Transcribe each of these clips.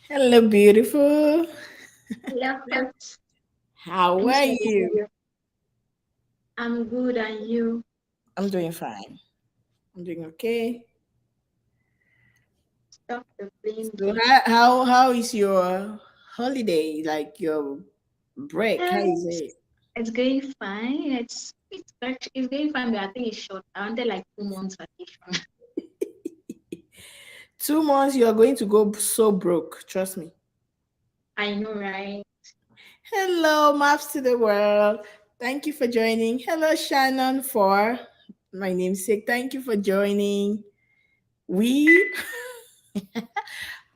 Hello, beautiful. Hello, Coach. How Thanks are for the you? video. I'm good, and you? I'm doing fine. I'm doing okay. Stop the blame So, game. how is your holiday? Like your break? How is It's, it? it's going fine. It's going fine, but I think it's short. I wanted like 2 months vacation. 2 months, you are going to go so broke. Trust me. I know, right? Hello, maps to the world. Thank you for joining. Hello, Shannon. For my namesake, thank you for joining. We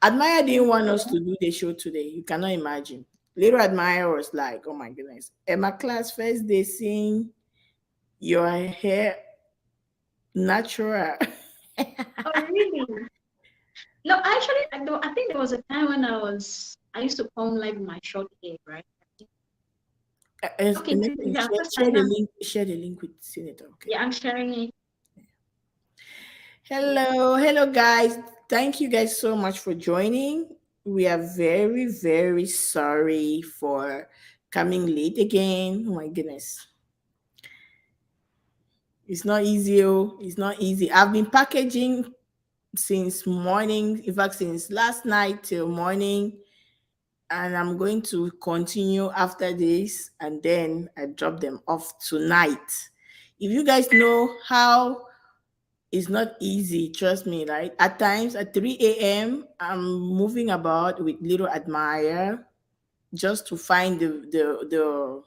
Admire didn't want us to do the show today. You cannot imagine. Little Admire was like, oh my goodness. Emma class first they sing your hair natural. Oh, really? No, actually, I think there was a time when I used to comb like my short hair, right? Okay, yeah, Share, so start now. share the link with Senator. Okay. Yeah, I'm sharing it. Hello, guys. Thank you guys so much for joining. We are very, very sorry for coming late again. Oh my goodness. It's not easy. Oh, it's not easy. I've been packaging since morning, in fact, since last night till morning, and I'm going to continue after this, and then I drop them off tonight. If you guys know how it's not easy, trust me, right? At times at 3 a.m., I'm moving about with little admire just to find the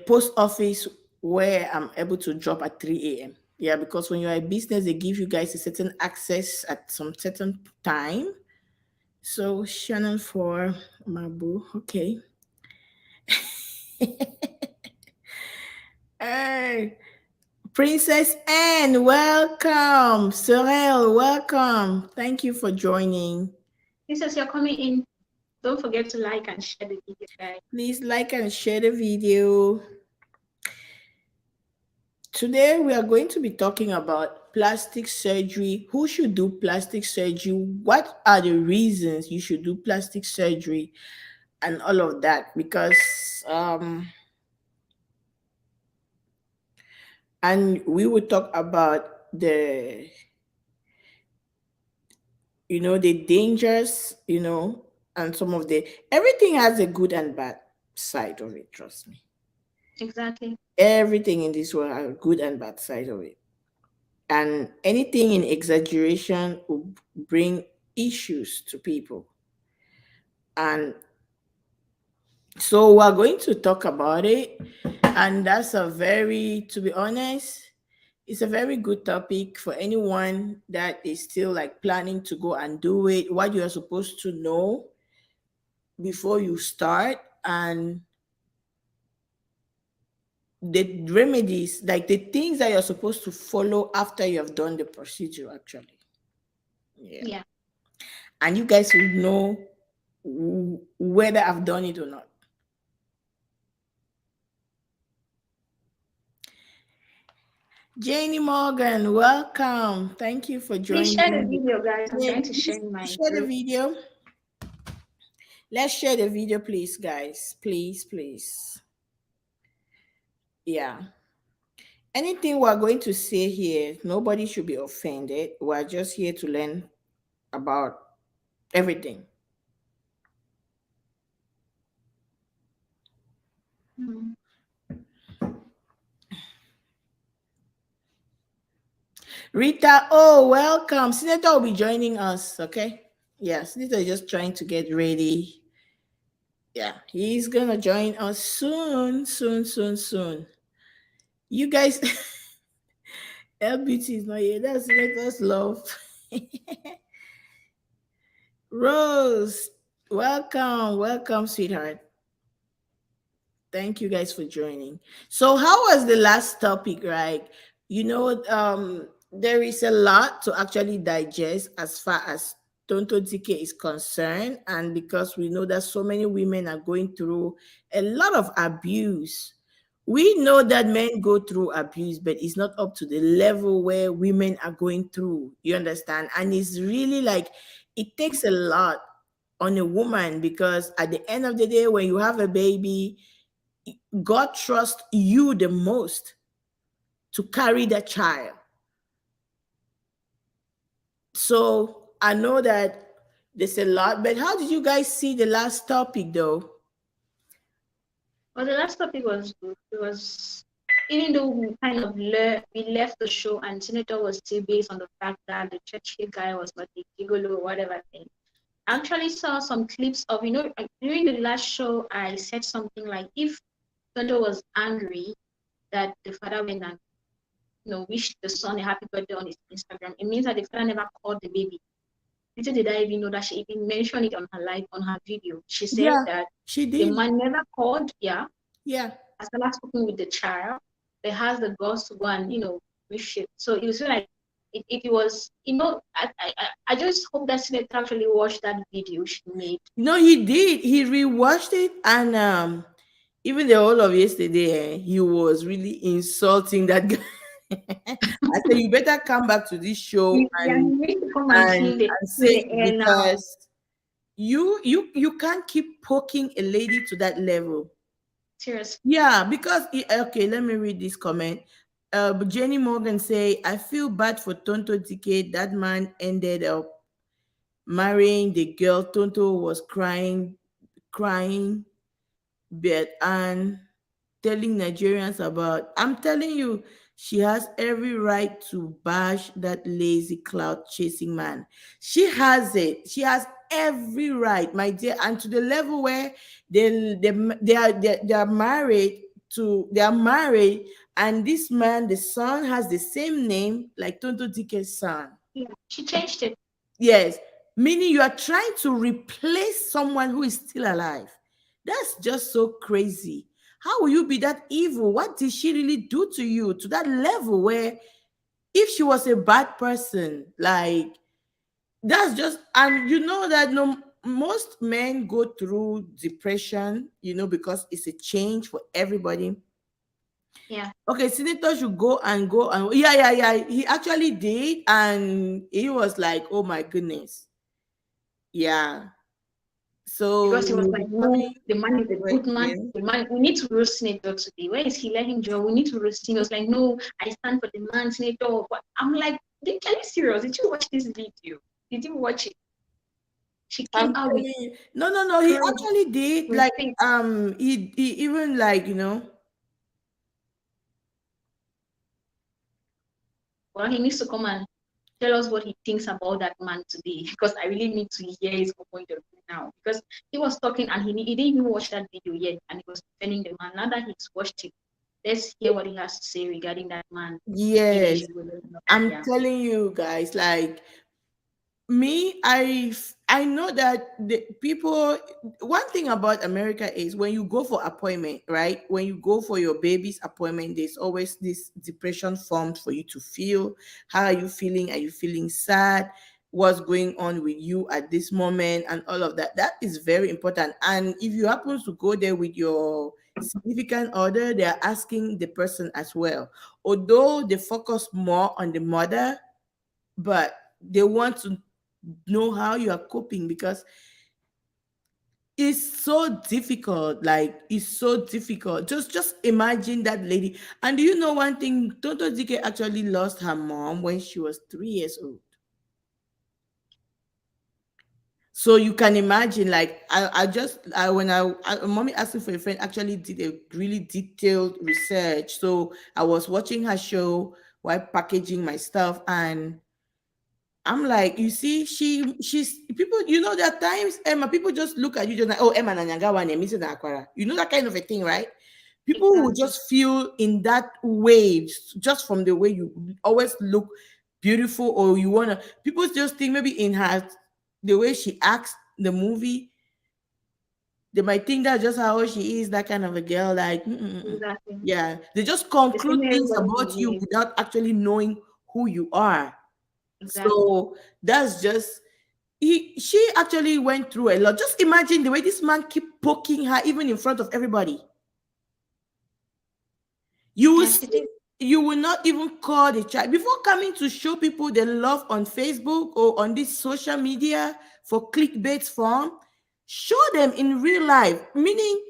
post office where I'm able to drop at 3 a.m. Yeah, because when you're a business, they give you guys a certain access at some certain time. So Shannon for Mabu. Okay. Hey, Princess Anne, welcome. Sorel, welcome. Thank you for joining. This is you're coming in. Don't forget to like and share the video, guys. Please like and share the video. Today we are going to be talking about plastic surgery. Who should do plastic surgery? What are the reasons you should do plastic surgery and all of that? Because and we will talk about the dangers, and some of the everything has a good and bad side of it, trust me. Exactly. Everything in this world has a good and bad side of it. And anything in exaggeration will bring issues to people. And so we're going to talk about it. And that's to be honest, it's a very good topic for anyone that is still like planning to go and do it, what you are supposed to know before you start, and the remedies, like the things that you're supposed to follow after you have done the procedure, actually. Yeah. Yeah. And you guys will know whether I've done it or not. Janie Morgan, welcome. Thank you for Please share the joining. video, guys. I'm Yeah, trying to share please in my share the group. video. Let's share the video, please, guys. Please, please. Yeah. Anything we're going to say here, nobody should be offended. We're just here to learn about everything. Mm. Rita, oh, welcome. Senator will be joining us, okay? Yeah, Senator is just trying to get ready. Yeah, he's gonna join us soon, soon, soon, soon. You guys, LBT is not here. That's Senator's love. Rose, welcome, welcome, sweetheart. Thank you guys for joining. So, how was the last topic, right? There is a lot to actually digest as far as Tonto DK is concerned, and because we know that so many women are going through a lot of abuse. We know that men go through abuse, but it's not up to the level where women are going through. You understand? And it's really like it takes a lot on a woman, because at the end of the day, when you have a baby, God trusts you the most to carry that child. So I know that there's a lot, but how did you guys see the last topic though? Well, the last topic was good. It was, even though we kind of we left the show and Senator was still based on the fact that the church guy was not a gigolo or whatever thing. I actually saw some clips of, during the last show, I said something like, if Senator was angry that the father went and, wished the son a happy birthday on his Instagram, it means that the father never called the baby. Little did I even know that she even mentioned it on her live, on her video. She said Yeah, that she the did. man never called, yeah, Yeah. as well as spoken with the child, they has the girls to go and, wish it. So it was like, it was, I just hope that Senator actually watched that video she made. No, he did. He rewatched it, and even the whole of yesterday, he was really insulting that guy. I said, you better come back to this show Yeah, he needs to come and and feel say the it, air now. because you can't keep poking a lady to that level. Seriously. Yeah, because okay, let me read this comment. Jenny Morgan say, I feel bad for Tonto DK. That man ended up marrying the girl Tonto was crying, but and telling Nigerians about. I'm telling you, she has every right to bash that lazy cloud chasing man. She has it. She has every right, my dear, and to the level where they are married they are married, and this man, the son, has the same name like Tonto Dike's son. Yeah, she changed it. Yes, meaning you are trying to replace someone who is still alive. That's just so crazy. How will you be that evil? What did she really do to you to that level where, if she was a bad person, like, that's just, and you know that no, most men go through depression, because it's a change for everybody. Yeah. Okay, Senator should go and yeah, yeah, yeah. He actually did, and he was like, "Oh my goodness, yeah." So Because he was you'll like, be no, coming the man is a over good man. again. The man, we need to roast Senator today. Where is he? Let him join. We need to roast him. He was like, no, I stand for the man, Senator. But I'm like, are you serious? Did you watch this video? Did you watch it? She came I'm out with telling you, no, no, no. He proof, actually did. Like, receipts. he even, like, Well, he needs to come and tell us what he thinks about that man today, because I really need to hear his point of view now. Because he was talking and he didn't even watch that video yet, and he was defending the man. Now that he's watched it, let's hear what he has to say regarding that man. yes, I'm Yeah. telling you guys, like, me, I know that the people, one thing about America is, when you go for appointment, right, when you go for your baby's appointment, there's always this depression form for you to fill. How are you feeling? Are you feeling sad? What's going on with you at this moment? And all of that, that is very important. And if you happen to go there with your significant other, they are asking the person as well, although they focus more on the mother, but they want to know how you are coping, because it's so difficult. Like, it's so difficult. Just imagine that lady. And do you know one thing? Toto Dike actually lost her mom when she was 3 years old. So you can imagine, like, I just when mommy asked me for a friend, actually did a really detailed research. So I was watching her show while packaging my stuff, and I'm like, you see, she's people, there are times, Emma, people just look at you just like, oh, Emma Nanyagawa and missing Aquara. That kind of a thing, right? People will Exactly. just feel in that way, just from the way you always look beautiful, or people just think maybe in her, the way she acts the movie, they might think that's just how she is, that kind of a girl, like, Exactly. yeah, they just The conclude same way things everybody about you believes. without actually knowing who you are. Exactly. So that's just, she actually went through a lot. Just imagine the way this man keep poking her even in front of everybody. You will Yeah, she see, did. you will not even call the child before coming to show people the love on Facebook or on this social media for clickbait form. Show them in real life, meaning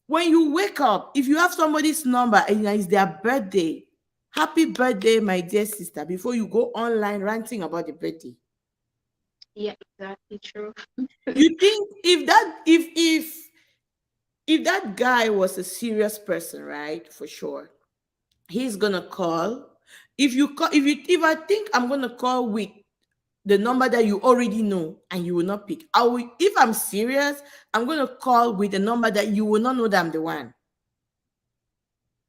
when you wake up, if you have somebody's number and it's their birthday, happy birthday, my dear sister, before you go online ranting about the birthday. Yeah, exactly true. You think if that guy was a serious person, right? For sure, he's gonna call. If I think I'm gonna call with the number that you already know and you will not pick. I will, if I'm serious, I'm gonna call with a number that you will not know that I'm the one.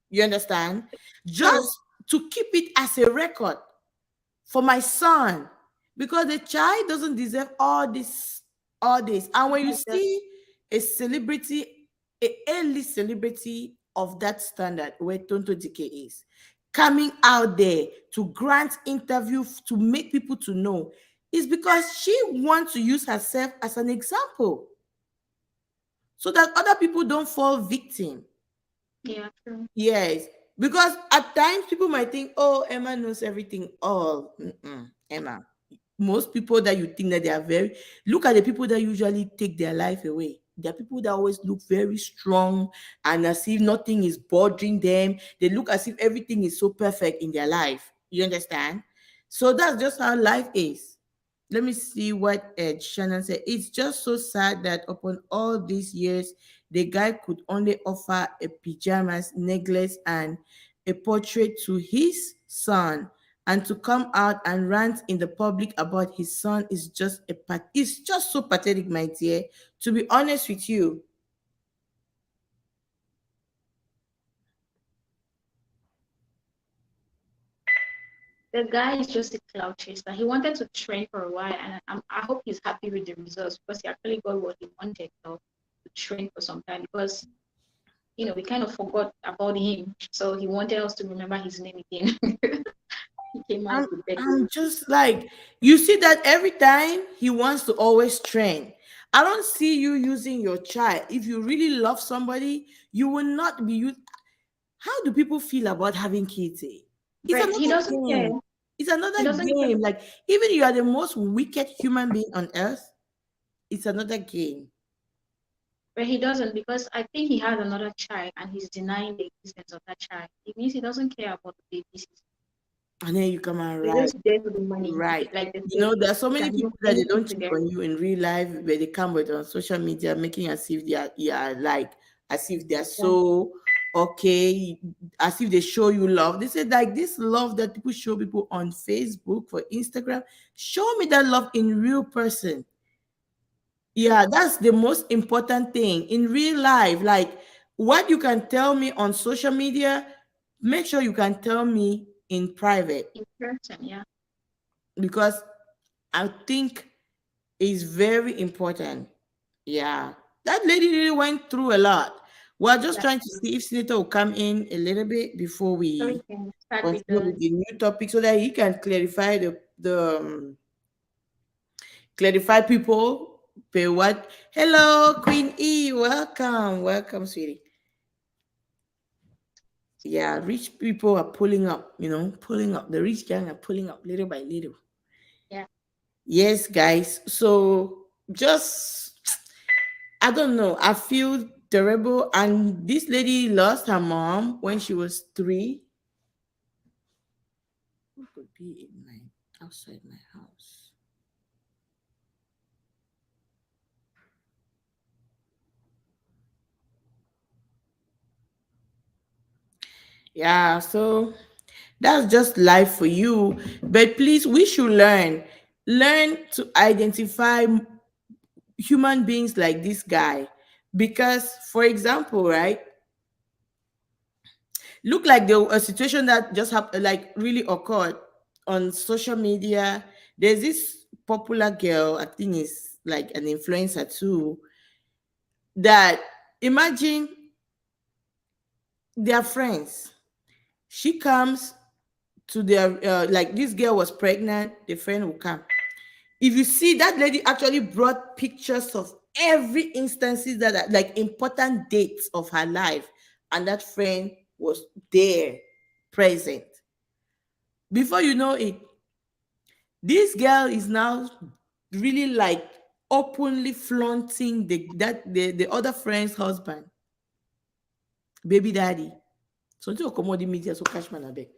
You understand? True. Just to keep it as a record for my son, because the child doesn't deserve all this. And when you Like that. see a celebrity, a early celebrity of that standard, where Tonto DK is, coming out there to grant interview to make people to know, is because she wants to use herself as an example so that other people don't fall victim. Yeah, true. Yes, because at times people might think, "Oh, Emma knows everything." All Emma, most people that you think that they are very, look at the people that usually take their life away. There are people that always look very strong and as if nothing is bothering them. They look as if everything is so perfect in their life. You understand? So that's just how life is. Let me see what Shannon said. It's just so sad that upon all these years, the guy could only offer a pajamas, necklace, and a portrait to his son. And to come out and rant in the public about his son is just it's just so pathetic, my dear. To be honest with you, The guy is just a cloud chaser. He wanted to train for a while, and I hope he's happy with the results because he actually got what he wanted, to train for some time because we kind of forgot about him. So he wanted us to remember his name again. He came out I'm with better. I'm just like, you see that every time he wants to always train. I don't see you using your child. If you really love somebody, you will not be used. How do people feel about having kids? It's But he another doesn't care. game. It's He another doesn't care. game. Like, even you are the most wicked human being on earth, it's another game. But he doesn't because I think he has another child and he's denying the existence of that child. It means he doesn't care about the babies. And then you come and He's write. just there for the money. Right. Like they You say, know, there are so he many can do people that they anything don't to cheat get on you in real life, but they come with on social media making as if they are like, as if they're that. so okay, as if they show you love. They say like this love that people show people on Facebook, for Instagram, show me that love in real person. Yeah, that's the most important thing in real life. Like, what you can tell me on social media, make sure you can tell me in private, In person, yeah. because I think it's very important. Yeah, that lady really went through a lot. We're just trying to Exactly. see if Senator will come in a little bit before So we we can start with continue the with the new topic, so that he can clarify the clarify people pay what. Hello, Queen E, welcome, sweetie. Yeah, rich people are pulling up, pulling up. The rich gang are pulling up little by little. yeah. Yes, guys. So just, I don't know. I feel terrible. And this lady lost her mom when she was 3. Who could be in my outside my house? Yeah, so that's just life for you. But please, we should learn to identify human beings like this guy. Because, for example, right, look like the a situation that just happened, like really occurred on social media. There's this popular girl, I think is like an influencer too, that, imagine, their friends. She comes to their like, this girl was pregnant, the friend will come. If you see, that lady actually brought pictures of every instances that like important dates of her life, and that friend was there. present. Before you know it, this girl is now really like openly flaunting the other friend's husband, baby daddy. So to accommodate media, so cash man abeg.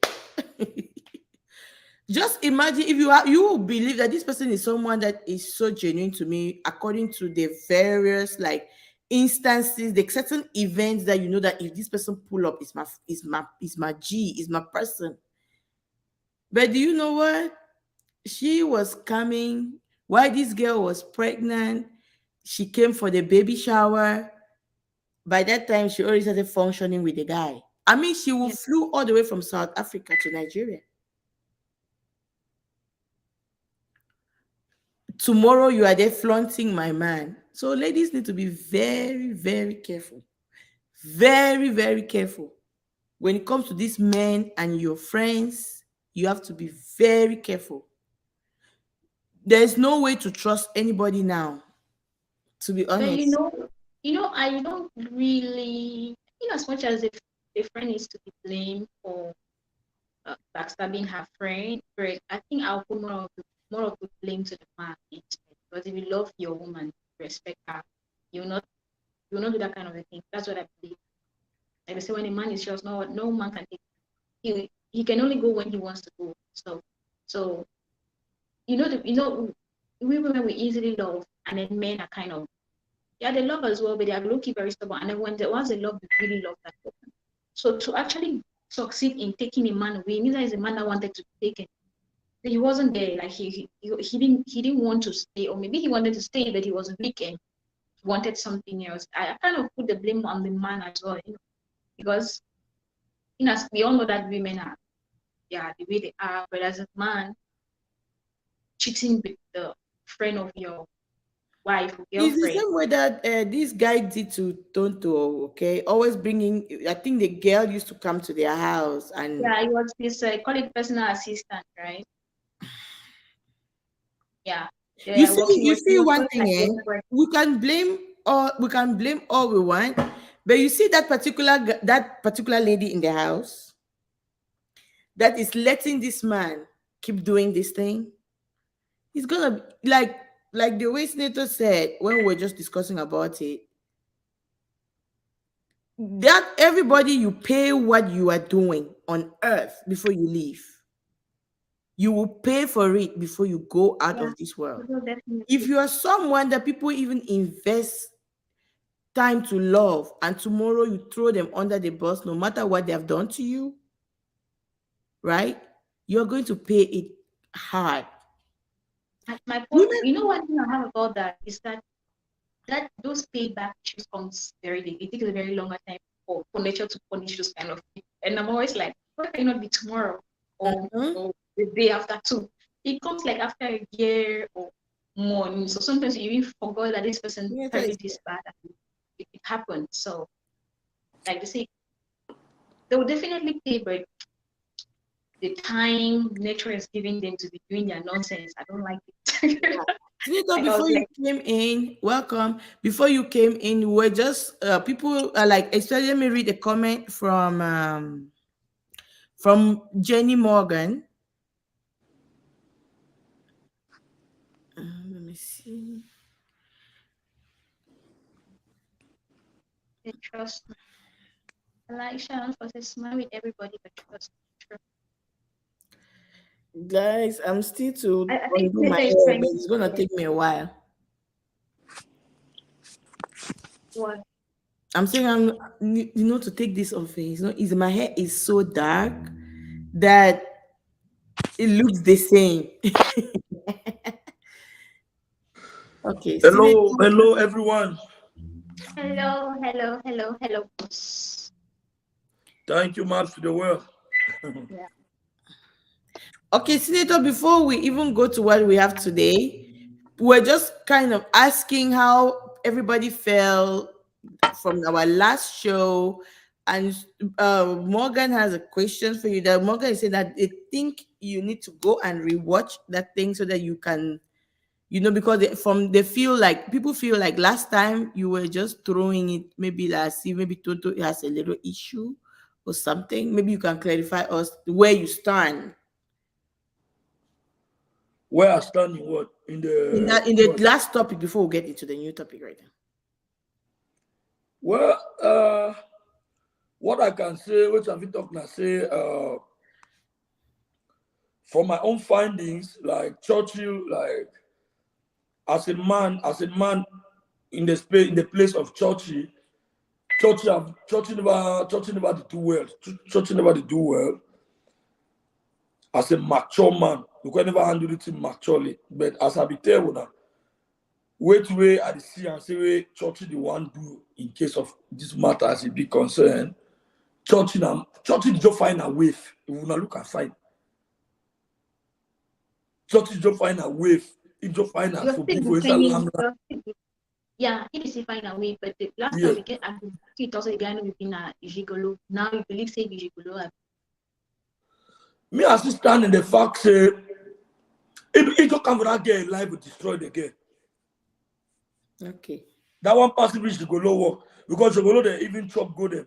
Just imagine if you will believe that this person is someone that is so genuine to me, according to the various like instances, the certain events that you know that if this person pull up is my G, is my person. But do you know what? She was coming while this girl was pregnant. She came for the baby shower. By that time, she already started functioning with the guy. I mean, she will Yeah. flew all the way from South Africa to Nigeria. Tomorrow you are there flaunting my man. So ladies need to be very, very careful. Very, very careful. When it comes to these men and your friends, you have to be very careful. There's no way to trust anybody now, to be But honest. I don't really, as much as if a friend is to be blamed for backstabbing her friend, but I think I'll put more of the blame to the man instead. Because if you love your woman, respect her, you'll not you'll not do that kind of a thing. That's what I believe. Like I say, when a man is yours, no man can take. He can only go when he wants to go. So we women we easily love, and then men are kind of, yeah, they love as well, but they are low-key very stubborn. And then once they love, they really love that person. So to actually succeed in taking a man away, neither is a man that wanted to take it. He wasn't there. Like he didn't want to stay, or maybe he wanted to stay, but he was weak and wanted something else. I kind of put the blame on the man as well, because as we all know that women are, yeah, the way they are. But as a man, cheating with the friend of your wife or It's the girlfriend. same way that this guy did to Tonto, okay? Always bringing, I think the girl used to come to their house and Yeah, it was this call it personal assistant, right? Yeah, you yeah. see, He you was he see was one just thing, like eh? desperate. We can blame all we want, but you see that particular lady in the house that is letting this man keep doing this thing. He's gonna like the way Senator said when we were just discussing about it. That everybody you pay what you are doing on earth before you leave. You will pay for it before you go out Yeah, of this world. no, If definitely. you are someone that people even invest time to love and tomorrow you throw them under the bus no matter what they have done to you, right? You're going to pay it hard. My point, Women, one thing I have about that is that those payback issues comes very late. It takes a very longer time for nature to punish those kind of people. And I'm always like, why can it not be tomorrow or mhm, or the day after too? It comes like after a year or more. So sometimes you even forgot that this person nature turned is you this bad and it happened. So like they say, they will definitely pay, but the time nature is giving them to be doing their nonsense, I don't like it. yeah. Senator, Like I before was you like, came in, welcome. Before you came in, we were just people are like, especially let me read a comment from Jenny Morgan. Let me see. they trust me. Elisha was a smile with everybody, but trust me. True. Guys, I'm still to I think undo my Senator is hair, trying but to it's gonna say take me a while. what? I'm saying to take this off. Is my hair is so dark that it looks the same. Okay, Senator. Hello, hello everyone. Hello, hello, hello, hello, boss. Thank you much for the work. Yeah. Okay, Senator. Before we even go to what we have today, we're just kind of asking how everybody felt from our last show. And Morgan has a question for you. That Morgan is saying that they think you need to go and rewatch that thing so that you can, because they feel like people feel like last time you were just throwing it, maybe last see maybe Toto has a little issue or something? Maybe you can clarify us where you stand Where I stand in what? In in the last topic before we get into the new topic right now. well, what I can say, which I've been talking, I say, from my own findings, like Churchill, like as a man in the space, in the place of Churchill, Churchill never did do well. Churchill never did do well as a mature man. You can never handle it maturely. But as I be tell you now, wait way I see and say way Churchill the one do in case of this matter as a big concern. Churchill just find a wave. If you not look at fine. Churchill just find a wave. He just find a You're for still people inside defending. Lamla. Yeah, it is find a way, but the last Yeah. time we get it also the guy who been a gigolo. Now you believe say the gigolo. Me as he stand in the fact say it just come for that girl life will destroy the girl. Okay. That one person which go low work because you go low they even chop go them.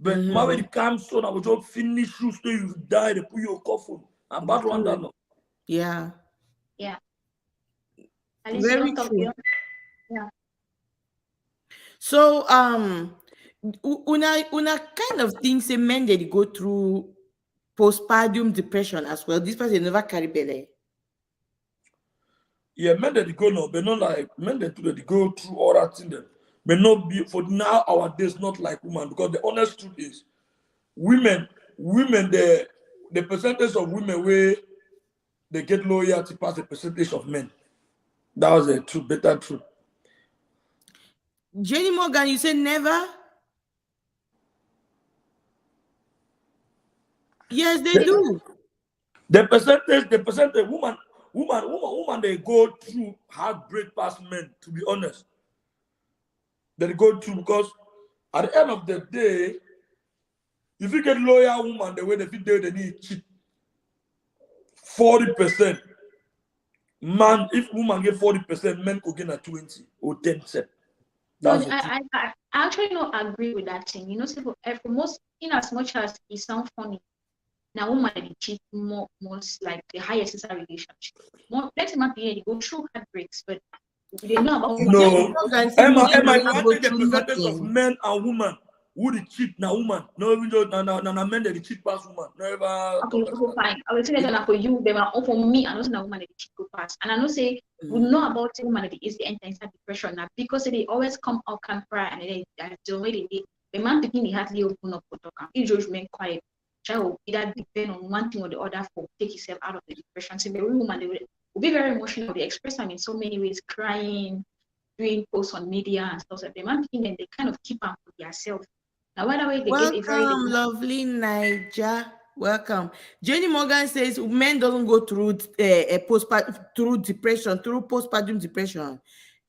But Mhm. when it comes so I will just finish you stay you die they put your coffin and bad one that no. Yeah. Yeah. At least you Very don't talk. true. Yeah. So una kind of think say men that go through postpartum depression as well. This person never carry belly. Yeah, men that they go now, but not like men that they go through all that thing them. But not be for now our days not like women because the honest truth is women the percentage of women where they get loyalty past the percentage of men. That was a true better truth. Jenny Morgan, you say never? Yes, they do. The percentage woman they go through heartbreak past men, to be honest. They go through because at the end of the day, if you get loyal woman the way they feel they need cheat 40%. Man, if woman get 40%, men could get a 20 or 10%. No, That's the truth. I actually don't agree with that thing. You know, so for most, in as much as it sounds funny, now woman they cheat most like the highest is a relationship. More plenty man they go through heartbreaks, but they know about woman. No, Morgan say Emma, men you never want go take the through percentage of nothing. men and women who the cheat now woman. No, even though na men that the cheat past woman. Never Okay, talk so fine. I will say that for you, they were all for me. I know that woman that cheat go past, and I know say we know about the woman that is the enter inside depression now because they always come out can cry and the way they did. The man beginning hardly open up for talk. He just remain quiet. Child either depend on one thing or the other for take himself out of the depression. So the real woman they will be very emotional. They express them in so many ways, crying, doing posts on media and stuff. So the man beginning they kind of keep up for themselves. Now, by the way, they get a very Welcome, lovely Niger. Welcome. Jenny Morgan says men doesn't go through through depression, through postpartum depression.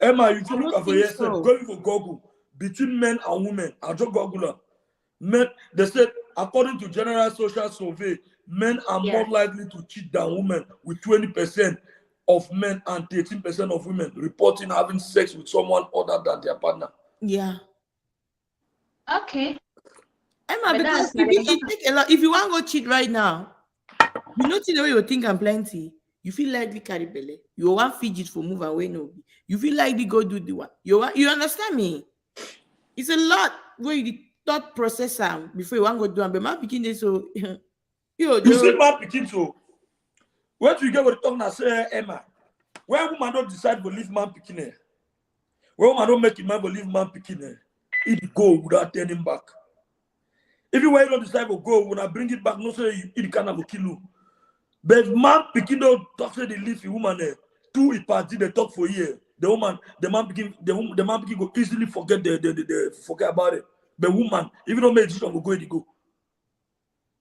Emma, you I should look don't at for think yourself. so. Going for Google between men and women. I just Google up. Men, they said according to general social survey, men are more likely to cheat than women, with 20% of men and 13% of women reporting having sex with someone other than their partner. Yeah. Okay. Emma, But because that's not it take a lot. If you want to go cheat right now, you know the way you think I'm plenty. You feel like the carry belly. You want fidget for move away no. You feel like the go do the one. You understand me? It's a lot where you thought processor before you want to go do and but my picking this so You see man picking so when you get what the talk now say Emma, when woman don't decide to leave man picking her, when woman don't make a man believe man picking her, it go without turning back. If you don't decide to go, when I bring it back, no say it can have a kill you. But man picking don't talk say they leave the woman there. Two it party they talk for a year. The man picking go easily forget forget about it. The woman, even though make decision will go, it go.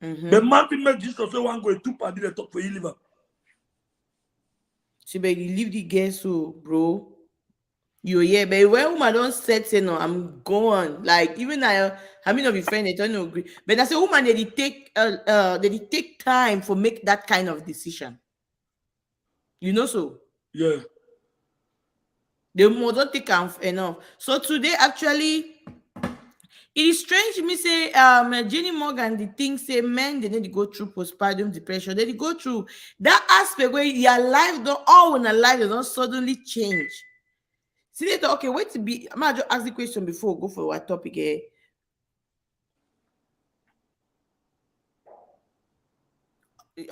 The man can make decision say one go two party they talk for you liver. See, but you leave the girl so, bro. You but when woman don't set say no, I'm going. Like even I mean of your friend, they don't agree. But as a woman, they take time for make that kind of decision. You know so. Yeah. They more don't take enough. So today, actually, It is strange me say Jenny Morgan the thing say men they need to go through postpartum depression. They go through that aspect where your life don't all in a life they don't suddenly change. See later, okay, wait to be I might just ask the question before we go for our topic here.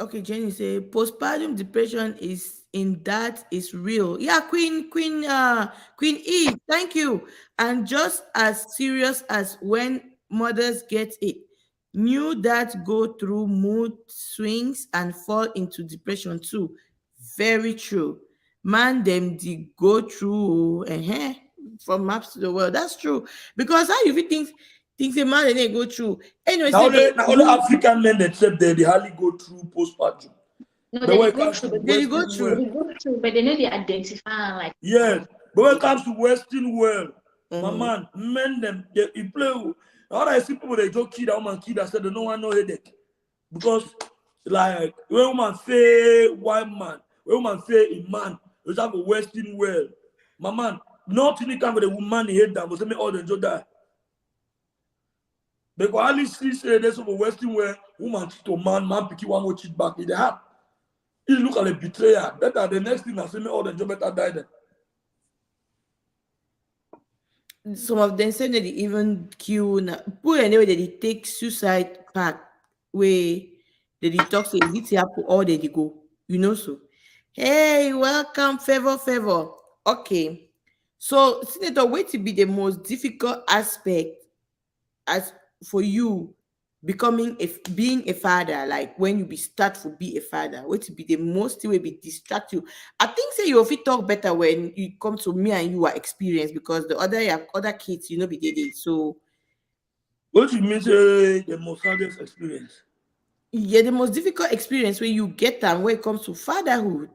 Okay, Jenny say postpartum depression is in that is real. Yeah, Queen E, thank you. And just as serious as when mothers get it. New dads go through mood swings and fall into depression too. Very true. Man, them they go through from maps to the world. That's true. Because how you think things a man they go through. Anyway, Now say only African men that said they hardly go through postpartum. No, But they when it go comes through, to but they go Western through. world, they go through, but they know they identify like. yes. But when it comes to Western world, my Mhm. man, men them they you play. Now I see people they just kid that woman kid that said they don't want no headache. Because like when woman say white man, when woman say a man, you have a Western world. My man, nothing can with a woman hate them, but say me all the job die. Because at least see say there's a Western world, woman cheat to man, man pick you one more cheat back in the heart. You look at a betrayer. Better the next thing I say me all the job better die then. Some of them say that they even kill people anyway that they take suicide path where they detox it happen all they go. You know so. Hey, welcome, favor. Okay. So Senator, what to be the most difficult aspect as for you becoming being a father, like when you be start to be a father, what to be the most thing will be distract you. I think say you fit talk better when you come to me and you are experienced because the other you have other kids, you know, be did it. So What you mean say the most hardest experience? yeah, the most difficult experience when you get them when it comes to fatherhood.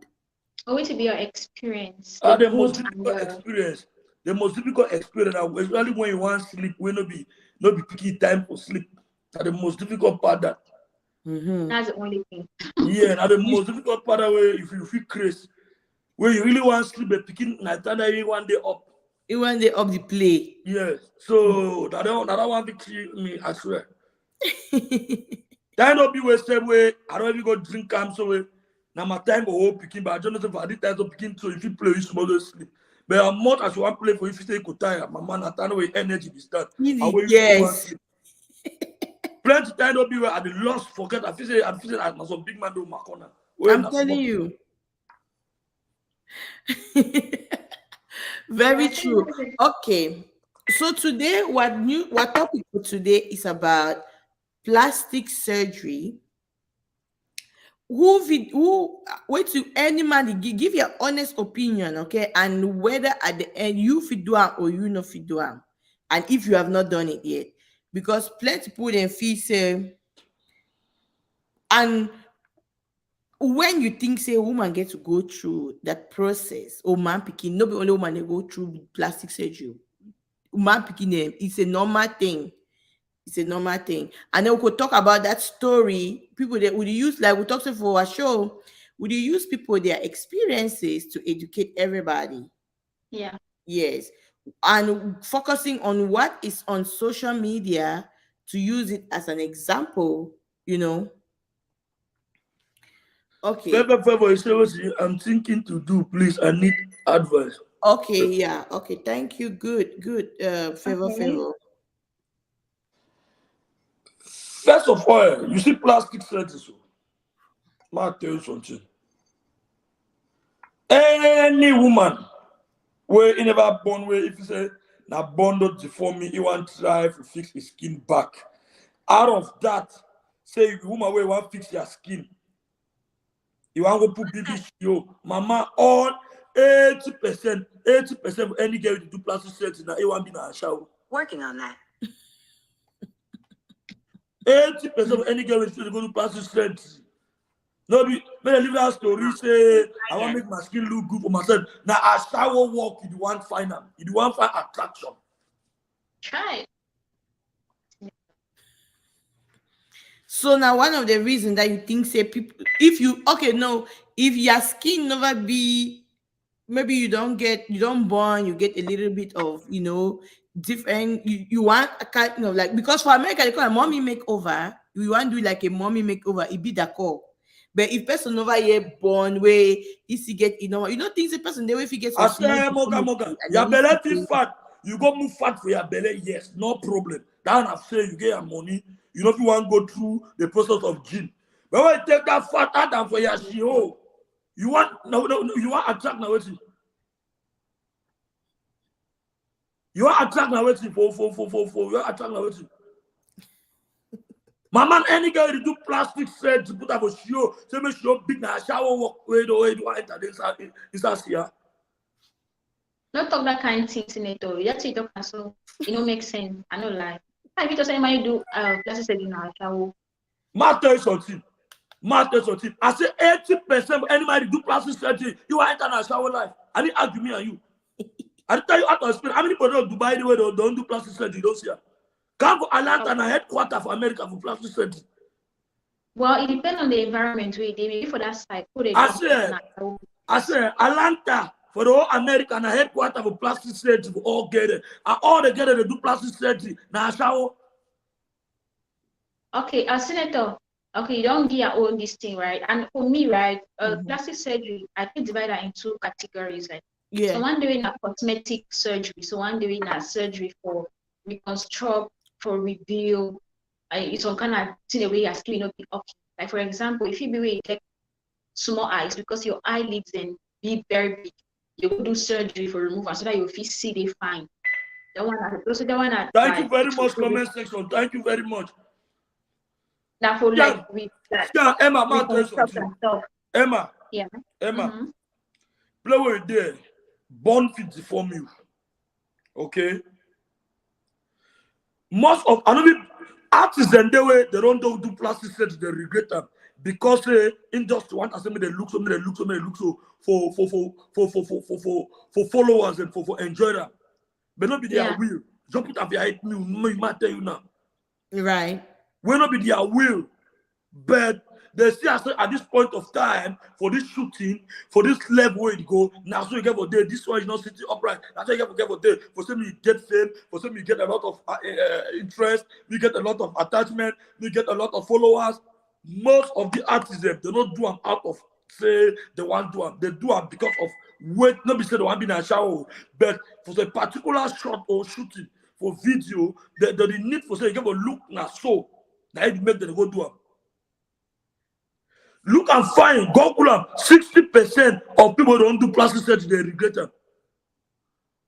Or to be your experience, Ah, the the most good and difficult the. experience. The most difficult experience, especially when you want sleep, when no be picking time for sleep. That's the most difficult part. That Mm-hmm. That's the only thing. yeah, now the most difficult part that way if you feel crazy, where you really want sleep, but picking night time every one day up. Even they up the play. Yes, so that don't want to kill me. I swear. Time not be wasted way. I don't even go drink calm so way. Now my time go whole picking, but I don't know if I did time to picking so if you play you small sleep. But I'm not as you want play for if you say you could tire, my man at time way energy be start. And when you still want Yes. sleep. Plenty time don't be where I the lost forget. I feel say I must some big man do my corner. I'm telling you. Very I think true. Okay. So today, what topic for today is about plastic surgery. Who wait to any man give your honest opinion, okay, and whether at the end you fit do am or you no fit do am, and if you have not done it yet, because plenty people then feel say, and when you think say woman get to go through that process, or man picking, no be only woman they go through plastic surgery. Man picking them, it's a normal thing. It's a normal thing. And then we could talk about that story. People that would use, like we talked about for our show, would you use people their experiences to educate everybody? Yeah. Yes. And focusing on what is on social media to use it as an example, you know. Okay. Favor, you say what I'm thinking to do, please. I need advice. Okay, yeah. Okay, thank you. Good. Favor, Okay. favor. First of all, you see plastic surgery. So, I'll tell you something. Any woman where you never born where if you say now born not deform me, you want to try to fix his skin back. Out of that, say if woman where you want to fix your skin, you want to put baby show, mama all 80% of any girl to do plastic surgery now you want to be in a shower. Working on that. 80% of any girl to go to plastic surgery. No be when I leave that story say I want to make my skin look good for myself. Now I shower walk you do want find them. You do want find attraction. Try. So now one of the reasons that you think say people if you okay no if your skin never be maybe you don't born you get a little bit of different. You want a kind of like, because for America they call it mommy makeover. You want to do like a mommy makeover, it be the call. But if person over here born where if he get things a person they way if he gets I say, Moga, your belly too fat. You go move fat for your belly, yes, no problem. That I say you get your money. You know if you want to go through the process of gym. But when you take that fat out and for your CEO, you want you want attract now waiting. You want attract now waiting for you want attract now waiting. My man, any guy to do plastic surgery to put up a show, say me show big na shower walk way the way you want enter this here. Not talk that kind of thing, Senator. That's it, talk so make sense. I know lie. If you just anybody do plastic surgery now, shower. Tell you something. I say 80% of anybody do plastic surgery, you are international life. I didn't argue me and you. I didn't tell you out of spirit. How many people in Dubai anyway don't do plastic surgery? You don't see her. Come for Atlanta and headquarters for America for plastic surgery. Well, it depends on the environment where they maybe for that side. I say Atlanta for the whole America and headquarters for plastic surgery for all get it. And all they get it, they do plastic surgery. Now shower. Okay, Senator. Okay, you don't get all this thing, right? And for me, right, plastic surgery, I can divide that into categories. Like, someone doing a cosmetic surgery, someone doing a surgery for reconstruct, for reveal. It's some kind of thing the way your skin will be okay. Like for example, if you be with like small eyes because your eyelids then be very big, you will do surgery for removal so that you feel see they fine. Thank you very much, comment section. Thank you very much. Now for like Emma, Emma. Yeah. Emma. Play with there. Born fit the formula. Okay. Most of artists and they don't do plastic surgery, they regret them because industry want to say they look so for followers and for enjoy them. But not be their will. Just put up your head me might tell you now. Right. Will not be their will, but they see us at this point of time for this shooting, for this level where it go. Now, so you get for day. This one is not sitting upright. That's why you get for day. For some you get fame. For some you get a lot of interest. You get a lot of attachment. You get a lot of followers. Most of the artists they don't do them out of say they want to do them. They do them because of weight. Not be say they want to be in a shower, but for a particular shot or shooting for video, the need for say you get a look now so. Now it make them go do them. Look and find, Google them. 60% of people don't do plastic surgery, they regret them.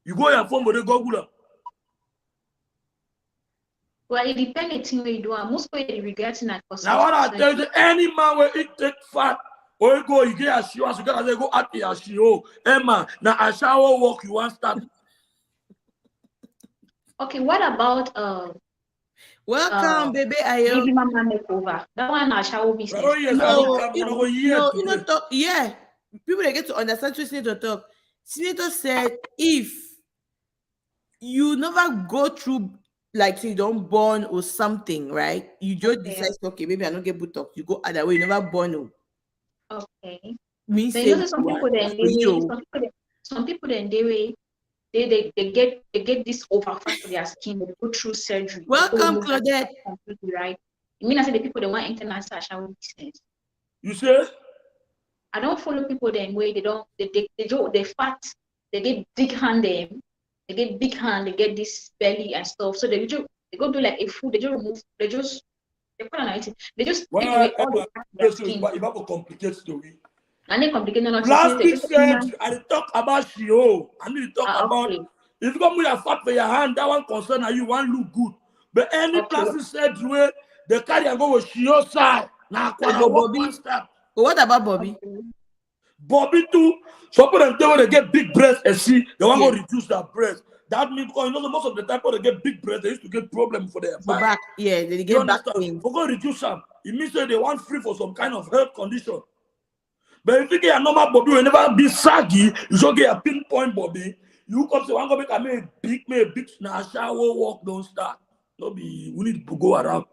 You go your phone, but they Google them. Well, it depends on what you do. Most people are regretting that. Now, what I tell you, any man will eat take fat, or you go, you get a show, you gotta go at the show. Emma, now a shower walk, you want start. Okay, what about welcome, baby. Baby mama makeover. That one I shall be saying. Oh yes, yeah. People they get to understand what Senator talk. Senator said if you never go through like so you don't born or something, right? You just decide, okay, maybe I don't get Botox. You go other way, you never born. Okay. Me say some people then they get this overfat for their skin. They go through surgery. Welcome, Claudette. Right. You mean I say the people that want international shower business. You say? I don't follow people then where they fat, they get big hand them, they get big hand, they get this belly and stuff. So they go do like a food, they just take away all the fat in their skin. If I go complicate story. And then complicated plastic surgery, I talk about Shio. I need to talk about if you come with a fat for your hand, that one concern you want look good. But any plastic surgery, they carry and go with Shio side. Now, what about Bobby? Bobby too. Some of them when they get big breasts and see they want to reduce their breasts. That means because most of the time when they get big breasts, they used to get problems for their back. Yeah, they get back pain. For go reduce them, it means that they want free for some kind of health condition. But if you get a normal bobby, you never be saggy, you should get a pinpoint bobby. You come say, one go make a big now shower walk, don't start. No be, we need to go around.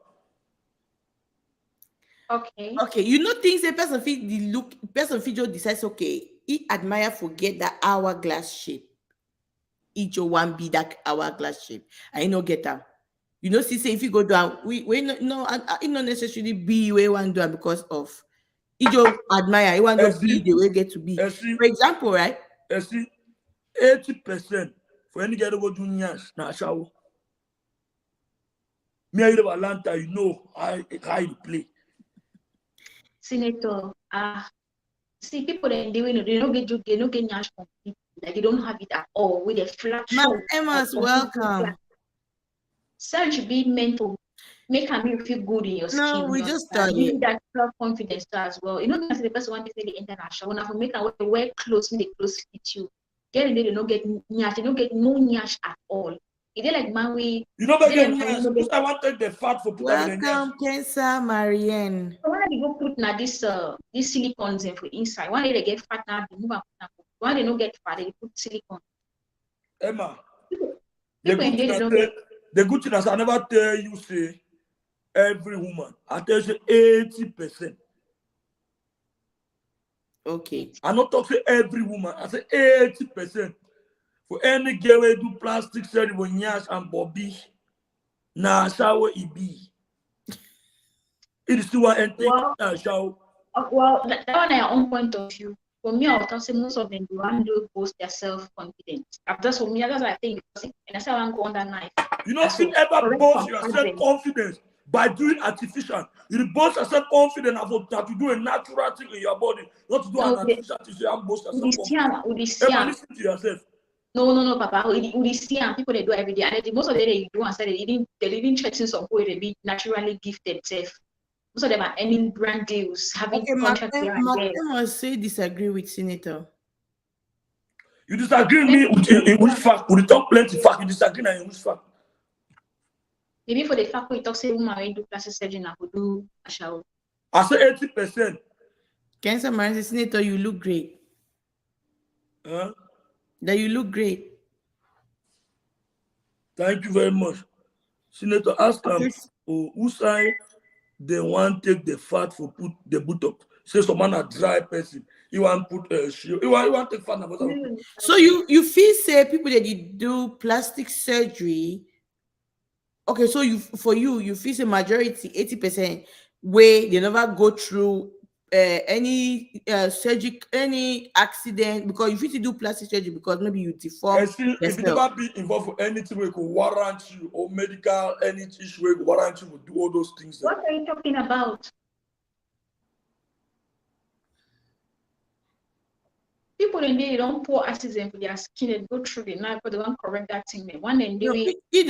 Okay. You know things a person feel the look, person feel just decides, okay, he admire forget that hourglass shape. each one be that hourglass shape. I no get them. You know, see, say if you go down, we no, it not necessarily be where one do because of you just admire, you want to be the way get to be. For example, right? 80% for any girl to go do nyash na show. Me I live Atlanta, you know how you play. Senator, see people they don't get nyash complete. Like they don't have it at all with a flat show. Emma's welcome. Surgery be meant to make you feel good in your skin. No, we just started. That self-confidence as well. You know, that's the person want to say the international. When I make a wear clothes, make the clothes fit you. Get they don't get nyash, they don't get no nyash at all. It's like man we you know get nyash. Because I want to take the fat for welcome, Kensa Marianne. So when they go put now this silicones in for inside, why they get fat now, they move up. Why they don't get fat, they put silicone. Emma, the good thing is I never tell you say every woman. I tell you 80%. Okay. I not talk to every woman. I say 80%. For any girl who do plastic surgery with nyash and bobby, na shower it be. It is still one shower. Well, that one I own point of view. For me, I would say most of them do and do boost their self-confidence. That's for me, that's what I think. And that's how I go on that knife. You know, you ever boost your self-confidence by doing artificial. You boost your self-confidence that to do a natural thing in your body, not to do an artificial thing. You boost your self-confidence. Ever listen to yourself. No, Papa. We see people they do every day, and most of them they do and say they didn't check some way they be naturally gifted self. Most of them are earning brand deals, having contracts here and there. I must say disagree with Senator. You disagree with me in which fact? We talk plenty fact. You disagree in which fact? Maybe for the fact we talk say woman do plastic surgery now who do a shower. I say 80%. Cancer man, Senator, you look great. Huh? That you look great. Thank you very much. Senator, ask them who side they want to take the fat for put the boot up. Say someone a dry person. You want put a shoe. You want to take fat. So you feel say people that you do plastic surgery. Okay, so you feel say majority 80% way they never go through any surgery, any accident because you feel to do plastic surgery because maybe you deform. If you never be involved for anything we could warrant you or medical any issue we could warrant you to do all those things. What are you talking about? People in there don't pour acid in for their skin and go through the knife, but they won't correct that thing. One and do it. If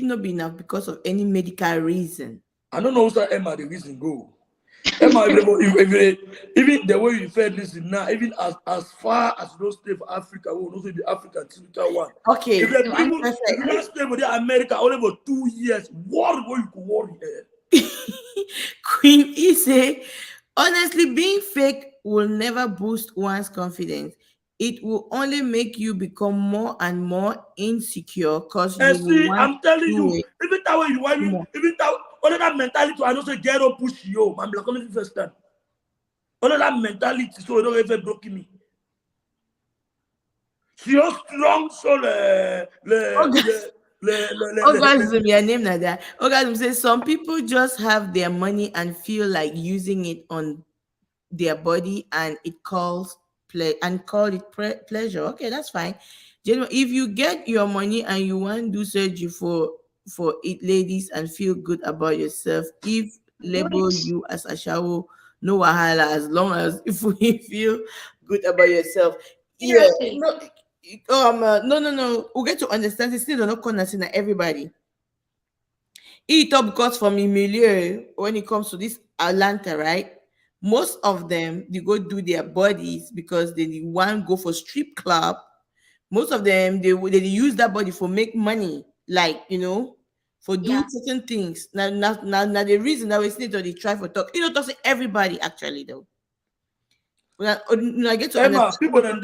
not be enough because of any medical reason. I don't know what's that Emma the reason go. Emma, even the way you fed listen now, even as far as those stay for Africa, we will also be African typical one. Okay. If you don't stay with America only for 2 years, what you could worry here? Queen Ise, honestly, being fake will never boost one's confidence. It will only make you become more and more insecure because I'm telling you, even that way you want even that all that mentality, I don't say get up push you. I'm like only first time. All that mentality, so you don't ever block me. You're strong, so Orgasm, your name like that. Orgasm says some people just have their money and feel like using it on their body, and it calls pleasure. Okay, that's fine. If you get your money and you want to do surgery for it, ladies, and feel good about yourself, if label you as a shawo, no wahala, as long as if we feel good about yourself. Yeah. No. We get to understand it's still not concerning everybody. It up because from a milieu when it comes to this Atlanta, right? Most of them they go do their bodies because they want to go for strip club. Most of them they use that body for make money, like for doing certain things. Now the reason that we see that they try for talk, talk to everybody actually though. I get to understand people that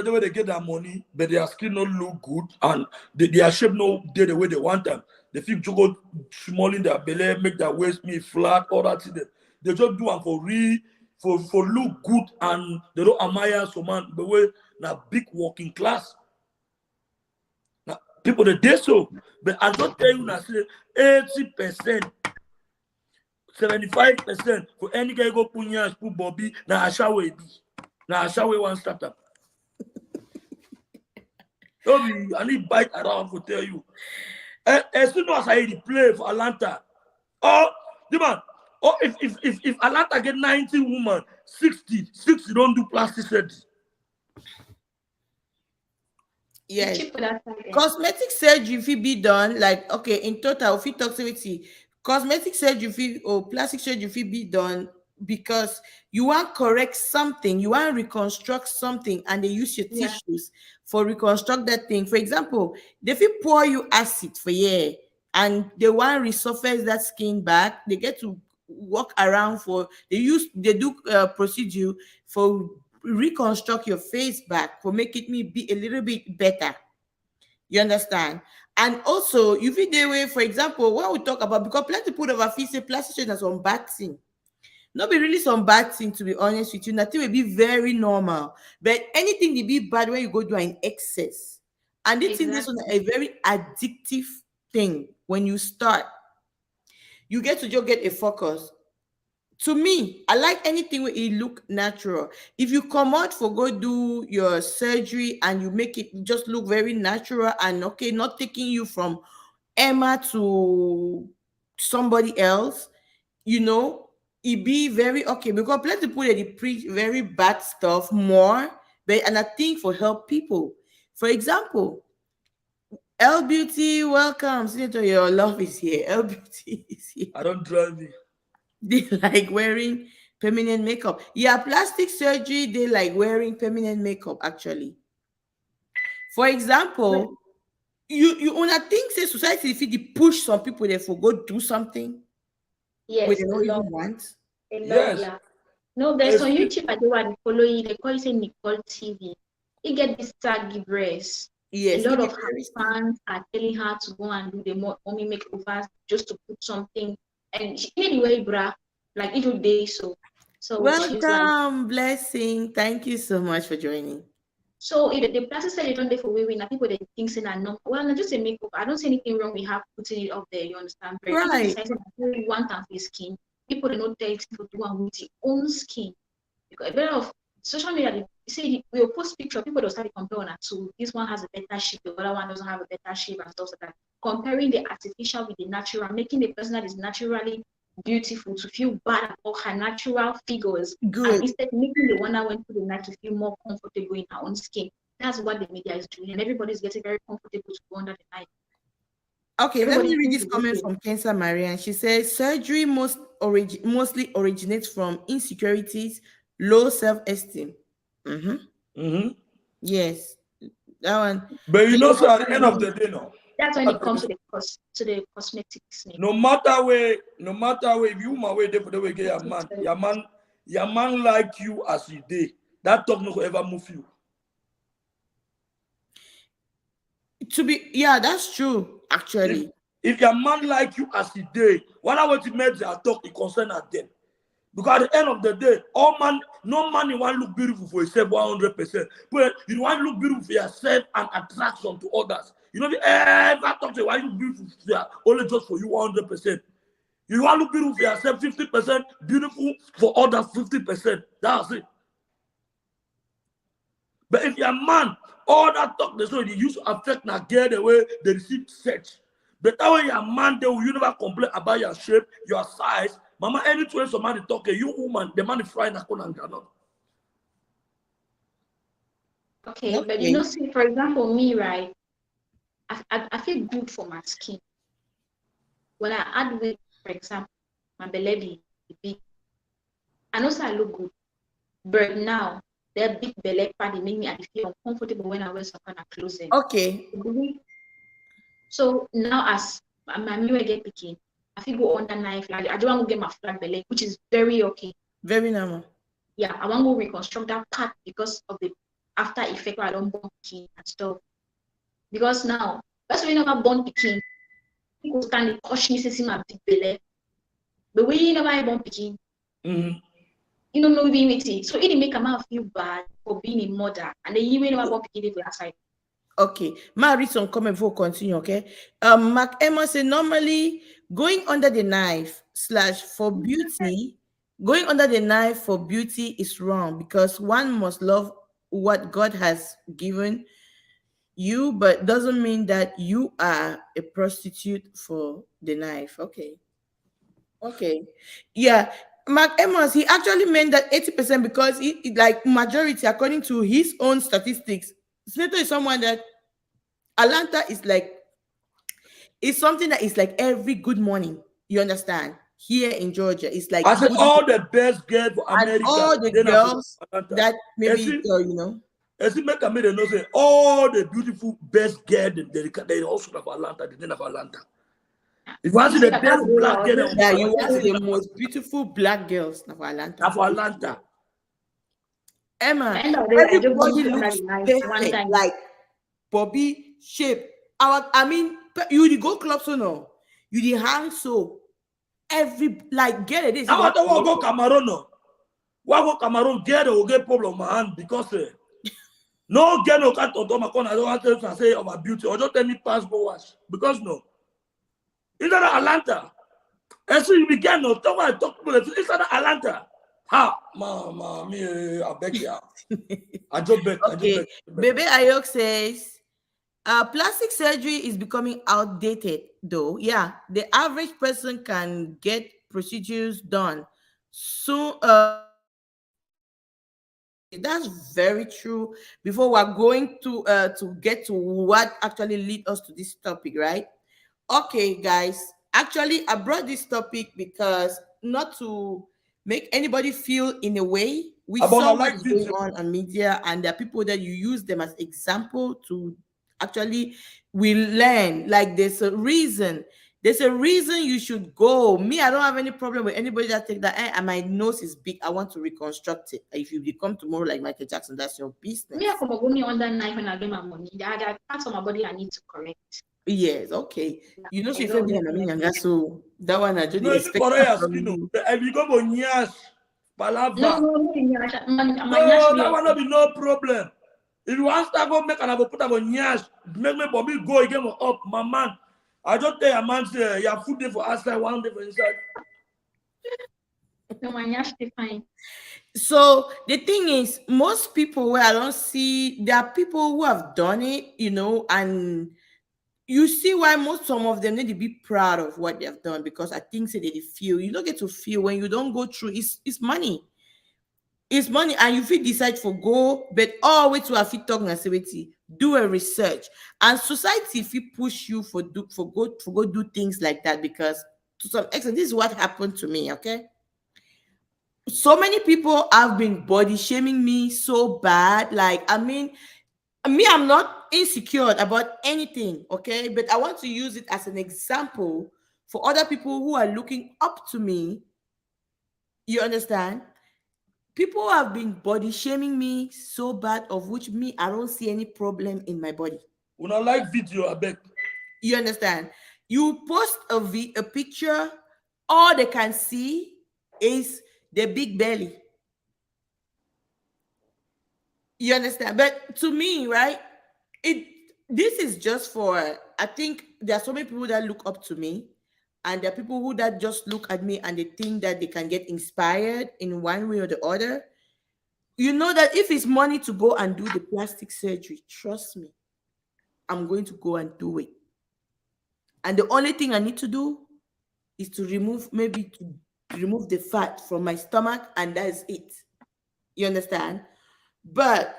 the way they get their money, but their skin not look good and their shape no they the way they want them. They feel to go small in their belly, make their waist me flat, all that thing. They just do them for look good and they don't admire some man the way na big working class. Now, people they do so, but I don't tell you now say 80%, 75% for any guy go punya put Bobby na Ashawe be. Na Ashawe one startup. I need bite around to tell you. As soon as I play for Atlanta, the man, if Atlanta get 90 women, 60 don't do plastic surgery. Yes. Cosmetic surgery if it be done, like okay, in total, if you talk to cosmetic surgery or plastic surgery if it be done because you want correct something, you want reconstruct something, and they use your tissues for reconstruct that thing. For example, they will pour you acid for and they want resurface that skin back. They get to walk around they do procedure for reconstruct your face back for make it be a little bit better. You understand? And also, if you do way, for example, when we talk about because plenty people of our face say plastic surgery is some bad thing. Not be really some bad thing, to be honest with you. Nothing will be very normal. But anything will be bad when you go do an excess. And this thing is a very addictive thing. When you start, you get to just get a focus. To me, I like anything where it look natural. If you come out for go do your surgery and you make it just look very natural and okay, not taking you from Emma to somebody else, you know, it be very okay because plenty people they preach very bad stuff more, but and I think for help people. For example, L Beauty, welcome. Senator, your love is here. L Beauty is here. I don't drive it. They like wearing permanent makeup. Yeah, plastic surgery, they like wearing permanent makeup actually. For example, you wanna think say society if it push some people they for go do something. Yes, they don't even want. Yes. Yeah. No, there's on YouTube I do want to follow you. They call it Nicole TV. You get this tag breast. Yes, a lot of her fans are telling her to go and do the mommy makeovers just to put something. And she anyway, bruh, like it would day so. So welcome, blessing. Thank you so much for joining. So if the plastic surgery don't there for women, people they think saying no. Well, not just a makeup. I don't see anything wrong with her putting it up there. You understand? But right. You want and face skin. People don't tell you to do one with your own skin. Because a bit of social media, you see, we'll post picture. People don't start comparing on two. This one has a better shape. The other one doesn't have a better shape and stuff like that. Comparing the artificial with the natural, making the person that is naturally beautiful to feel bad about her natural figures. Good. And instead making the one that went to the night to feel more comfortable in her own skin. That's what the media is doing, and everybody's getting very comfortable to go under the night. Okay, let me read this comment from Kensa Marian. She says surgery mostly originates from insecurities, low self-esteem. Yes, that one. But you know, so at the end of the day, no. That's when it comes to the cosmetics. No matter where, if you my way there for the way get your man like you as you did. That talk no ever move you. That's true. Actually, if your man like you as he did, what I want to make their talk it concern at them. Because at the end of the day, no man you want to look beautiful for yourself 100%. But you want to look beautiful for yourself and attraction to others. You know, ever talk to why you look beautiful only just for you 100%. You want to look beautiful for yourself 50%, beautiful for others 50%. That's it. But if you're a man, all that talk they so they used to affect na get the way they receive sex. But that way you're a man, they will you never complain about your shape, your size. Mama, any way somebody talk, you woman, the man is frying a corn and granite. Okay, but you know, see, for example, me, right? I feel good for my skin. When I add weight, for example, my belly is big. I know I look good, but now that big belly part they make me feel uncomfortable when I wear some kind of clothing. Okay. So now as my mirror get picking, I feel go under knife. Like I don't want to get my flat belly, which is very okay. Very normal. Yeah, I want to reconstruct that part because of the after effect where I don't born picking and stuff. Because now, that's when you never born picking, people kind of touch me, see my big belly. But when you never born picking, you know, no unity. So it didn't make a man feel bad for being a mother, and then you know about picking it outside. Okay, ma read some comment before we continue. Okay, Mark Emma said normally going under the knife / for beauty, going under the knife for beauty is wrong because one must love what God has given you, but doesn't mean that you are a prostitute for the knife. Okay. Okay. Yeah. Mark Emmons, he actually meant that 80% because like majority, according to his own statistics, Senator is someone that Atlanta is like, it's something that is like every good morning. You understand? Here in Georgia, it's like I said good all the best girls for and America. all the then girls Atlanta. that maybe, see, you know. as it make a made no say all the beautiful best girls they also have Atlanta, the name of Atlanta. If you see the best black girl, Yeah, you want to see the most beautiful black girls of Atlanta. for Atlanta. Emma, And I just want everybody to looks underline one perfect, time. like Bobby shape. I mean, you the go club so no, you the hang so every like get it. This Now I don't want to go Cameroon. No, why go Cameroon? Get will get problem my hand because no girl no can't talk to my corner. I don't want to say of my beauty or just tell me passport wash because no. Inside Atlanta, and so you begin no talk about talk to inside Atlanta. Ha, mama, me, I beg you. I just beg. Okay, Bebe Ayok says, plastic surgery is becoming outdated, though. Yeah, the average person can get procedures done. So, that's very true. Before we're going to get to what actually lead us to this topic, right? Okay, guys. Actually, I brought this topic because not to make anybody feel in a way. We saw what's going on media, and there are people that you use them as example to actually we learn. Like there's a reason. There's a reason you should go. Me, I don't have any problem with anybody that take that. And my nose is big. I want to reconstruct it. If you become tomorrow like Michael Jackson, that's your business. Me, I come go me under knife and I get my money. There are parts of my body I need to correct. Yes, okay. You know, so if you so that one I just no, expect from you. If you go for Nias, Palava. No, that one will be no problem. If you want to go make another put up on Nias, make me Bobby go again up, my man. I just tell a man say your food day for outside, one day for inside. No, my Nias is fine. So the thing is, most people where I don't see, there are people who have done it, you know, and you see why some of them need to be proud of what they have done because I think they feel you don't get to feel when you don't go through. It's money. It's money, and you feel decide for go, but always to have talk activity, do a research, and society if you push you for go do things like that because to some extent this is what happened to me. Okay, so many people have been body shaming me so bad. Like I mean, me, I'm not insecure about anything, okay? But I want to use it as an example for other people who are looking up to me. You understand? People have been body shaming me so bad, of which me, I don't see any problem in my body. When I like video, I beg. You understand? You post a picture, all they can see is the big belly. You understand? But to me, right? This is just for, I think there are so many people that look up to me, and there are people who that just look at me and they think that they can get inspired in one way or the other. You know that if it's money to go and do the plastic surgery, trust me, I'm going to go and do it. And the only thing I need to do is to remove the fat from my stomach, and that's it. You understand? But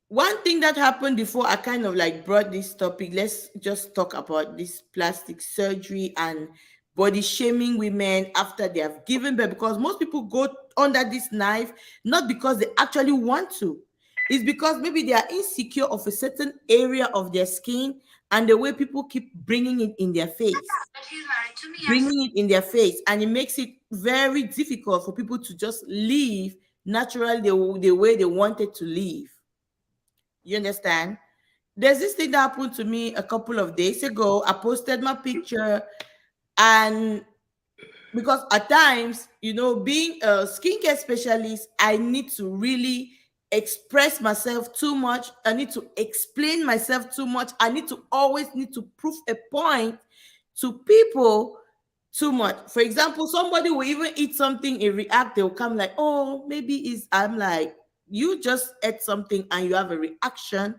one thing that happened before I kind of like brought this topic, let's just talk about this plastic surgery and body shaming women after they have given birth, because most people go under this knife not because they actually want to. It's because maybe they are insecure of a certain area of their skin, and the way people keep bringing it in their face, and it makes it very difficult for people to just live naturally the way they wanted to live. You understand? There's this thing that happened to me a couple of days ago. I posted my picture, and because at times, being a skincare specialist, I need to really express myself too much. I need to explain myself too much. I need to prove a point to people too much. For example, somebody will even eat something and react, they'll come like, oh, maybe it's, I'm like, you just ate something and you have a reaction.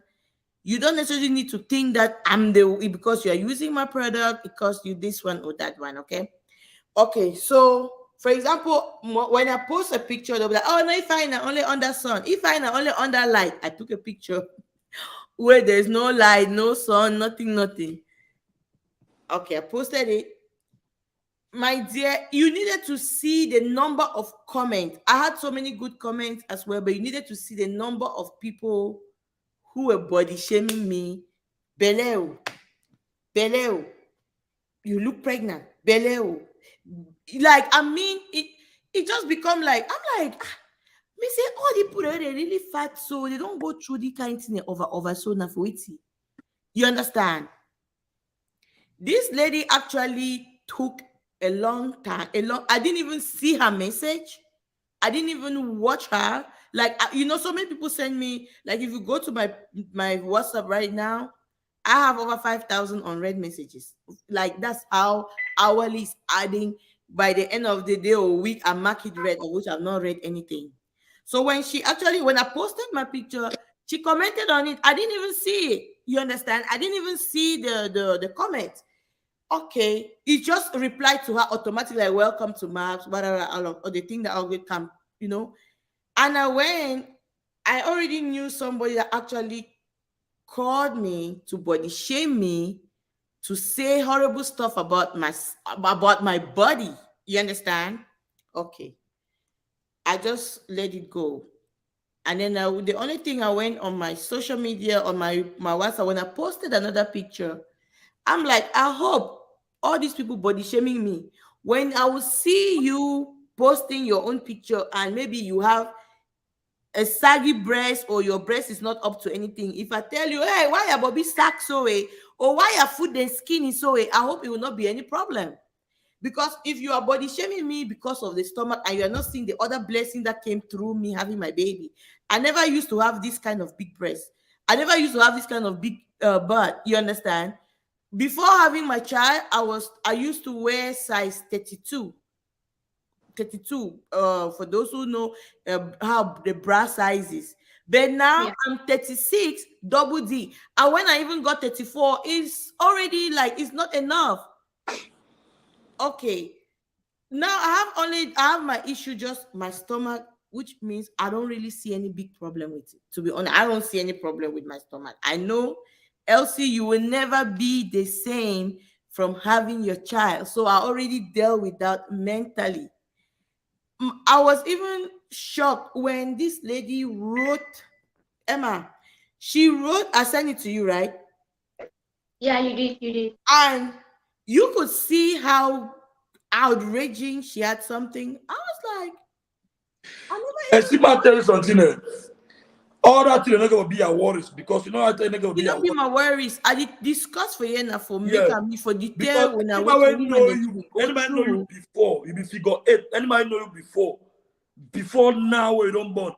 You don't necessarily need to think that I'm the, because you're using my product, because you this one or that one. Okay, so for example, when I post a picture, they'll be like, oh no, if I only under sun, if I only under light. I took a picture where there's no light, no sun, nothing. Okay, I posted it. My dear, you needed to see the number of comments. I had so many good comments as well, but you needed to see the number of people who were body shaming me. Beleo, you look pregnant. Beleo. Like, I mean, it just become like, I'm like, me say, all the people are really fat, so they don't go through the kind of thing over so na for it. You understand? This lady actually took a long time. I didn't even see her message. I didn't even watch her. Like, so many people send me, like, if you go to my WhatsApp right now, I have over 5,000 unread messages. Like, that's how hourly is adding. By the end of the day or week, I mark it read, of which I've not read anything. So when I posted my picture, she commented on it. I didn't even see it. You understand? I didn't even see the comment. Okay, it just replied to her automatically, like, welcome to Maps, whatever, or the thing that I'll get come, And I already knew somebody that actually called me to body shame me, to say horrible stuff about my body. You understand? Okay. I just let it go. And then the only thing, I went on my social media, on my WhatsApp, when I posted another picture, I'm like, I hope all these people body shaming me, when I will see you posting your own picture and maybe you have a saggy breast or your breast is not up to anything. If I tell you, hey, why your body sack so way, or why your food and skin is so way, I hope it will not be any problem. Because if you are body shaming me because of the stomach and you are not seeing the other blessing that came through me having my baby, I never used to have this kind of big breast. I never used to have this kind of big butt. You understand? Before having my child, I used to wear size 32. For those who know how the bra size is. But now I'm 36, double D. And when I even got 34, it's already like, it's not enough. Okay. Now I have my issue, just my stomach, which means I don't really see any big problem with it. To be honest, I don't see any problem with my stomach. I know, Elsie, you will never be the same from having your child. So I already dealt with that mentally. I was even shocked when this lady wrote, Emma, she wrote, I sent it to you, right? Yeah, you did. And you could see how outraging she had something. I was like, I see my tell you something. All that thing will be your worries, because I tell you will be not be my worries. I did discuss for you now for me for detail when anybody know you before, you be figure 8. Anybody know you before now where you don't born.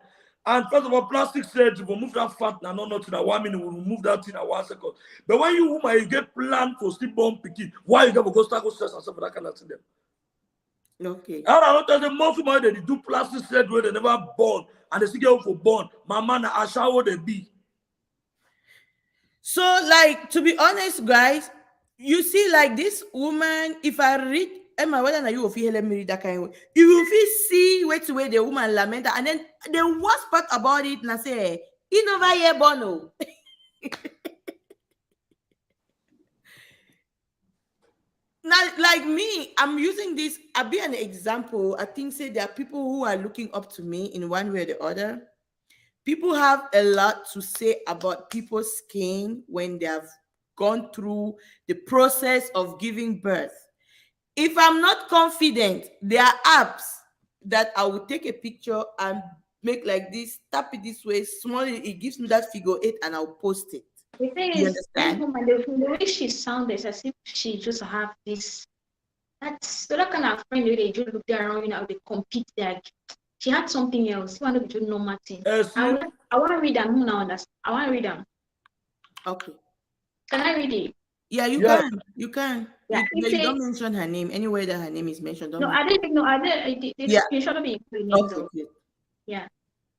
And first of all, plastic surgery will move that fat now, not nothing. 1 minute will remove that thing in 1 second. But when you woman, you get planned for stillborn picking, why you got to go start stress yourself for that kind of thing? Okay. I don't know, the most women they do plastic surgery, they never born, and they still get for born. My man, I shall they be. So, like, to be honest, guys, you see, like, this woman, if I read Emma, whether you will feel let me read that kind of way, you will feel see where the woman lament, and then the worst part about it, na say, in over here, bono. Now, like me, I'm using this. I'll be an example. I think say there are people who are looking up to me in one way or the other. People have a lot to say about people's skin when they have gone through the process of giving birth. If I'm not confident, there are apps that I will take a picture and make like this, tap it this way, small, it gives me that figure 8 and I'll post it. The thing is, this woman, the way she sounds as if she just have this That's so that kind of friend they just look there around, they compete. Like she had something else. You want to do normal thing. See, I want to read them. Now understand. I want to read them. Okay. Can I read it? Yeah, you Yeah. can. You can. Yeah, But you don't mention her name. Anywhere that her name is mentioned, don't no, mention. I didn't know. I did. The Yeah. screenshot of it include name Okay, though. good. Yeah.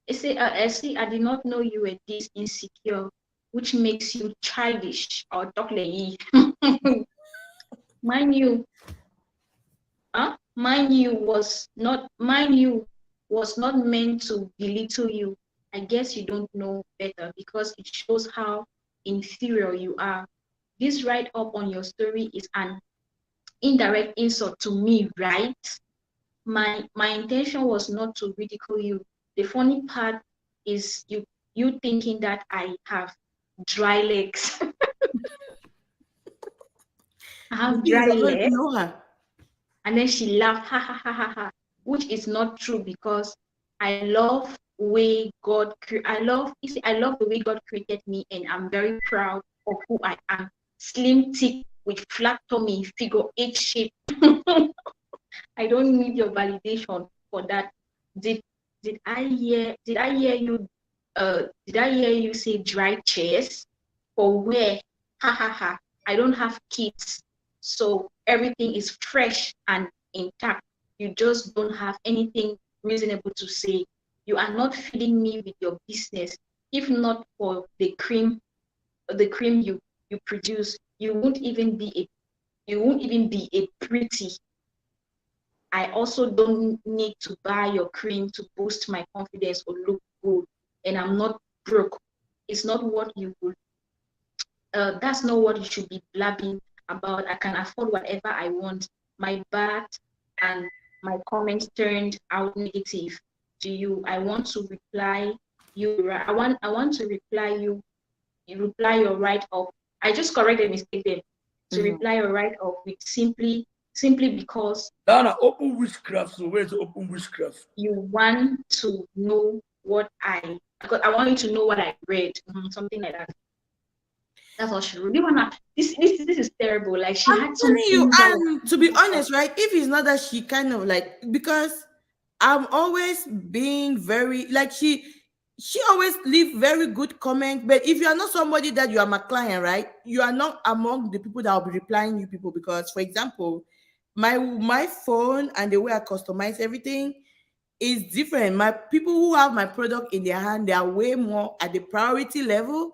It say, see, I did not know you were this insecure, which makes you childish or talk like Mind you, mine you was not meant to belittle you. I guess you don't know better because it shows how inferior you are. This write up on your story is an indirect insult to me, right? My intention was not to ridicule you. The funny part is you thinking that I have dry legs. I The have thing is, dry I don't even legs. know her. And then she laughed, ha ha ha ha ha, which is not true because I love way God I love you see, I love the way God created me, and I'm very proud of who I am. Slim, thick, with flat tummy, figure eight shape. I don't need your validation for that. Did did I hear you say dry chairs? For where? Ha ha ha. I don't have kids. So everything is fresh and intact. You just don't have anything reasonable to say. You are not feeding me with your business. If not for the cream you produce, you won't even be a pretty. I also don't need to buy your cream to boost my confidence or look good. And I'm not broke. It's not what you would that's not what you should be blabbing about. I can afford whatever I want. My bad and my comments turned out negative to you. I want to reply you. I want to reply you. You reply your right off. I just corrected a mistake there. To reply your right off with simply because Dana, open witchcraft. So where's open witchcraft? you want to know what because I want you to know what I read. Something like that. That's all she really wanna. This is terrible. Like she I'm had telling you, something. and to be honest, right? If it's not that she kind of like, because I'm always being very like she always leave very good comment. But if you are not somebody that you are my client, right? You are not among the people that will be replying you people because, for example, my phone and the way I customize everything is different. My people who have my product in their hand, they are way more at the priority level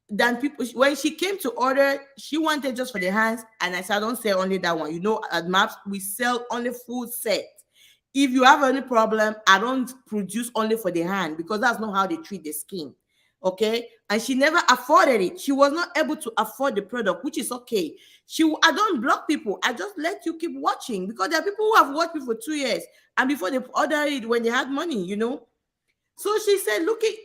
than people. When she came to order, she wanted just for the hands, and I said, I don't sell only that one. You know, at Maps we sell only full set. If you have any problem, I don't produce only for the hand because that's not how they treat the skin. Okay, and she never afforded it. She was not able to afford the product, which is okay. I don't block people. I just let you keep watching because there are people who have watched me for 2 years and before they order it when they had money. So she said, look it.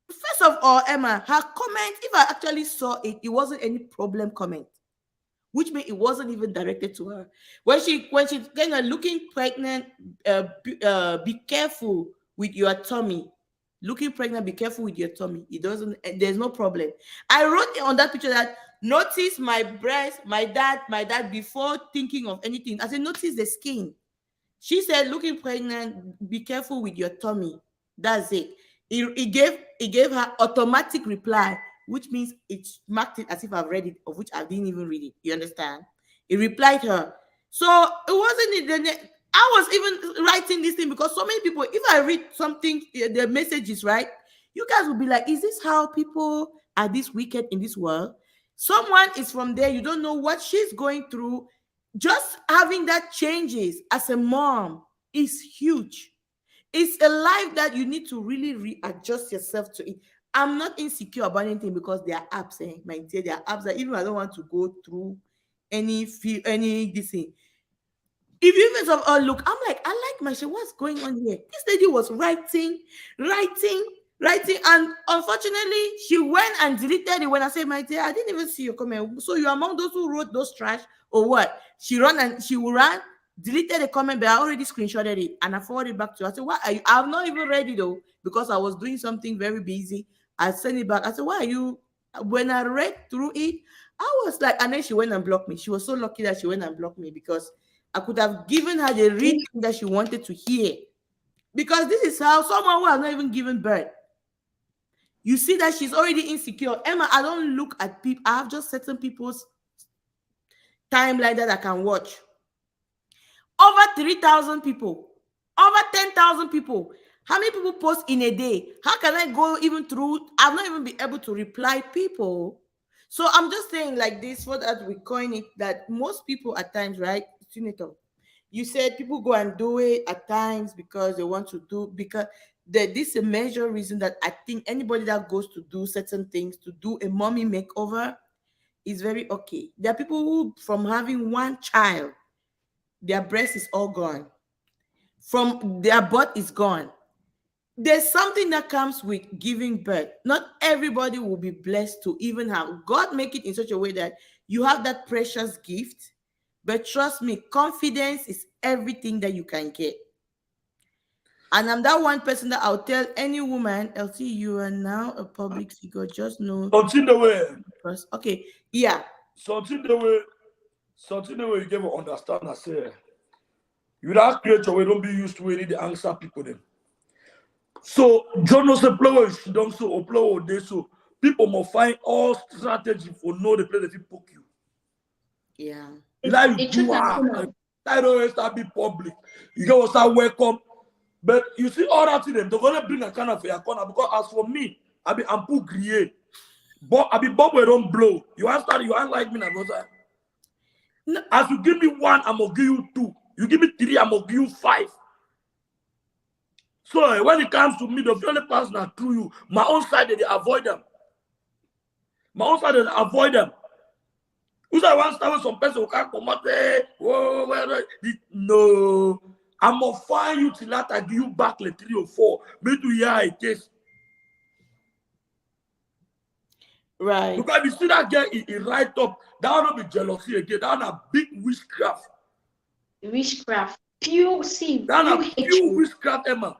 First of all, Emma, her comment, if I actually saw it, it wasn't any problem comment, which means it wasn't even directed to her. When she kind of looking pregnant, be careful with your tummy. Looking pregnant, be careful with your tummy. It doesn't. There's no problem. I wrote on that picture that notice my breast, my dad before thinking of anything. I said notice the skin. She said, looking pregnant, be careful with your tummy. That's it. It gave her automatic reply, which means it marked it as if I've read it, of which I didn't even read it. You understand? It replied her. So it wasn't it. I was even writing this thing because so many people, if I read something, the messages, right? You guys will be like, is this how people are this wicked in this world? Someone is from there, you don't know what she's going through. Just having that changes as a mom is huge. It's a life that you need to really readjust yourself to it. I'm not insecure about anything because there are apps, my dear. There are apps that even I don't want to go through any this thing. If you even of look, I'm like, I like my show. What's going on here? This lady was writing, and unfortunately, she went and deleted it when I said, my dear, I didn't even see your comment. So you're among those who wrote those trash or what? She ran, deleted the comment, but I already screenshotted it and I forwarded it back to her. I said, why are you? I've not even read it though, because I was doing something very busy. I sent it back. I said, why are you? When I read through it, I was like, and then she went and blocked me. She was so lucky that she went and blocked me because I could have given her the real thing that she wanted to hear. Because this is how someone who has not even given birth, you see that she's already insecure. Emma, I don't look at people. I have just certain people's timeline that I can watch. Over 3,000 people, over 10,000 people. How many people post in a day? How can I go even through? I've not even been able to reply people. So I'm just saying like this so that we coin it that most people at times, right, Senator, you said people go and do it at times because they want to do, because this is a major reason that I think anybody that goes to do certain things, to do a mommy makeover, is very okay. There are people who, from having one child, their breast is all gone. From their butt is gone. There's something that comes with giving birth. Not everybody will be blessed to even have. God make it in such a way that you have that precious gift. But trust me, confidence is everything that you can get. And I'm that one person that I'll tell any woman, LT, you are now a public figure. Just know. Something the way. Okay, yeah. Something the way you give understand. I say, you don't create your way. Don't be used to any the answer people them. So John knows the flower is done so or flower day so people must find all strategy for know the place that you poke you. Yeah. Like you are, I don't start be public. You go start welcome, but you see all that to them. They're gonna bring a corner for your corner because as for me, I be ample grillé, but I be bomb where don't blow. You want start, you ain't like me now, brother. No. As you give me one, I'm gonna give you two. You give me three, I'm gonna give you five. So when it comes to me, the only person that through you, my own side they avoid them. My own side they avoid them. Who's I want to start with some person who can't come out there? No, I'm gonna find you till that I give you back like 3 or 4. Me to hear it is. Right. Because if you see that girl, he right up, that will not be jealousy again. That will a big witchcraft. Witchcraft. Pure see. That will pure witchcraft, Emma.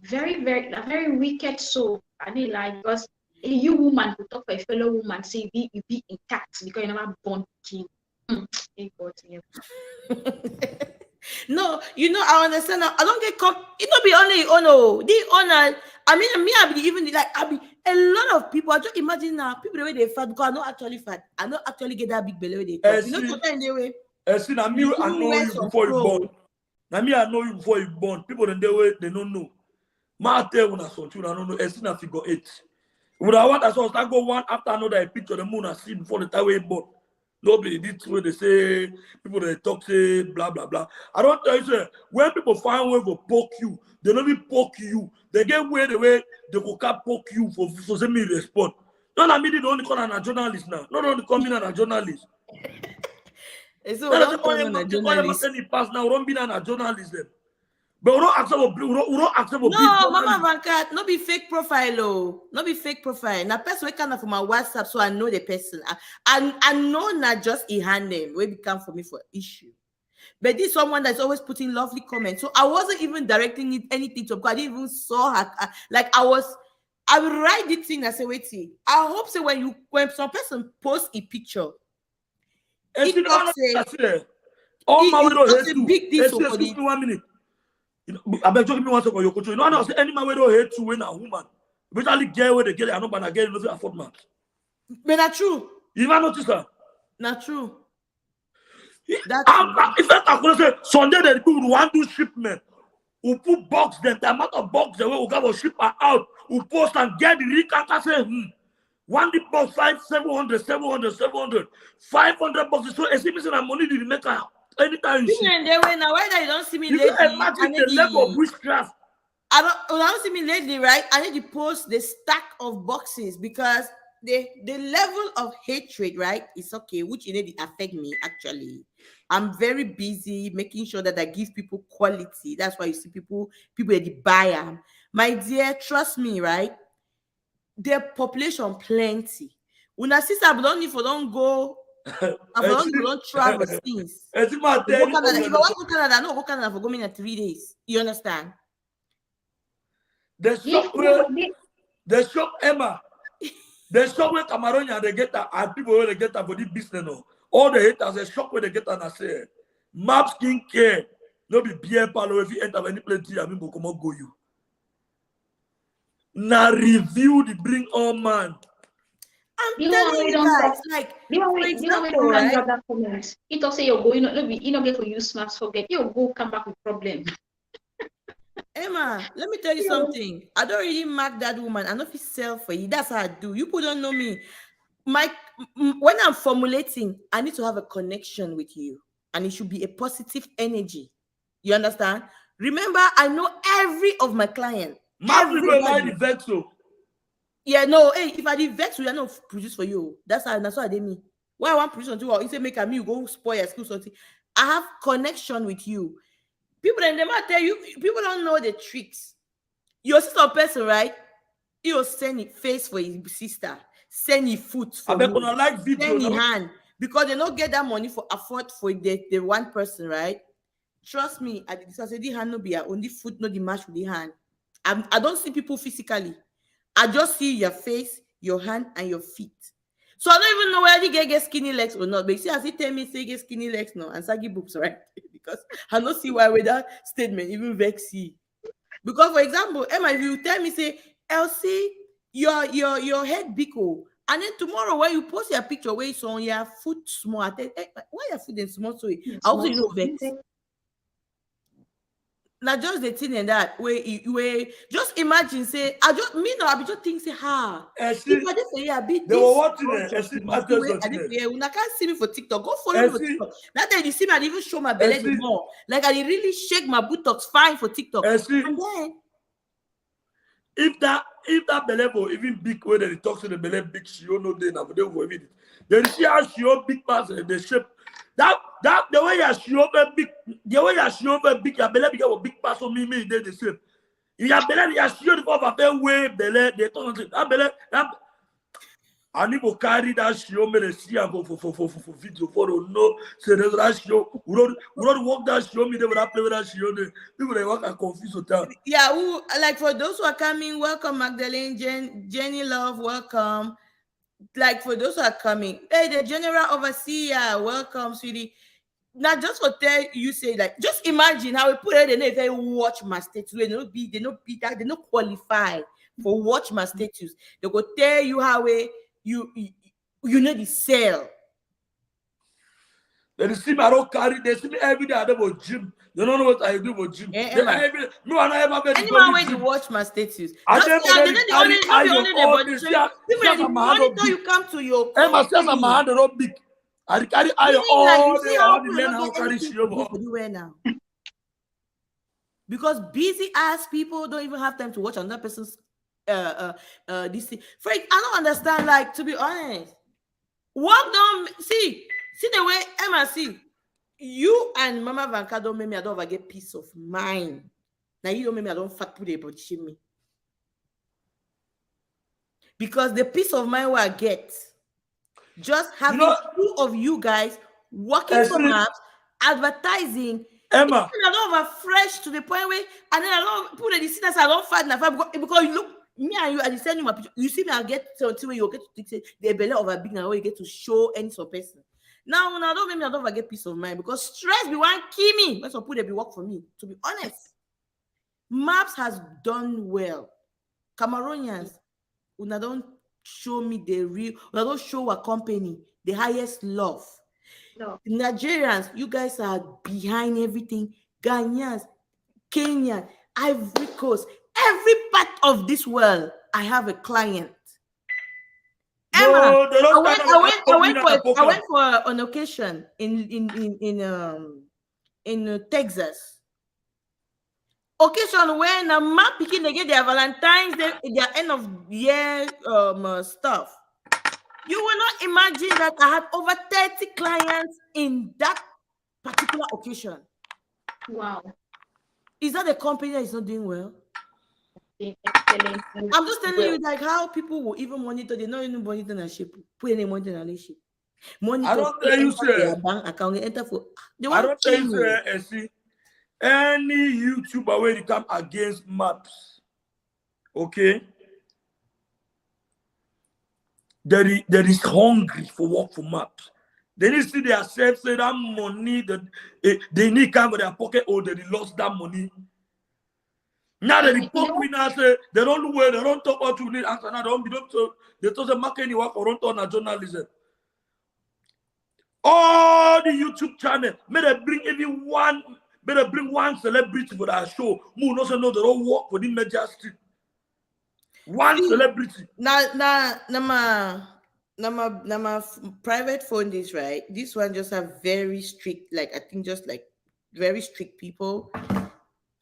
Very, a very wicked soul. I didn't like because you woman who talk for a fellow woman say you be intact because you never born king. No, you know, I understand. I don't get caught. It not be only honor. The honor. I mean, me, I be even like I be a lot of people. I just imagine now people the way they fat because I not actually fat. I not actually get that big belly. They talk. You know, sometimes they way. See, now me, I know you before you born. Now me, I know you before you born. People in their way, they don't know. My tell when I saw you, I don't know. See, now figure 8. Would I want as well start go one after another picture of the moon I see before the time we born. Nobody did where they say people they talk say blah blah blah. I don't tell you say when people find way to poke you, they don't even poke you. They get way the way they go cap poke you for me respond. Not that me they only call a journalist now. Not only coming a journalist. So don't call a journalist. Any pass now. Don't be a journalist then. But we don't accept no, Mama Vanka, no be fake profile, oh. No be fake profile. Now, person kind of from my WhatsApp, so I know the person. I know not just a hand name where it come for me for issue. But this someone that's always putting lovely comments. So I wasn't even directing it anything to her because I didn't even saw her. Like I would write the thing and say, wait, see. I hope so when some person posts a picture. It say, all my widow hate you. Excuse me 1 minute. I beg you, me one second. You know, I don't say any man don't hate you when a woman. Especially girl where they get it, I know, but I get it, nothing afford man. But not true. You never notice that? Not true. If I could say Sunday, the people who want to shipment, who put box them, the amount of box the way we go ship her out, who post and get the recount say, one the box 700, 500 boxes. So it's even a money to make her. Anytime you see. Now, why you don't see me lately? Imagine the level of witchcraft. I don't see me lately, right? I need to post the stack of boxes because the level of hatred, right, is okay, which you need to affect me actually. I'm very busy making sure that I give people quality. That's why you see people that buy them. My dear, trust me, right? Their population plenty. When I see some don't need for don't go. I don't travel things. If I want to go Canada, no go Canada for going in 3 days. You understand? The shop Emma. The shop where Cameroon they get that and people where they get that for this business no. All the haters, a shock when they get and I say, Map skincare, no be beer parlor if you enter any place, I mean, come on, go you. Now review the bring all man. I'm You telling you guys, like, for example, right? that comment. It also you're going, you know, get for use smarts forget. You go come back with problem. Emma, let me tell you something. I don't really mark that woman. I know if you sell for you. That's how I do. You people don't know me. When I'm formulating, I need to have a connection with you, and it should be a positive energy. You understand? Remember, I know every of my clients. Everybody vex so. Yeah, no. Hey, if I did vex, we are not produce for you. That's what I did mean. Why I want produce on you? Or say make a me you go spoil your school something. I have connection with you. People and they might tell you. People don't know the tricks. Your sister person, right? He'll send it face for his sister. Send it foot for me. Like video, send it hand because they don't get that money for afford for the one person, right? Trust me, I said the hand no be only foot, no the match with the hand. I don't see people physically. I just see your face, your hand, and your feet. So I don't even know whether you get skinny legs or not. But you see, as he tell me say get skinny legs now and saggy boobs, right? Because I don't see why with that statement even vex you. Because for example, Emma, if you tell me say, Elsie, your head big, and then tomorrow when you post your picture where it's on your foot small, I tell, why your foot is small? So I also you know vex. Now just the thing and that where just imagine say I just me now I be just think say if I did say a bit they were watching it. I can't see me for TikTok. Go follow me for TikTok. That day you see me I even show my belly more. Like I really shake my buttocks fine for TikTok. And then if that belly was even big when they talk to the belly big, she don't know they never do for it. Then see how she big pass the shape. That the way she over big, the way she over big, your belly became a big pass on me they the same. Your belly she the for way belly they talk that belly that I need to carry that show me the see for video for no say that show we don't walk that show me they will play with that show people they walk and confuse with that. Yeah, like for those who are coming, welcome Magdalene, Jenny Love, welcome. Like for those who are coming, hey, the general overseer, welcome, sweetie. Now just for tell you say like just imagine how we put it in if they watch my status. They don't qualify for watch my status. They go tell you how you know the sale. They see me, I don't carry. They see me every day. I do about gym. They don't know what I do about gym. Anyone when you watch my status, you come to your. Emma says I'm a hand not big. I carry iron all day. I want to learn how to carry show now. Because busy ass people don't even have time to watch another person's this thing. Frank, I don't understand. Like to be honest, walk down. See the way Emma see. You and Mama Vanka don't make me. I don't ever get peace of mind. Now you don't make me. I don't fat put it, but me. Because the peace of mind where I get, just having two of you guys working for Maps, advertising. Emma, I don't ever fresh to the point where, and then I don't put the sinners. I don't fight because you look me and you. I just send you my picture. You see me. I get to where you get to say the belly of a big now where you get to show any sort of person. Now, when I don't make me, I don't get peace of mind because stress be one kill me. Let's put it be work for me. To be honest, Maps has done well. Cameroonians, when I don't show me the real, when I don't show a company the highest love. No. Nigerians, you guys are behind everything. Ghanaians, Kenya, Ivory Coast, every part of this world, I have a client. Emma, I went for an occasion in Texas. Occasion when a man picking they get their Valentine's Day, their end of year stuff. You will not imagine that I had over 30 clients in that particular occasion. Wow. Is that a company that is not doing well? Excellent. I'm just telling you like how people will even monitor. They don't even monitor their shape. Put any monitor in their shape. Monitor. I don't tell you their bank account. They enter for. I don't tell you see any YouTuber where they come against Maps. Okay. There is hungry for work for Maps. They need to see themselves say that money that they need come in their pocket or they lost that money. Now they report me now say they don't know where they don't talk about to need answer. Now they don't say market any work or don't on journalism. All the YouTube channel, may they bring one celebrity for that show. Who no say no, they don't work for the media street. One celebrity. Nama private phone this, right? This one just have very strict, like I think just like very strict people.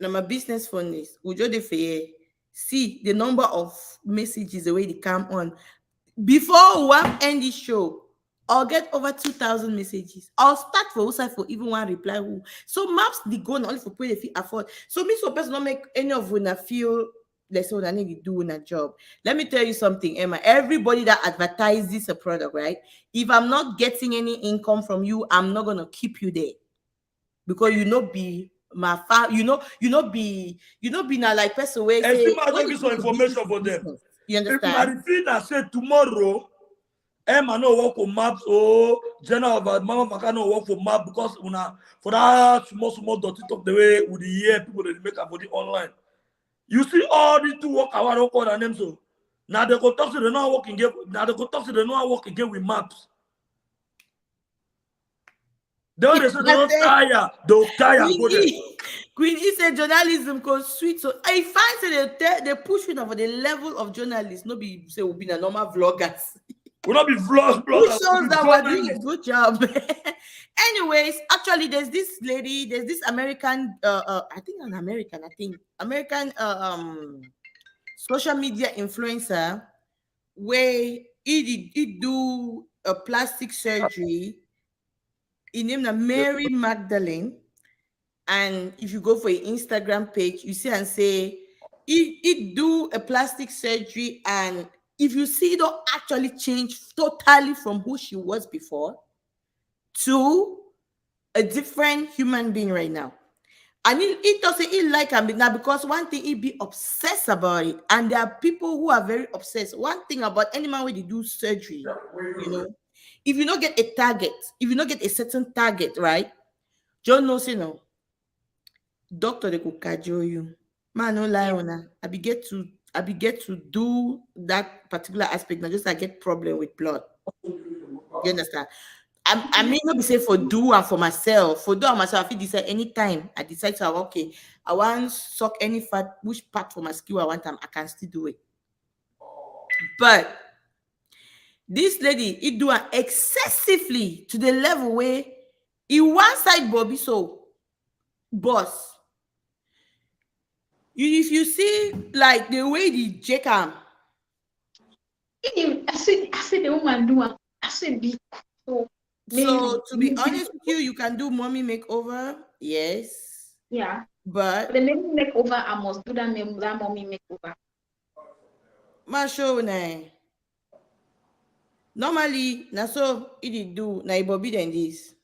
Nama business phone is Ujo de Feye. See the number of messages the way they come on. Before we end this show, I'll get over 2,000 messages. I'll start for website for even one reply. So maps the go only for pay if afford. So me so person not make any of when I feel let's say I need to do in a job. Let me tell you something, Emma. Everybody that advertises a product, right? If I'm not getting any income from you, I'm not gonna keep you there because be my be now like person where say give some information for them. You understand? If I say tomorrow, Emma no work for maps or general about Mama Maka no work for map because for that small dirty talk the way with the year people that make a body online. You see all these two work I don't call them so. Now they go talk to the not working again. Now they go talk to the not work again with maps. They say they don't tire. They'll tire. Queen E said journalism goes sweet. So I find that they push it over the level of journalists. No be say we'll be a normal vloggers. We'll not be vloggers. Who shows that we're doing a good job. Anyways, actually, there's this American, I think American social media influencer where he do a plastic surgery. He named Mary Magdalene. And if you go for your Instagram page, you see and say, he do a plastic surgery. And if you see it don't actually change totally from who she was before to a different human being right now. And it doesn't like him now because one thing he be obsessed about it. And there are people who are very obsessed. One thing about any man when they do surgery, if you don't get a target, if you don't get a certain target, right? John knows, doctor they could cajole you. Man, no lie on her. I be get to do that particular aspect now. Just I get problem with blood. You understand? I may not be saying for do and for myself. For do and myself, I feel decide anytime I decide to okay, I want suck any fat, which part for my skill I want them, I can still do it. But this lady, it do excessively to the level where in one side Bobby so boss. If you see like the way the Jacob. I said the woman do I said be so. So to be honest with you can do mommy makeover, yes. Yeah. But the mommy makeover, I must do that mommy makeover. Ma show na. Normally, na so it do na Bobby than this.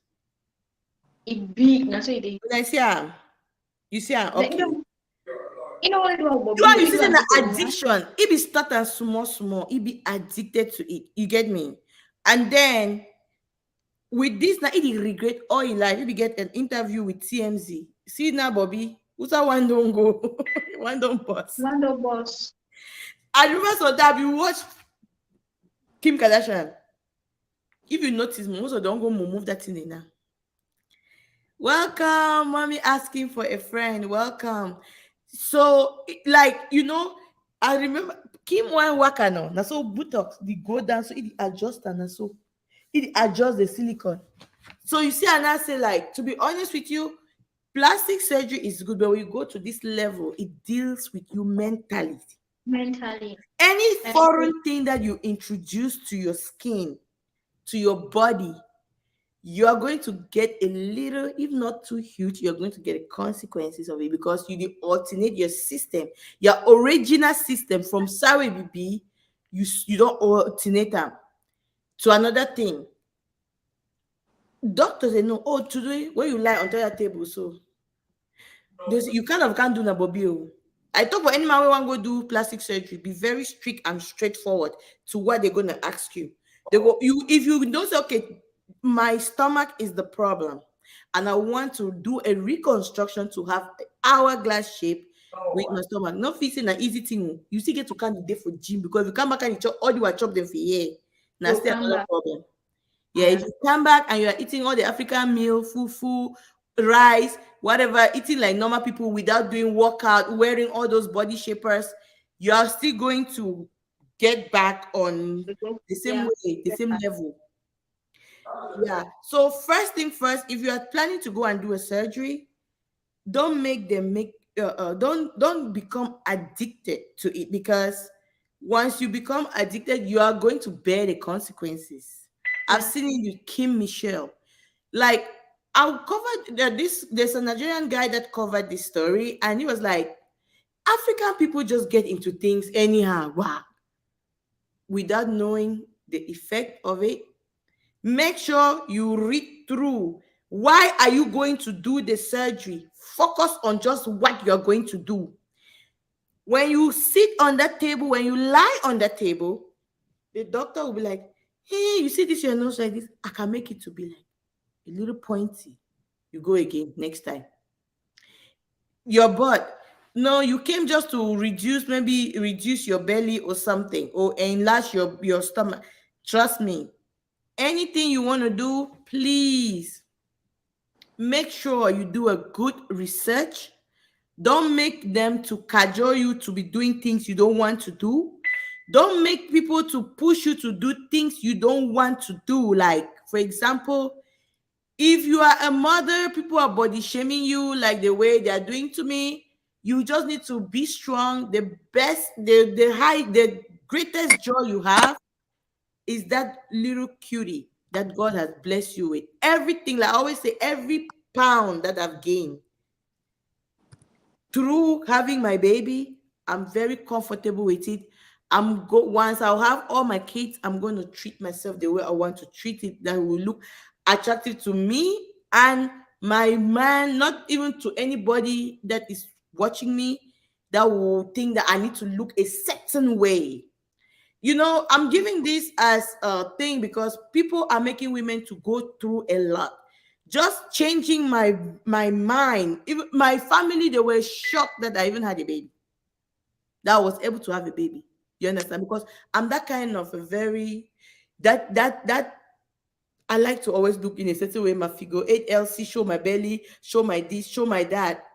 It big, na so it is. When I see her, you see her, okay. You know what Bobby? You are using an addiction. It be starting small. It be addicted to it. You get me? And then with this now, it regret all in life. If you get an interview with TMZ, see now, Bobby, who's that one don't go, one don't boss. One don't boss. I remember so that you watch Kim Kardashian. If you notice, most of them go move that thing in now. Welcome, mommy asking for a friend. Welcome. So, like, I remember Kim went Wakano. Now, so Botox, they go down, so it adjusts and so it adjusts the silicone. So, you see, and I say, like, to be honest with you, plastic surgery is good, but when you go to this level, it deals with you mentally. Any foreign thing that you introduce to your skin, to your body, you are going to get a little, if not too huge, you're going to get the consequences of it because you alternate your system. Your original system from Sawe BB, you don't alternate them to another thing. Doctors, they know, today, when you lie on the table, so you can't do Nabobio. I talk for any man who want to go do plastic surgery, be very strict and straightforward to what they're going to ask you. They go, if you don't say, okay, my stomach is the problem, and I want to do a reconstruction to have hourglass shape with my stomach. Not fixing an easy thing. You still get to candidate for gym, because if you come back and you chop all you are chop them for here, now You'll still come another back. problem. Yeah, if you come back and you are eating all the African meal, fufu, rice, whatever, eating like normal people without doing workout, wearing all those body shapers, you are still going to get back on the same Yeah. way, the same level. Yeah. So first thing first, if you are planning to go and do a surgery, don't make them make don't become addicted to it, because once you become addicted, you are going to bear the consequences. I've Yeah. seen it with Kim Michelle. Like, I'll cover this. There's a Nigerian guy that covered this story, and he was like, African people just get into things anyhow, wow, without knowing the effect of it. Make sure you read through. Why are you going to do the surgery? Focus on just what you're going to do. When you sit on that table, when you lie on that table, the doctor will be like, hey, you see this, your nose like this? I can make it to be like a little pointy. You go again next time. Your butt. No, you came just to maybe reduce your belly or something, or enlarge your stomach. Trust me, anything you want to do, please make sure you do a good research. Don't make them to cajole you to be doing things you don't want to do. Don't make people to push you to do things you don't want to do. Like, for example, if you are a mother, people are body shaming you like the way they are doing to me. You just need to be strong. The greatest joy you have is that little cutie that God has blessed you with. Everything, like I always say, every pound that I've gained through having my baby, I'm very comfortable with it. Once I'll have all my kids, I'm going to treat myself the way I want to treat it, that will look attractive to me and my man, not even to anybody that is watching me that will think that I need to look a certain way. You know, I'm giving this as a thing because people are making women to go through a lot. Just changing my mind. Even my family, they were shocked that I even had a baby. That I was able to have a baby. You understand? Because I'm that kind of a very that I like to always look in a certain way. My figure 8LC, show my belly, show my this, show my that.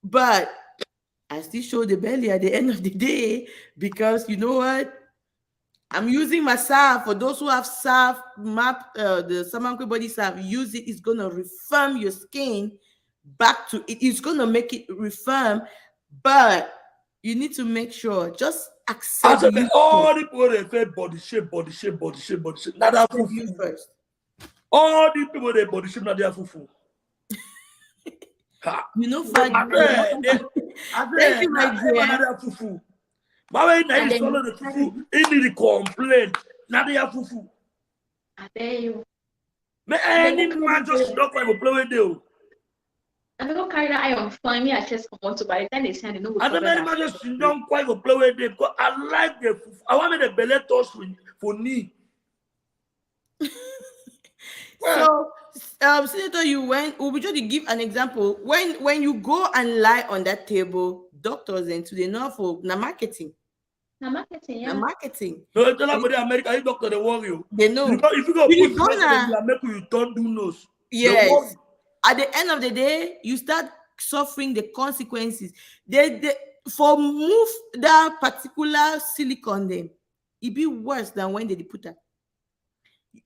But I still show the belly at the end of the day, because you know what? I'm using my salve. For those who have salve, the Samankwe body salve, use it. It's going to refirm your skin back to it. It's going to make it refirm, but you need to make sure, just accept you all the people they say body shape. Now that fufu first. All the people they body shape, now they are fufu. You know, thank you, my dear. Fufu. But when I swallow the fufu, it need complain. Now they are fufu. I tell you. Me any man just not going to play with you. I don't carry that eye on fine. Me, I just come on to by the time they say they know. And the man just don't quite go play with them because I like the fufu. I want me the belly toss for knee. So, Senator, we'll be trying to give an example. When you go and lie on that table, doctors and they know for marketing. Marketing, yeah. Marketing. No, tell them the America, you doctor, they worry you. They know. If you go put president in America, you don't do nose. Yes. At the end of the day, you start suffering the consequences. For move that particular silicone, them, it be worse than when they put that.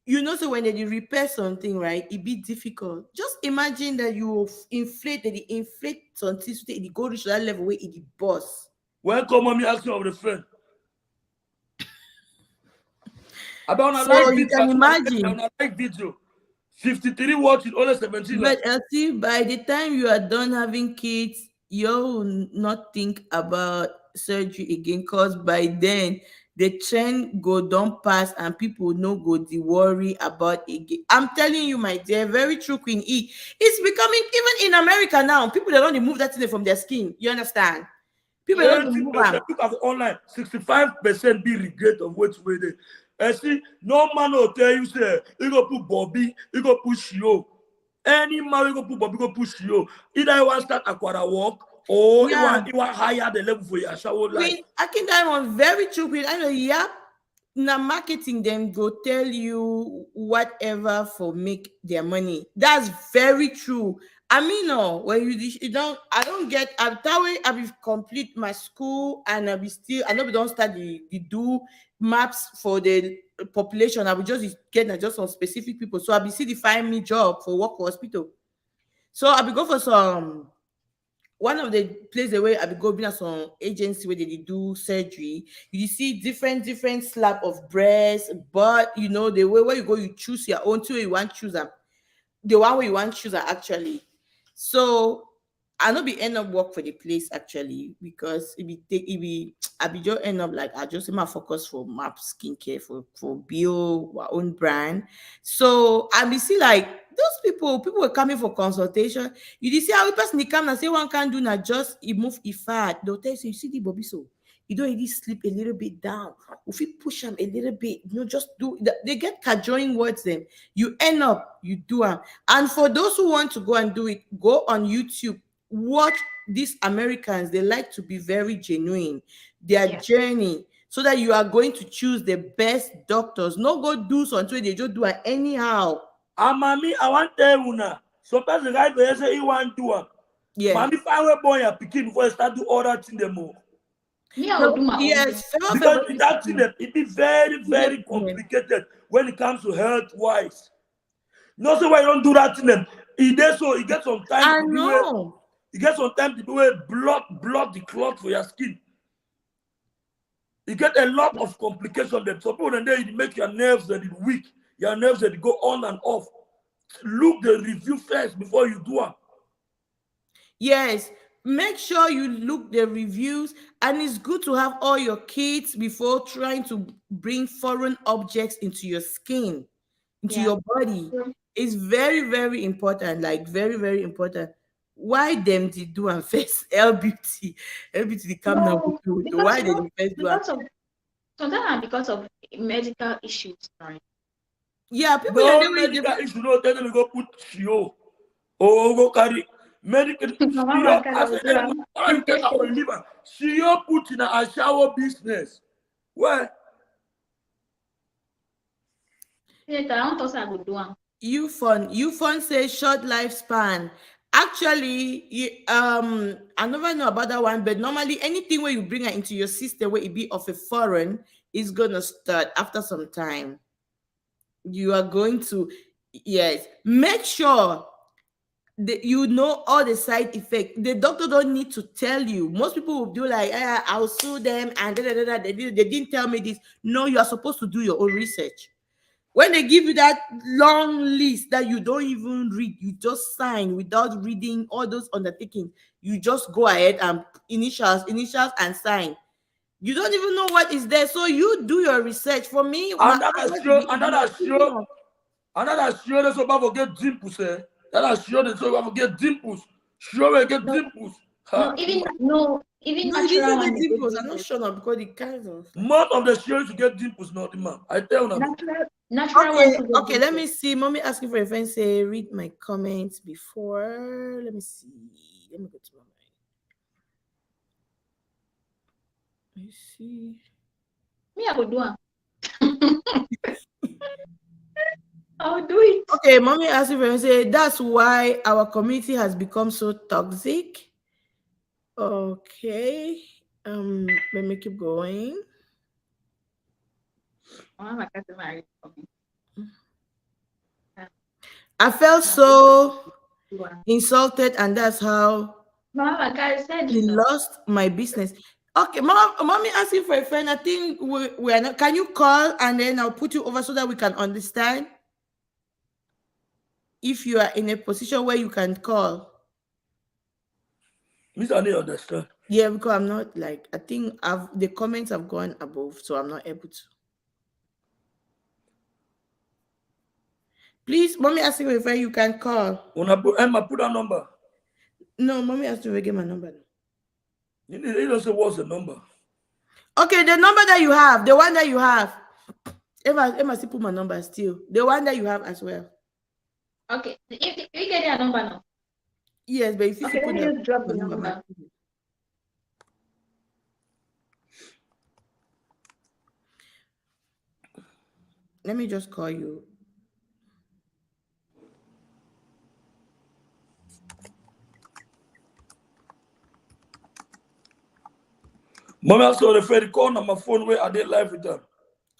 You know, so when they repair something, right, it be difficult. Just imagine that you inflate something, so it go reach that level where it burst. Welcome, mommy, asking of the friend. So you can imagine. I like video. 53 watching, only 17. But Elsie, by the time you are done having kids, you'll not think about surgery again, because by then the trend go don't pass and people no go the worry about it again. I'm telling you, my dear, very true, Queen E. It's becoming, even in America now, people they don't remove that thing from their skin. You understand? People don't remove them. Look at online, 65% be regret of what's with it. And see, no man will tell you, say, you go put Bobby, you go push you. Any man, you go put Bobby, go push you. Either you want to start aquara work, or you want higher the level for your shower life. I think that one very true. I know, yeah. Now marketing them go tell you whatever for make their money. That's very true. I mean, no, when you don't, I don't get. That way I will complete my school and I will still. I know we don't start the do maps for the population. I will just get just some specific people. So I will see the find me job for work hospital. So I will go for some. One of the places where I be go being some agency where they do surgery, you see different slab of breast, but you know the way where you go, you choose your own two you want to choose them. The one where you want to choose actually. So I not be end up work for the place actually because I be just end up like I just my focus for map skincare for bio our own brand. So I be see like those people were coming for consultation. You did see how person they come and say one can do not just he move if fat. They'll tell you see the Bobby so you don't really sleep a little bit down. If you push them a little bit, you know, just do they get cajoling words them. You end up you do them. And for those who want to go and do it, go on YouTube. Watch these Americans, they like to be very genuine, their journey, so that you are going to choose the best doctors. No go do something they just do it anyhow. Mommy, I want to tell you now. Sometimes the guy will say he want to do it. Yeah. Mommy, if I were born a picking before I start do all that thing them more. Me, I will do my Because that thing it be very complicated when it comes to health wise. No, so why you don't do that thing them. It gets some time. I know. You get some time to do it, block the clot for your skin. You get a lot of complications. Then some people then it make your nerves that it weak, your nerves that go on and off. Look the review first before you do it. Yes, make sure you look the reviews, and it's good to have all your kits before trying to bring foreign objects into your skin, into your body. It's very important, like very important. Why them did do and face LBT they come now with why they first do sometimes because of medical issues, right? Yeah, people no medical issue. No, tell them go put Shio or go carry medical. Shio put in a shower business. Where? Yeah, I don't think I would do it. Ufon says short lifespan. Actually, I never know about that one, but normally anything where you bring it into your system where it be of a foreign is gonna start after some time. You are going to make sure that you know all the side effects. The doctor don't need to tell you. Most people will do like, I'll sue them and they didn't tell me this. No, you are supposed to do your own research. When they give you that long list that you don't even read, you just sign without reading all those undertakings. You just go ahead and initials and sign. You don't even know what is there. So you do your research. For me, another sure that's about to get dimples. That's sure that's about to get dimples. Sure we get dimples. Even natural one. Dimples. I'm not sure now because the kinds of most of the sure to get dimples, not the man. I tell you. Natural okay, let me see. Mommy asking for a friend. Say, read my comments before. Let me see. Let me go to my mind. Let me see. Me, I would do it. I'll do it. Okay, mommy asking for a friend. Say, that's why our community has become so toxic. Okay. Let me keep going. I felt so insulted, and that's how he lost my business. Okay, mommy asking for a friend. I think we are not. Can you call and then I'll put you over so that we can understand? If you are in a position where you can call. I don't understand. Yeah, because I'm not like I think the comments have gone above, so I'm not able to. Please, mommy asking if you can call. Emma, put a number. No, mommy has to get my number. You don't say what's the number. Okay, the number that you have, the one that you have. Emma still put my number still. The one that you have as well. Okay. You get your number now. Yes, but if you Okay, put let me just drop the the number. number. Let me just call you. Mommy also refer the call on my phone where I did live with them.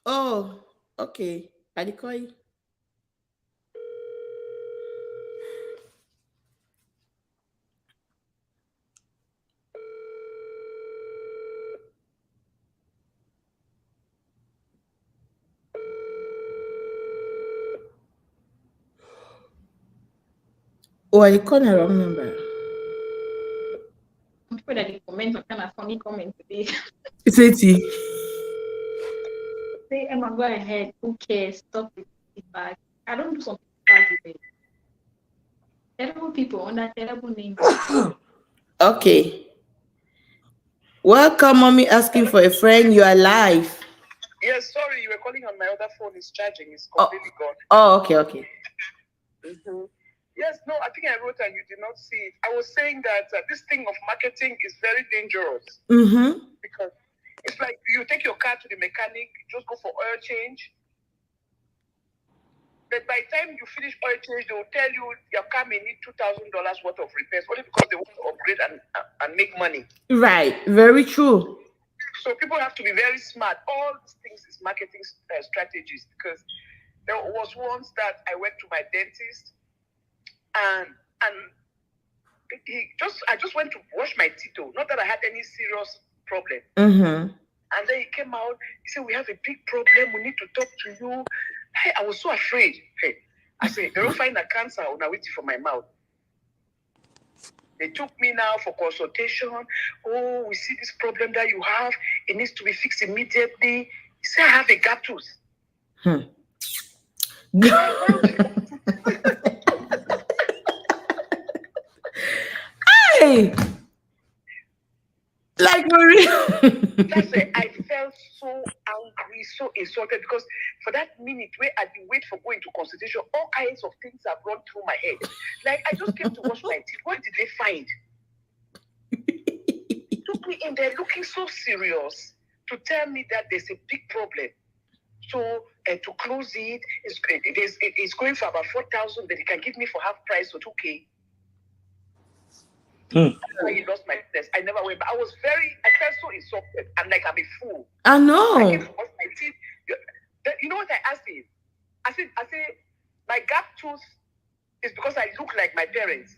Oh, okay. I dey call you. Oh, I call the wrong number. I'm sure that the comments are kind of funny comment today. Say T. Say, Emma, go ahead. Who cares? Stop with feedback. I don't do some feedback with terrible people under terrible names. Okay. Welcome, mommy asking for a friend. You are live. Yes, sorry, you were calling on my other phone. It's charging. It's completely gone. Oh, okay. Yes, no, I think I wrote and you did not see it. I was saying that this thing of marketing is very dangerous. Because it's like you take your car to the mechanic, just go for oil change. But by the time you finish oil change, they will tell you your car may need $2,000 worth of repairs only because they want to upgrade and make money. Right, very true. So people have to be very smart. All these things is marketing strategies, because there was once that I went to my dentist and I just went to wash my teeth. Not that I had any serious problem. And then he came out. He said, "We have a big problem. We need to talk to you." Hey, I was so afraid. Hey, I said, "They don't find a cancer on a waiting for my mouth." They took me now for consultation. "Oh, we see this problem that you have. It needs to be fixed immediately." He said, "I have a gap tooth." Hey, like Maria. That's it. I felt so angry, so insulted, because for that minute where I did wait for going to consultation, all kinds of things have run through my head. Like, I just came to wash my teeth. What did they find? Took me in there looking so serious to tell me that there's a big problem. So to close it's going for about 4,000, but he can give me for half price, so 2K. He lost my test. I never went, but I felt so insulted. I'm like, I'm a fool. I know. I came to wash my teeth. You know what I asked him? I said, my gap tooth is because I look like my parents.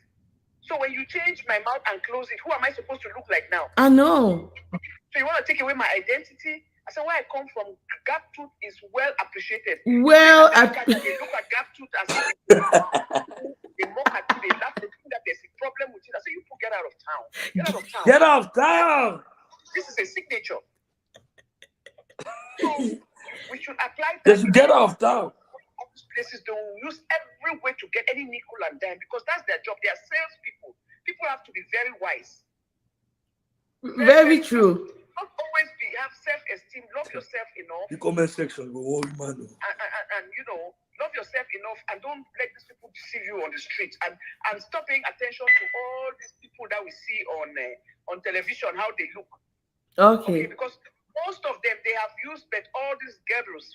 So when you change my mouth and close it, who am I supposed to look like now? I know. So you want to take away my identity? I said, where I come from, gap tooth is well appreciated. Well, they look at gap tooth as they mock at you, they laugh, they think that there's a problem with it. I said, you people get out of town. Get out of town. Get out of town. This is a signature. So we should apply that. They should get out of town. These places, they will use every way to get any nickel and dime, because that's their job. They are salespeople. People have to be very wise. Very true. Not always have self-esteem. Love yourself enough. The comment section will worry, man. And love yourself enough, and don't let these people deceive you on the street. And stop paying attention to all these people that we see on television, how they look. Okay, because most of them, they have used all these girls,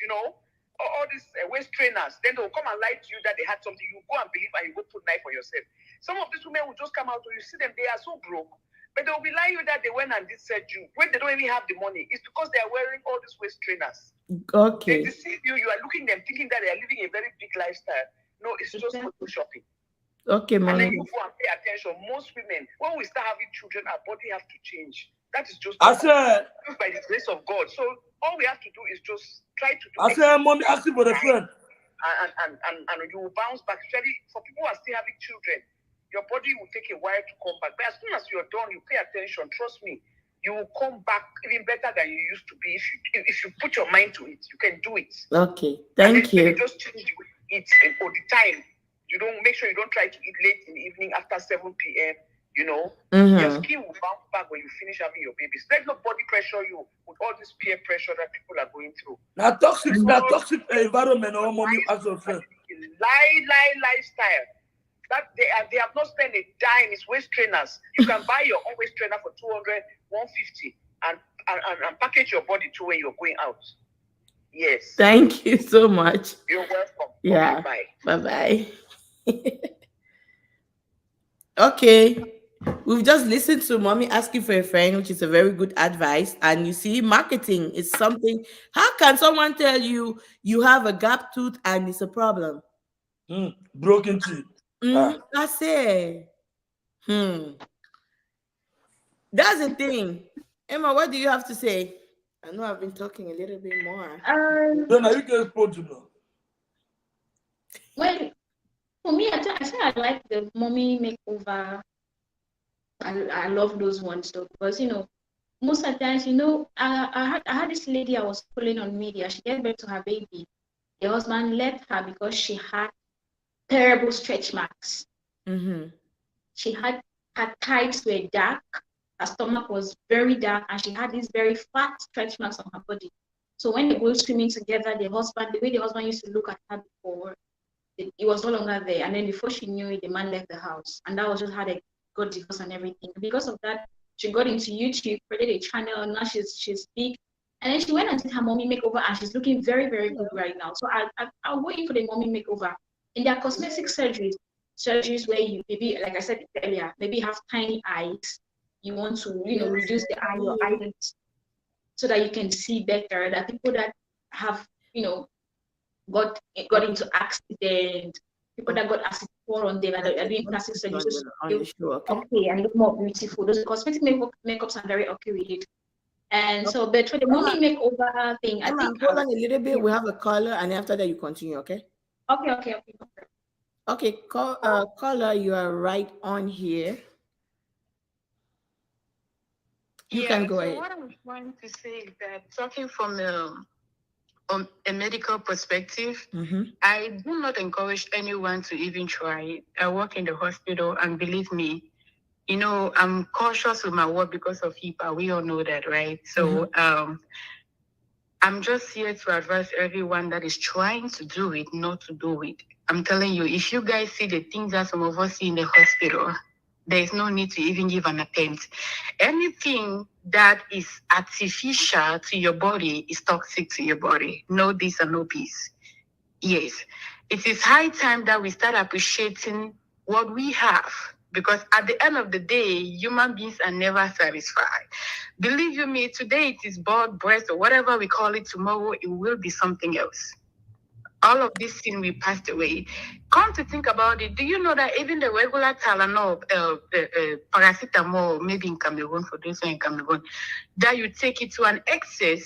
all these waist trainers. Then they'll come and lie to you that they had something. You go and believe, and you go put knife on yourself. Some of these women will just come out, and you see them, they are so broke. But they'll be lying that they went and did surgery when they don't even have the money. It's because they are wearing all these waist trainers. Okay. They deceive you. You are looking at them thinking that they are living a very big lifestyle. No, it's just photo shopping. Okay, And mommy. then you go and pay attention. Most women, when we start having children, our body have to change. That is just I said by the grace of God. So all we have to do is just try to do. I said, mommy, asking for a friend. And you will bounce back. Especially for people who are still having children, your body will take a while to come back. But as soon as you're done, you pay attention. Trust me, you will come back even better than you used to be. If you put your mind to it, you can do it. Okay, thank you. Just change the way you eat all the time. You don't make sure you don't try to eat late in the evening after 7 p.m. You know, Mm-hmm. your skin will bounce back when you finish having your babies. Let nobody pressure you with all this peer pressure that people are going through. Now toxic environment or mommy as a friend. Lifestyle. That they have not spent a dime. It's waist trainers. You can buy your own waist trainer for 200, 150 and package your body to when you're going out. Yes. Thank you so much. You're welcome. Yeah. Okay, bye. Okay. We've just listened to mommy asking for a friend, which is a very good advice. And you see, marketing is something. How can someone tell you you have a gap tooth and it's a problem? Broken teeth. I say, that's the thing. Emma, what do you have to say? I know I've been talking a little bit more. Then you can export to know. Well, for me, I say I like the mommy makeover. I love those ones though, because most of the times, I had this lady I was following on media. She gave birth to her baby. The husband left her because she had terrible stretch marks. Mm-hmm. She had her thighs were dark, her stomach was very dark, and she had these very fat stretch marks on her body. So when they go swimming together, the way the husband used to look at her before, it was no longer there. And then before she knew it, the man left the house, and that was just how they got divorced and everything. Because of that, she got into YouTube, created a channel, and now she's big. And then she went and did her mommy makeover, and she's looking very, very good right now. So I'll wait for the mommy makeover. And there are cosmetic surgeries where you maybe, like I said earlier, maybe have tiny eyes. You want to, reduce the eye or eyelids so that you can see better. There are people that have, got into accident, people that got acid pour on them and are doing plastic surgery. Okay, and look more beautiful. Those cosmetic makeups are very okay with it. And so, but for the mommy makeover thing, I think hold on a little bit. We have a caller, and after that, you continue. Okay. Okay. Caller, you are right on here. You can go ahead. What I'm trying to say is that talking from a medical perspective, I do not encourage anyone to even try it. I work in the hospital, and believe me, I'm cautious with my work because of HIPAA. We all know that, right? So I'm just here to advise everyone that is trying to do it, not to do it. I'm telling you, if you guys see the things that some of us see in the hospital, there is no need to even give an attempt. Anything that is artificial to your body is toxic to your body. No this and no peace. Yes, it is high time that we start appreciating what we have, because at the end of the day, human beings are never satisfied. Believe you me, today it is butt, breast, or whatever we call it. Tomorrow it will be something else. All of this thing we passed away. Come to think about it, do you know that even the regular Tylenol, paracetamol, maybe in Cameroon, for those who are in Cameroon, that you take it to an excess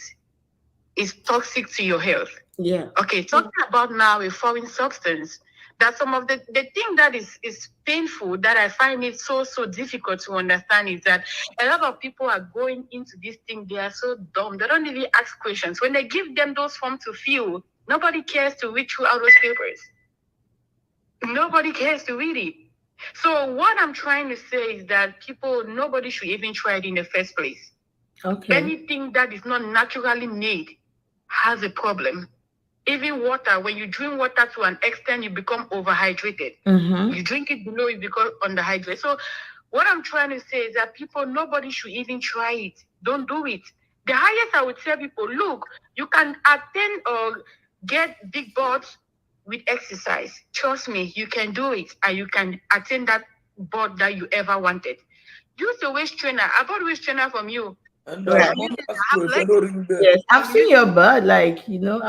is toxic to your health? Yeah. Okay, talking about now a foreign substance, that some of the thing that is painful, that I find it so difficult to understand, is that a lot of people are going into this thing, they are so dumb, they don't really ask questions. When they give them those forms to fill, nobody cares to read through all those papers. Nobody cares to read it. So what I'm trying to say is that nobody should even try it in the first place. Okay. Anything that is not naturally made has a problem. Even water, when you drink water to an extent, you become overhydrated. You drink it below, you become underhydrated. So what I'm trying to say is that nobody should even try it. Don't do it. The highest I would tell people, look, you can attain or get big butts with exercise. Trust me, you can do it, and you can attain that butt that you ever wanted. Use the waist trainer. I bought waist trainer from you. And yes, I've seen your butt. I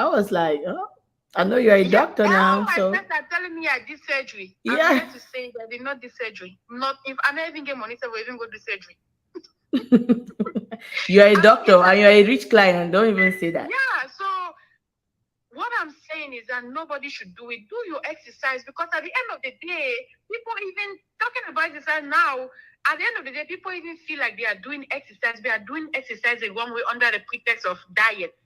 was like, oh, I know you're a doctor now. So my friends are telling me I did surgery. Yeah. I'm here to say that I did not do surgery. Not if I never even get money, so we even go to surgery. You're a doctor and you're a rich client. Don't even say that. Yeah, so what I'm saying is that nobody should do it. Do your exercise, because at the end of the day, people even talking about exercise now, at the end of the day, people even feel like they are doing exercise. They are doing exercise in one way under the pretext of diet.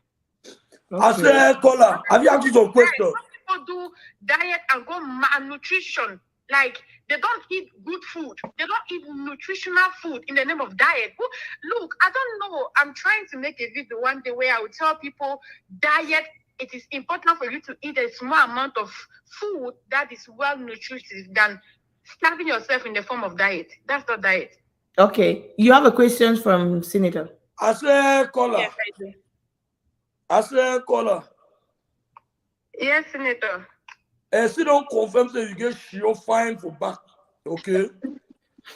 Okay. I said, caller, have you asked some questions? People do diet and go malnutrition. Like They don't eat good food. They don't eat nutritional food in the name of diet. Look, I don't know. I'm trying to make a video one day where I will tell people diet. It is important for you to eat a small amount of food that is well nutritive than starving yourself in the form of diet. That's not diet. Okay. You have a question from Senator. I say caller. Yes, I do. I say caller. Yes, Senator. Still don't confirm that you get show fine for back. Okay.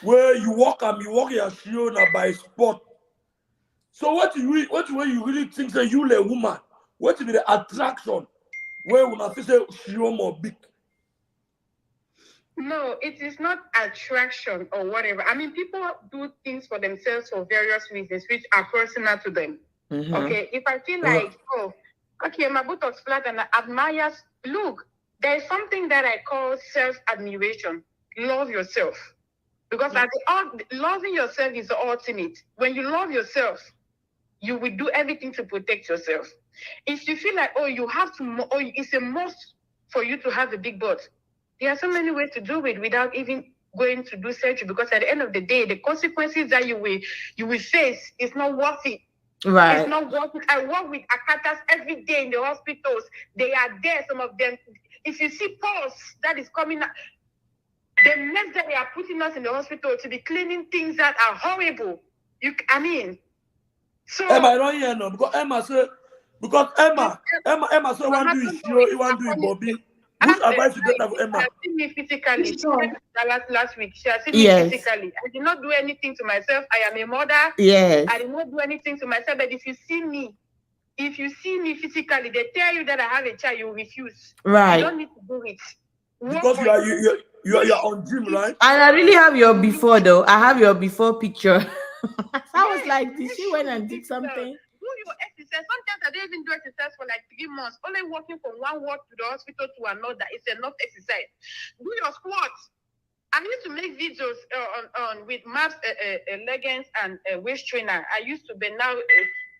Where you walk and you walk your show now by spot. So what you really think that you a woman? What is the attraction where when I say show more big? No, it is not attraction or whatever. I mean, people do things for themselves for various reasons, which are personal to them. Mm-hmm. Okay, if I feel like, oh, okay, my buttocks flat and I admire, look, there is something that I call self-admiration. Love yourself. Because loving yourself is the ultimate. When you love yourself, you will do everything to protect yourself. If you feel like, oh, you have to, oh, it's a must for you to have a big butt, there are so many ways to do it without even going to do surgery, because at the end of the day, the consequences that you will face is not worth it. Right. It's not worth it. I work with Akatas every day in the hospitals. They are there, some of them. If you see pus that is coming out, the mess that they are putting us in the hospital to be cleaning things that are horrible. So Emma, I don't hear no, because Emma said want to do it show, you want to do it Bobby. Which advice you get from Emma? She has seen me physically. Last week. She has seen me physically. I did not do anything to myself. I am a mother. Yes. I did not do anything to myself. But if you see me physically, they tell you that I have a child, you refuse. Right. You don't need to do it. Because you are on gym, right? And I really have your before though. I have your before picture. I was like, did she went and did something? Do your exercise. Sometimes I don't even do exercise for like 3 months. Only walking from one ward to the hospital to another is enough exercise. Do your squats. I used to make videos on with maps, leggings, and waist trainer. I used to, but now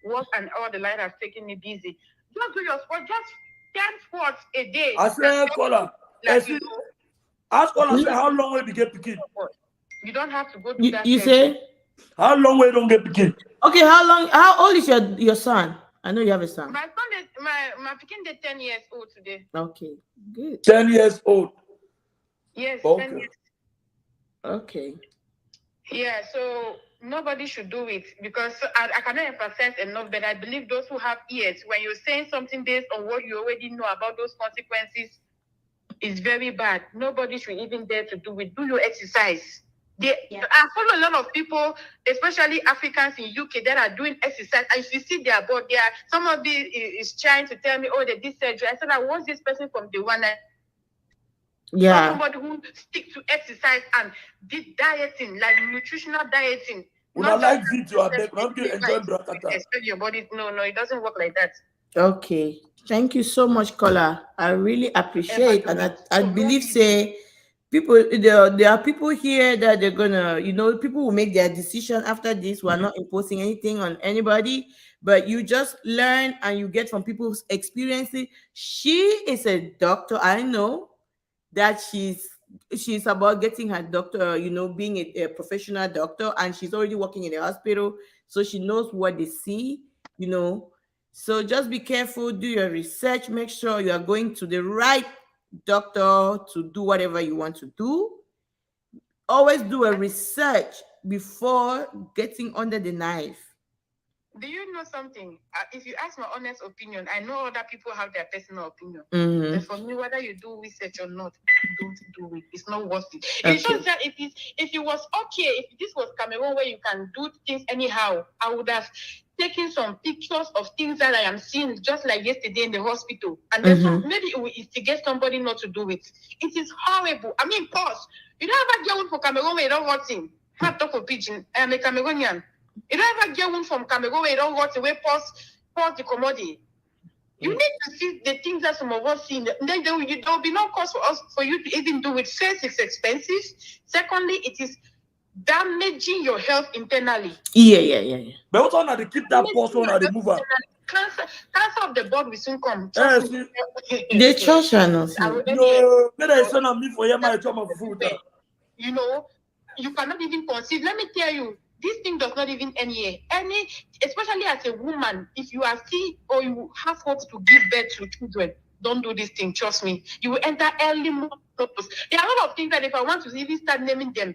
work and all the light has taken me busy. Just do your squats. Just 10 squats a day. I say, caller. Ask caller, say how long will you get picking? You don't have to go to that. You say? How long will you don't get picking? Okay, how old is your son? I know you have a son. My son is my picking is 10 years old today. Okay, good. 10 years old. Yes, okay. 10 years. Okay. Yeah, so nobody should do it, because I cannot emphasize enough, but I believe those who have ears, when you're saying something based on what you already know about those consequences, is very bad. Nobody should even dare to do it. Do your exercise. I follow a lot of people, especially Africans in UK, that are doing exercise. And if you see their body, somebody is trying to tell me, oh, they did surgery. I said, I watched this person from the one. Somebody who stick to exercise and did dieting, like nutritional dieting. When I like video, I beg, not get enjoy Brakata. Expect your body. No, it doesn't work like that. Okay. Thank you so much, caller. I really appreciate, and I believe people, there are people here that they're gonna, people will make their decision after this. We're not imposing anything on anybody, but you just learn and you get from people's experiences. She is a doctor. I know that she's about getting her doctor, being a professional doctor, and she's already working in the hospital, so she knows what they see, So just be careful, do your research, make sure you are going to the right doctor to do whatever you want to do. Always do a research before getting under the knife. Do you know something? If you ask my honest opinion, I know other people have their personal opinion. Mm-hmm. But for me, whether you do research or not, don't do it. It's not worth it. Okay. It's just that if it was okay, if this was Cameroon where you can do things anyhow, I would have taken some pictures of things that I am seeing, just like yesterday in the hospital. And then maybe it will instigate somebody not to do it. It is horrible. I mean, pause. You don't ever get one for Cameroon where you don't want him. Not talk for pigeon. I am a Cameroonian. You don't ever get one from Cameroon where you don't want to pause the commodity. You need to see the things that some of us see. Then there will be no cost for you to even do it. First, it's expensive. Secondly, it is damaging your health internally. Yeah. But what's on to keep that person on the mover? Cancer of the blood will soon come. The church are not. No, better send me for your my food. you know, you cannot even conceive. Let me tell you, this thing does not even end here. Especially as a woman, if you are sick or you have hopes to give birth to children, don't do this thing. Trust me. You will enter early menopause. There are a lot of things that if I want to even start naming them,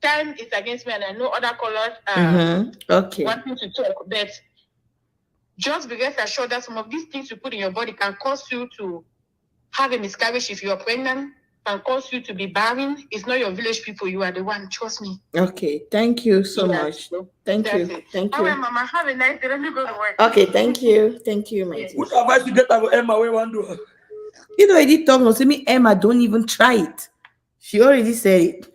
time is against me, and I know other callers Okay. wanting to talk, but just be rest assured that some of these things you put in your body can cause you to have a miscarriage if you're pregnant, can cause you to be barren. It's not your village people. You are the one. Trust me. Okay. Thank you so much. Thank you. Thank you. All right, Mama. Have a nice day. Let me go to work. Okay. Thank you. Thank you, my dear. Which advice you get about Emma? Where one do? You know, I did talk no. Say me, Emma, don't even try it. She already said it.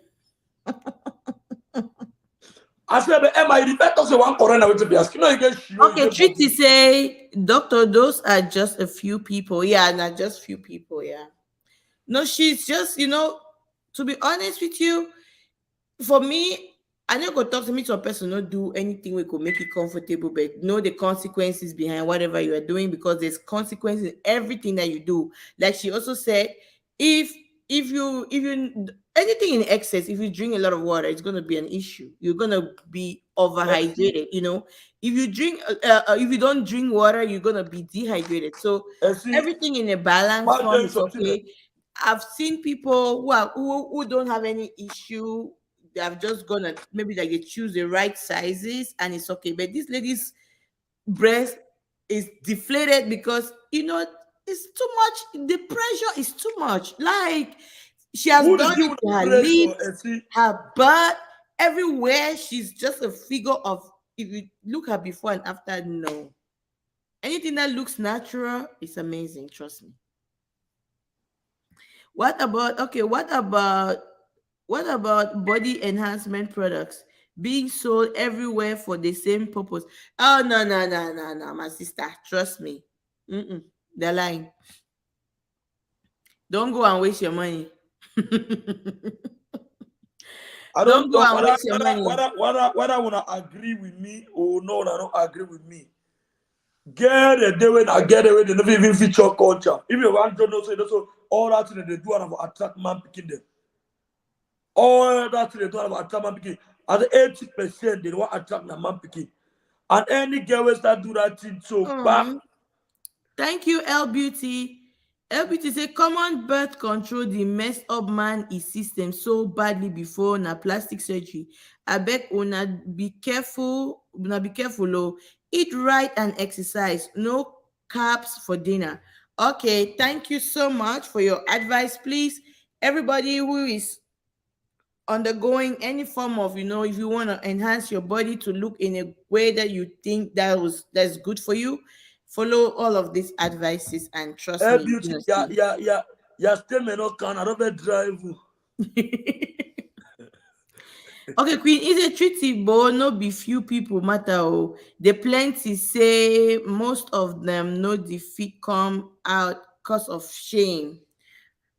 I said, but Emma, you better say one corona with the asking. No, you get Okay, Treaty say, doctor, those are just a few people. Yeah, not just few people. Yeah. No, she's just, you know, to be honest with you, for me, I never go talk to me to a person, not do anything we could make it comfortable, but know the consequences behind whatever you are doing, because there's consequences in everything that you do. Like she also said, if you anything in excess, if you drink a lot of water, it's gonna be an issue. You're gonna be overhydrated. You know, if you drink, if you don't drink water, you're gonna be dehydrated. So everything in a balance form is okay. I've seen people who don't have any issue. They have just gonna maybe like they choose the right sizes and it's okay. But this lady's breast is deflated because you know it's too much. The pressure is too much. Like she has done it to her lips, her butt, everywhere. She's just a figure of. If you look at before and after, no. Anything that looks natural is amazing. Trust me. What about body enhancement products being sold everywhere for the same purpose? Oh no, my sister, trust me. They're lying. Don't go and waste your money. I don't go and waste your money. Whether I wanna agree with me or no, I don't agree with me. Get a day when I get away, they never even feature culture. If you want to know, so all that thing they do and attract man picking them. All that thing they do and attract man picking. At 80% they want attract the man picking. And any girl will start do that thing so back. Thank you, L Beauty. L Beauty say common birth control the messed up man is system so badly before na plastic surgery. I beg una be careful. Be careful. Oh. Eat right and exercise. No carbs for dinner. Okay, thank you so much for your advice. Please, everybody who is undergoing any form of, if you want to enhance your body to look in a way that you think that's good for you, follow all of these advices and trust me. Beauty, yeah, still may not can. I don't drive. Okay, Queen is a treaty, but no be few people matter. Oh, the plenty say most of them no defeat come out because of shame.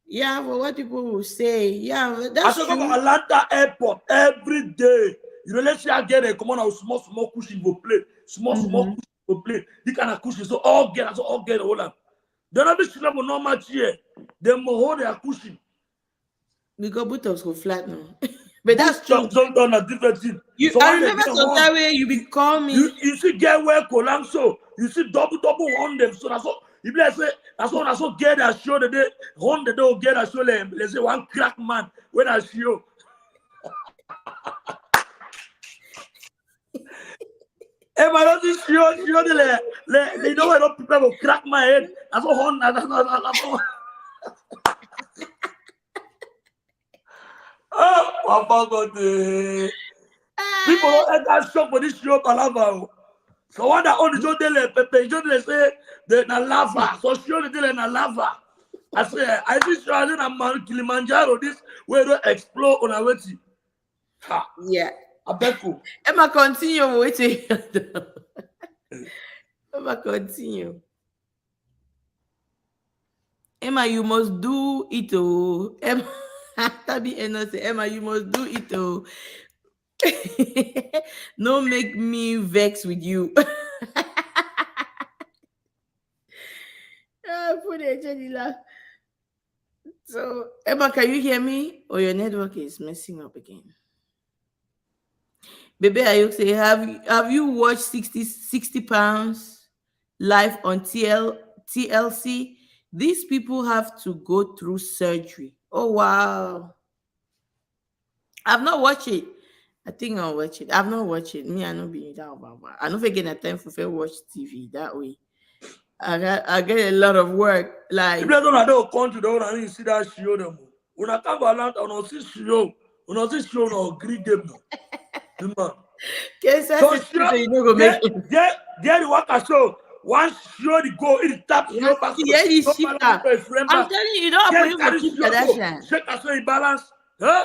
Yeah, but what people will say, yeah, that's true. I talk about Atlanta Airport every day. You know, let's say I get a come on, small cushion will play, small cushion will play. The kind of cushion, so all get all up. They're not be sure no much here. They will hold their cushion. Because buttocks go flat now. But that's true. Don't done a different thing. I remember sometimes where you be calling me. You see, get where Kolang so you see double on them. So that's all. If let's say that's all get a show the day, on the day get a show them. Let's say one crack man when I show. Hey, my don't show the they know I don't prepare to crack my head. That's all on. That's all. Oh, Papa got the people don't enter shop for this show palava. So what that only show they pepe, show they say they na lava. So show they na lava. I say I think show I na Mount Kilimanjaro this where they explode on a way. Yeah. I bet you. Emma continue waiting. Emma continue. Emma, you must do it. Oh, Emma. Emma, you must do it. Oh, no, make me vex with you. So, Emma, can you hear me? Or your network is messing up again? Baby Ayok, have you watched 60 pounds live on TLC? These people have to go through surgery. Oh, wow. I've not watched it. I think I'll watch it. I've not watched it. Me, I don't be that about. I don't forget a time for fair watch TV that way. I get a lot of work. Like, if they don't come to the one and you see that show them. When I come around, I don't see show. When I see show, no green game no. So you know go make it. There the worker show. One show the go in the tap show back. Yeah, I'm telling you, you don't have to keep Kardashian. Check as well balance. Huh?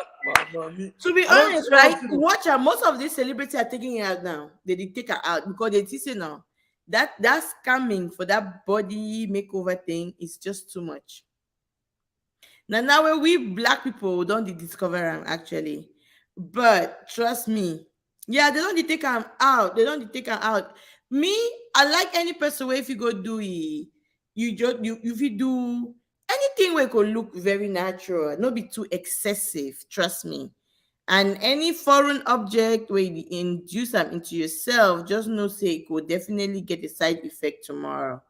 To be honest, right? Watch out. Most of these celebrities are taking it out now. They did take her out because they say now that scamming for that body makeover thing is just too much. Now when we black people don't discover them actually, but trust me, yeah, they don't take them out. They don't take them out. Me, I like any person where if you go do it, if you do anything where it could look very natural, not be too excessive, trust me. And any foreign object where you induce them into yourself, just know say it could definitely get a side effect tomorrow.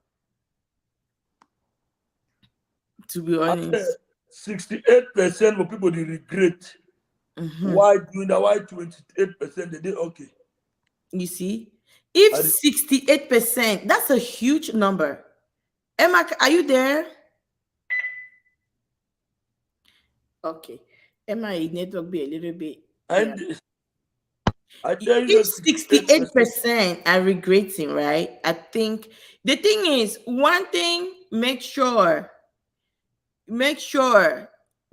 To be honest. 68% of people they regret. Why doing that? Why 28% they did okay? You see? If 68%, that's a huge number. Emma, are you there? Okay. Emma, your network be a little bit. I tell you, 68% are regretting, right? I think the thing is, one thing, make sure,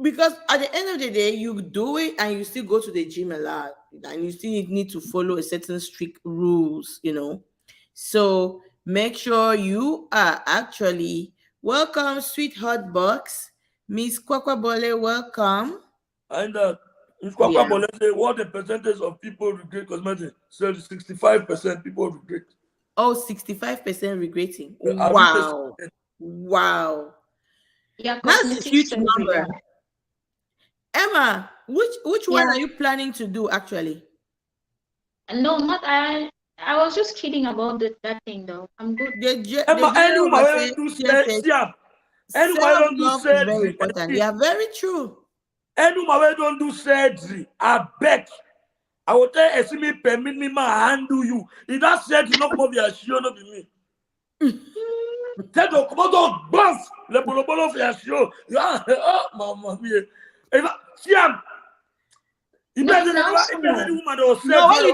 because at the end of the day, you do it and you still go to the gym a lot, and you still need to follow a certain strict rules, you know. So make sure you are actually welcome, sweetheart box, Miss Kwakwabole, welcome. And Miss Kwakwabole say what the percentage of people regret cosmetics? So 65% people regret. Oh, 65% regretting. Wow. Wow. Yeah, that's a huge number. Emma, which one are you planning to do actually? No, not I. I was just kidding about that thing though. I'm good. Emma, anyone do surgery. Self-love is very important. Yeah, very true. Anyone don't do surgery, I beg. I will tell you, me permit me handle you. If that surgery not come be sure not be me. Tell the come on, boss. Le bolo for your show. Yeah, oh, mama mia. Siam. No, when you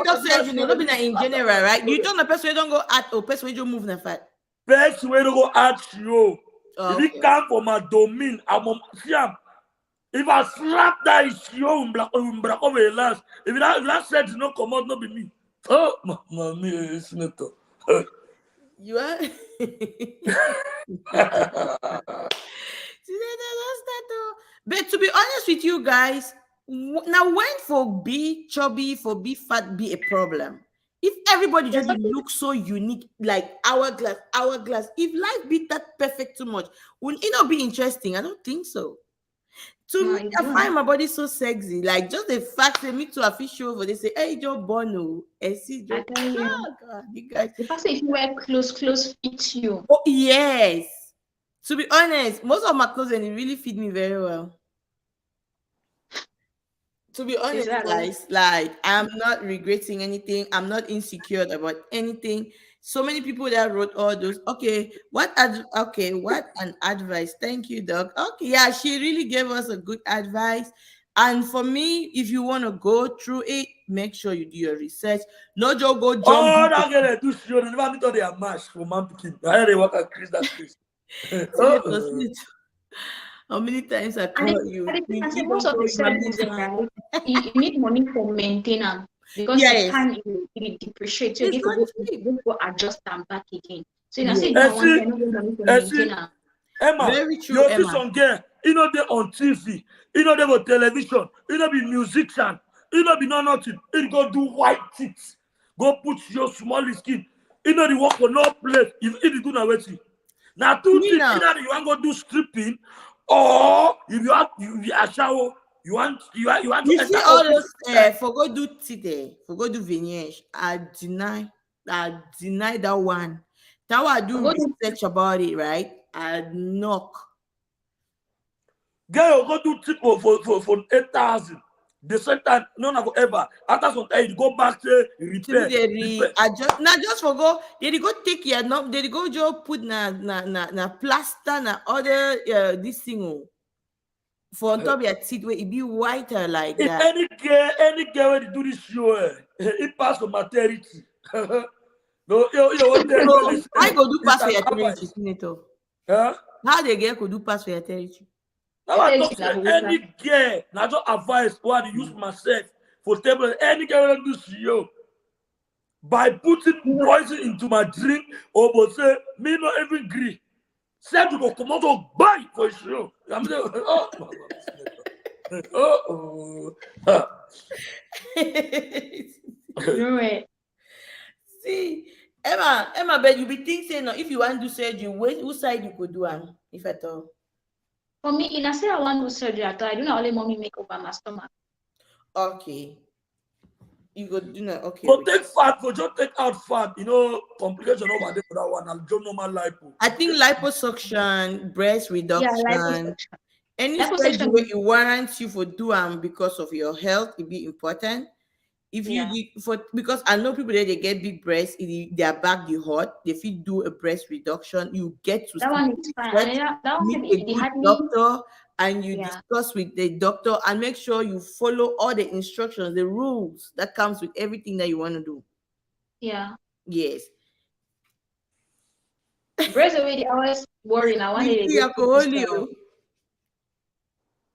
don't say, you know, not be in general, right? You don't know person don't go at or person you move the fat. Person don't go at you. If it come for my domain, I'm Siam. If I slap that issue, black over the last. If that said no come out, not be me. Oh, mama mia, it's not. You are. But to be honest with you guys, now when for be chubby, for be fat be a problem, if everybody just looks so unique, like hourglass, if life be that perfect too much, will it not be interesting? I don't think so. To me, I find my body so sexy. Like just the fact that me to a fish over, they say, "Hey, Joe Bono, see, Joe." Oh God, you guys. The fact that if you wear clothes fit you. Oh yes. To be honest, most of my clothes and it really fit me very well. To be honest, guys, like I'm not regretting anything. I'm not insecure about anything. So many people that wrote all those. Okay, what an advice. Thank you, Doc. Okay, yeah, she really gave us a good advice. And for me, if you want to go through it, make sure you do your research. No joke, go jump. Oh, that girl do show. They never thought they are mash for man picking. I heard they work at Chris. That's Chris. How many times I call you? Most of the services, right? You need money for maintenance because you can't really depreciate. So you go adjust them back again. So you say you want money for maintenance. Emma, very true. You see some girl, you know they on TV, you know they on television, you know be musician, you know be nothing. You go do white teeth, go put your small skin. You know the work for no place. If you do not wait. Now two things either you want to go do stripping Or if you have you are shower, you want to You enter see all office. those for go do today, for go do Vignage. I deny that one. That one I do Go do- research about it, right? I knock. Girl, go do tip for 8,000. The same time, none of ever. After some time, you go back to repair. repair. Adjust now just for go they go take your no they go just put na plaster na other this thing for on top of your teeth where it be whiter like If that. any girl when they do this show, it pass for maternity. No, you want So I go do pass for your territory, territory, Senator. huh? How they get could do pass for your territory? Now I Territory don't na say go any girl. Now just advice what I use myself for table. Any girl when do show by putting poison into my drink, or but say me not even agree. Said you go come out or buy for sure. I'm there. Oh, oh. No way. See, Emma, but you be thinking no, if you want to do surgery, which side you could do if at all? For me, in I say I want to do surgery at all, I do not only mommy make over my stomach. Okay. You go do that. Okay. But take fat, for just take out fat, complication over there for that one. I'll do normal lipo. I think liposuction, breast reduction, liposuction. any Liposuction surgery where it warrants you for do because of your health, it be important. If you because I know people that they get big breasts, their back the hot, if you do a breast reduction, you get to That one is fine. And that one meet a they good had me. doctor and you discuss with the doctor and make sure you follow all the instructions, the rules that comes with everything that you want to do. Yeah. Yes. Breast already always worrying. I wanted to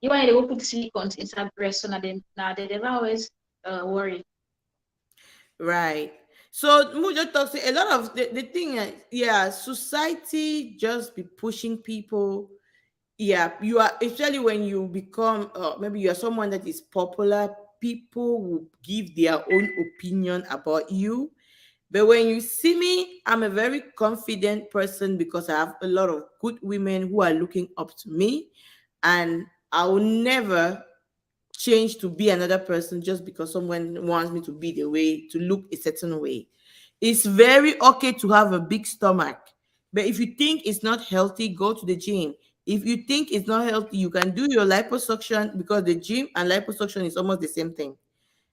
You wanted to go put silicones inside breast, so now they never always worry. Right. So Mujo talks a lot of the thing, society just be pushing people. Yeah, you are especially when you become maybe you are someone that is popular, people will give their own opinion about you. But when you see me, I'm a very confident person because I have a lot of good women who are looking up to me, and I will never change to be another person just because someone wants me to be the way, to look a certain way. It's very okay to have a big stomach, but if you think it's not healthy, go to the gym. If you think it's not healthy, you can do your liposuction because the gym and liposuction is almost the same thing.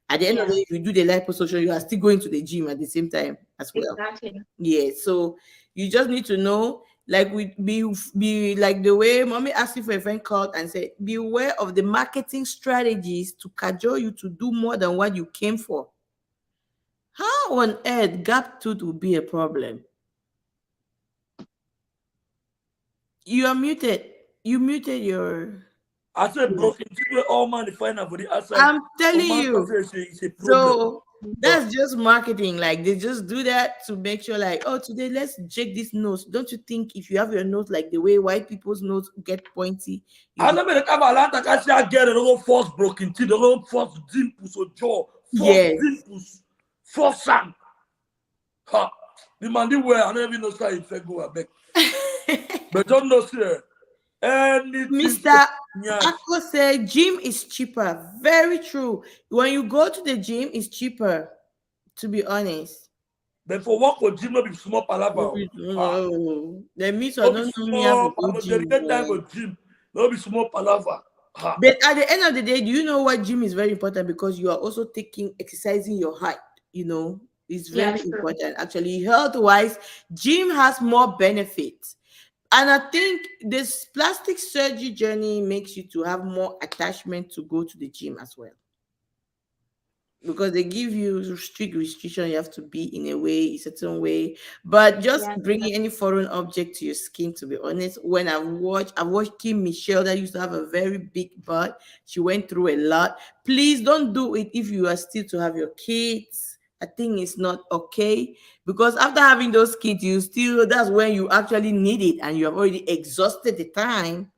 At the end of the day, if you do the liposuction, you are still going to the gym at the same time as well. Exactly. Yeah. So you just need to know, like we be like the way mommy asked you for a friend called and said, beware of the marketing strategies to cajole you to do more than what you came for. How on earth gap tooth will be a problem? You are muted. You muted your. I said broken teeth all man the final for the outside. I'm telling you. It's a So that's just marketing. Like they just do that to make sure, like, oh, today let's check this nose. Don't you think if you have your nose like the way white people's nose get pointy? I never have a lot of guys get a little force broken teeth, a little force dimples or jaw, force dimples, force sand. Ha! The man did well. I never know how if I go back. But don't know, sir. Mr. Akko said gym is cheaper. Very true. When you go to the gym, it's cheaper, to be honest. But for work for gym, no be small palava. No, the means I don't know me have to gym. Time for gym, no be small palava. But at the end of the day, do you know what gym is very important because you are also exercising your height, it's very important. Actually, health-wise, gym has more benefits. And I think this plastic surgery journey makes you to have more attachment to go to the gym as well. Because they give you strict restriction, you have to be in a certain way. But just bringing any foreign object to your skin, to be honest, when I've watched Kim Michelle that used to have a very big butt. She went through a lot. Please don't do it if you are still to have your kids. I think it's not okay because after having those kids, that's when you actually need it and you have already exhausted the time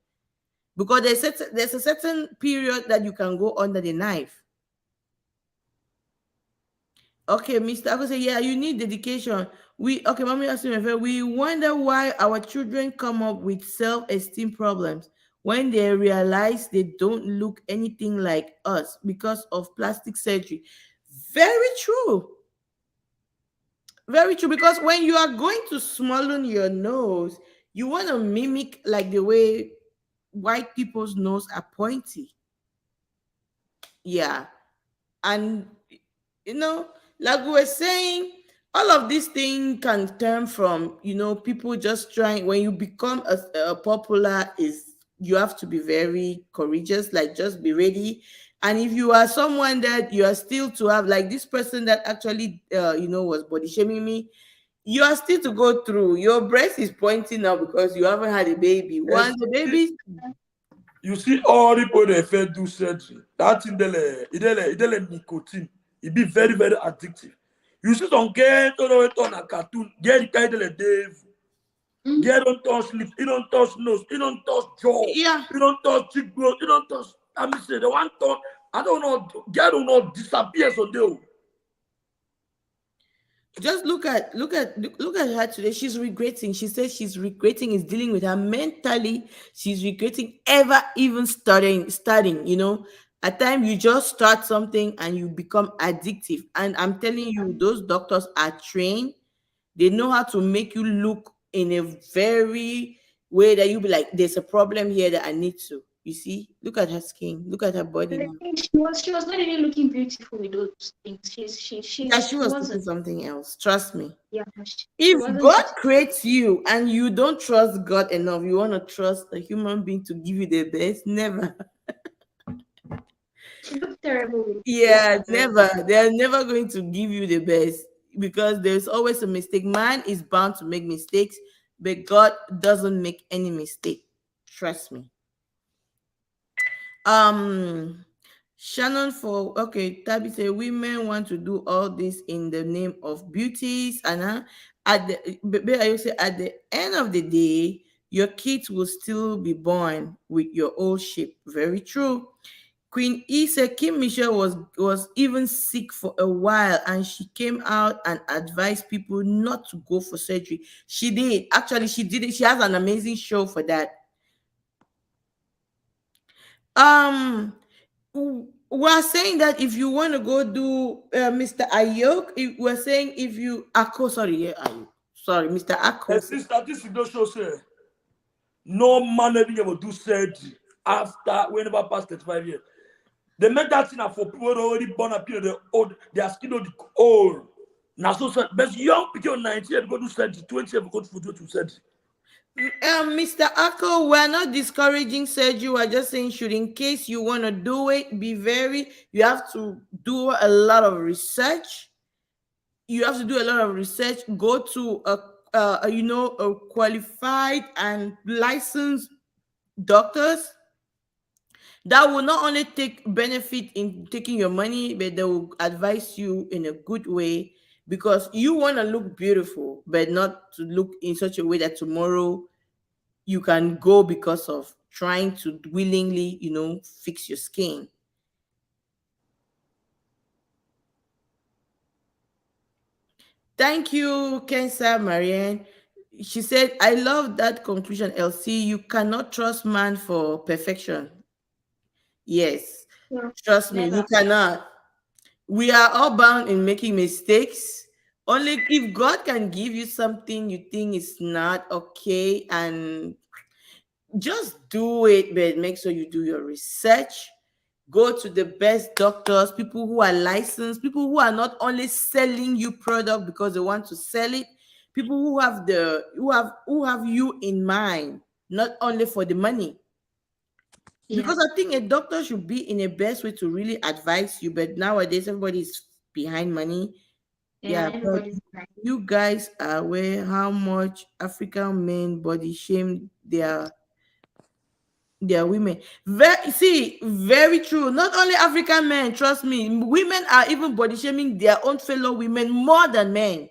because there's a certain period that you can go under the knife. Okay, Mr. Ako say, yeah, you need dedication. Mommy asked me, we wonder why our children come up with self-esteem problems. when they realize they don't look anything like us because of plastic surgery. Very true. Very true. Because when you are going to smoothing your nose, you want to mimic like the way white people's nose are pointy. Yeah. And you know, like we were saying, all of these things can turn from, people just trying. When you become a popular, is you have to be very courageous, like just be ready. And if you are someone that you are still to have, like this person that actually was body shaming me, you are still to go through. Your breast is pointing out because you haven't had a baby. Once the baby, you see all the people they fail do surgery. That in the nicotine. It be very, very addictive. You see some get on a cartoon, get kind of Dave. Get don't touch lips, you don't touch nose, you don't touch jaw, yeah, you don't touch cheekbone, you don't touch. I'm saying the one touch, I don't know, get don't know disappears on there. just look at her today. She's regretting. She says she's regretting is dealing with her mentally. She's regretting ever even starting. At times you just start something and you become addictive. And I'm telling you, those doctors are trained. They know how to make you look in a very way that you'll be like, there's a problem here that I need to. You see, look at her skin, look at her body now. She was not really looking beautiful with those things. She was looking something else. Trust me. Yeah. If God creates you and you don't trust God enough, you want to trust a human being to give you the best, never. She looked terrible. Yeah, never. They're never going to give you the best because there's always a mistake. Man is bound to make mistakes, but God doesn't make any mistake. Trust me. Shannon Tabby say women want to do all this in the name of beauties, and at the end of the day, your kids will still be born with your old shape. Very true. Queen E said Kim Michelle was even sick for a while, and she came out and advised people not to go for surgery. She did. Actually, she did it. She has an amazing show for that. We're saying that if you want to go do Mr. Ayok, we're saying if you Mr. Akko. Statistics don't show say no man being able to do surgery after whenever past 35 years. They make that thing for people already born up here, their skin old. Now so but young people 90 years go do surgery, 20 years go to surgery. Mr. Akko, we're not discouraging surgery. We're just saying, in case you want to do it, you have to do a lot of research. Go to a qualified and licensed doctors that will not only take benefit in taking your money, but they will advise you in a good way. Because you want to look beautiful, but not to look in such a way that tomorrow you can go because of trying to willingly, fix your skin. Thank you, Kensa Marianne. She said, I love that conclusion, LC. You cannot trust man for perfection. Yes, trust me, you cannot. We are all bound in making mistakes. Only if God can give you something you think is not okay, and just do it, but make sure you do your research. Go to the best doctors, people who are licensed, people who are not only selling you product because they want to sell it, people who have you in mind, not only for the money. Because I think a doctor should be in a best way to really advise you, but nowadays everybody is behind money. But you guys are aware how much African men body shame their women. Very true. Not only African men, trust me, women are even body shaming their own fellow women more than men.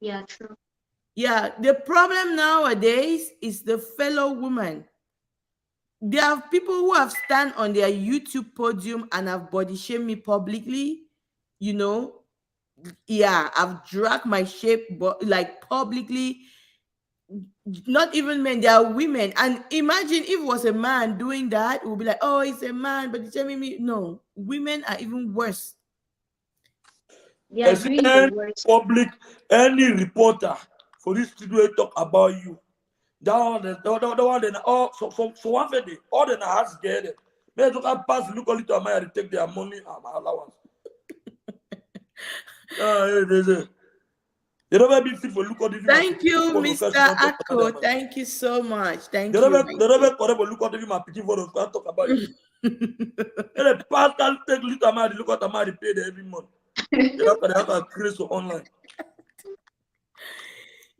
Yeah, true. Yeah, the problem nowadays is the fellow woman. There are people who have stand on their YouTube podium and have body shamed me publicly. I've dragged my shape, but like publicly. not even men, they are women. And imagine if it was a man doing that, it would be like, oh, it's a man, but it's telling me no. Women are even worse. They are doing the worst. Public, any reporter for this studio talk about you. That one, then so one day, all the has get it. They took a pass, look a little to take their money and my allowance. You never be fit for look at the Thank you, Mr. Ako. Thank you so much. Thank you. They never look at the my picking for us talk about you. The pastor take little money, look at the money paid every month. They have a crazy online.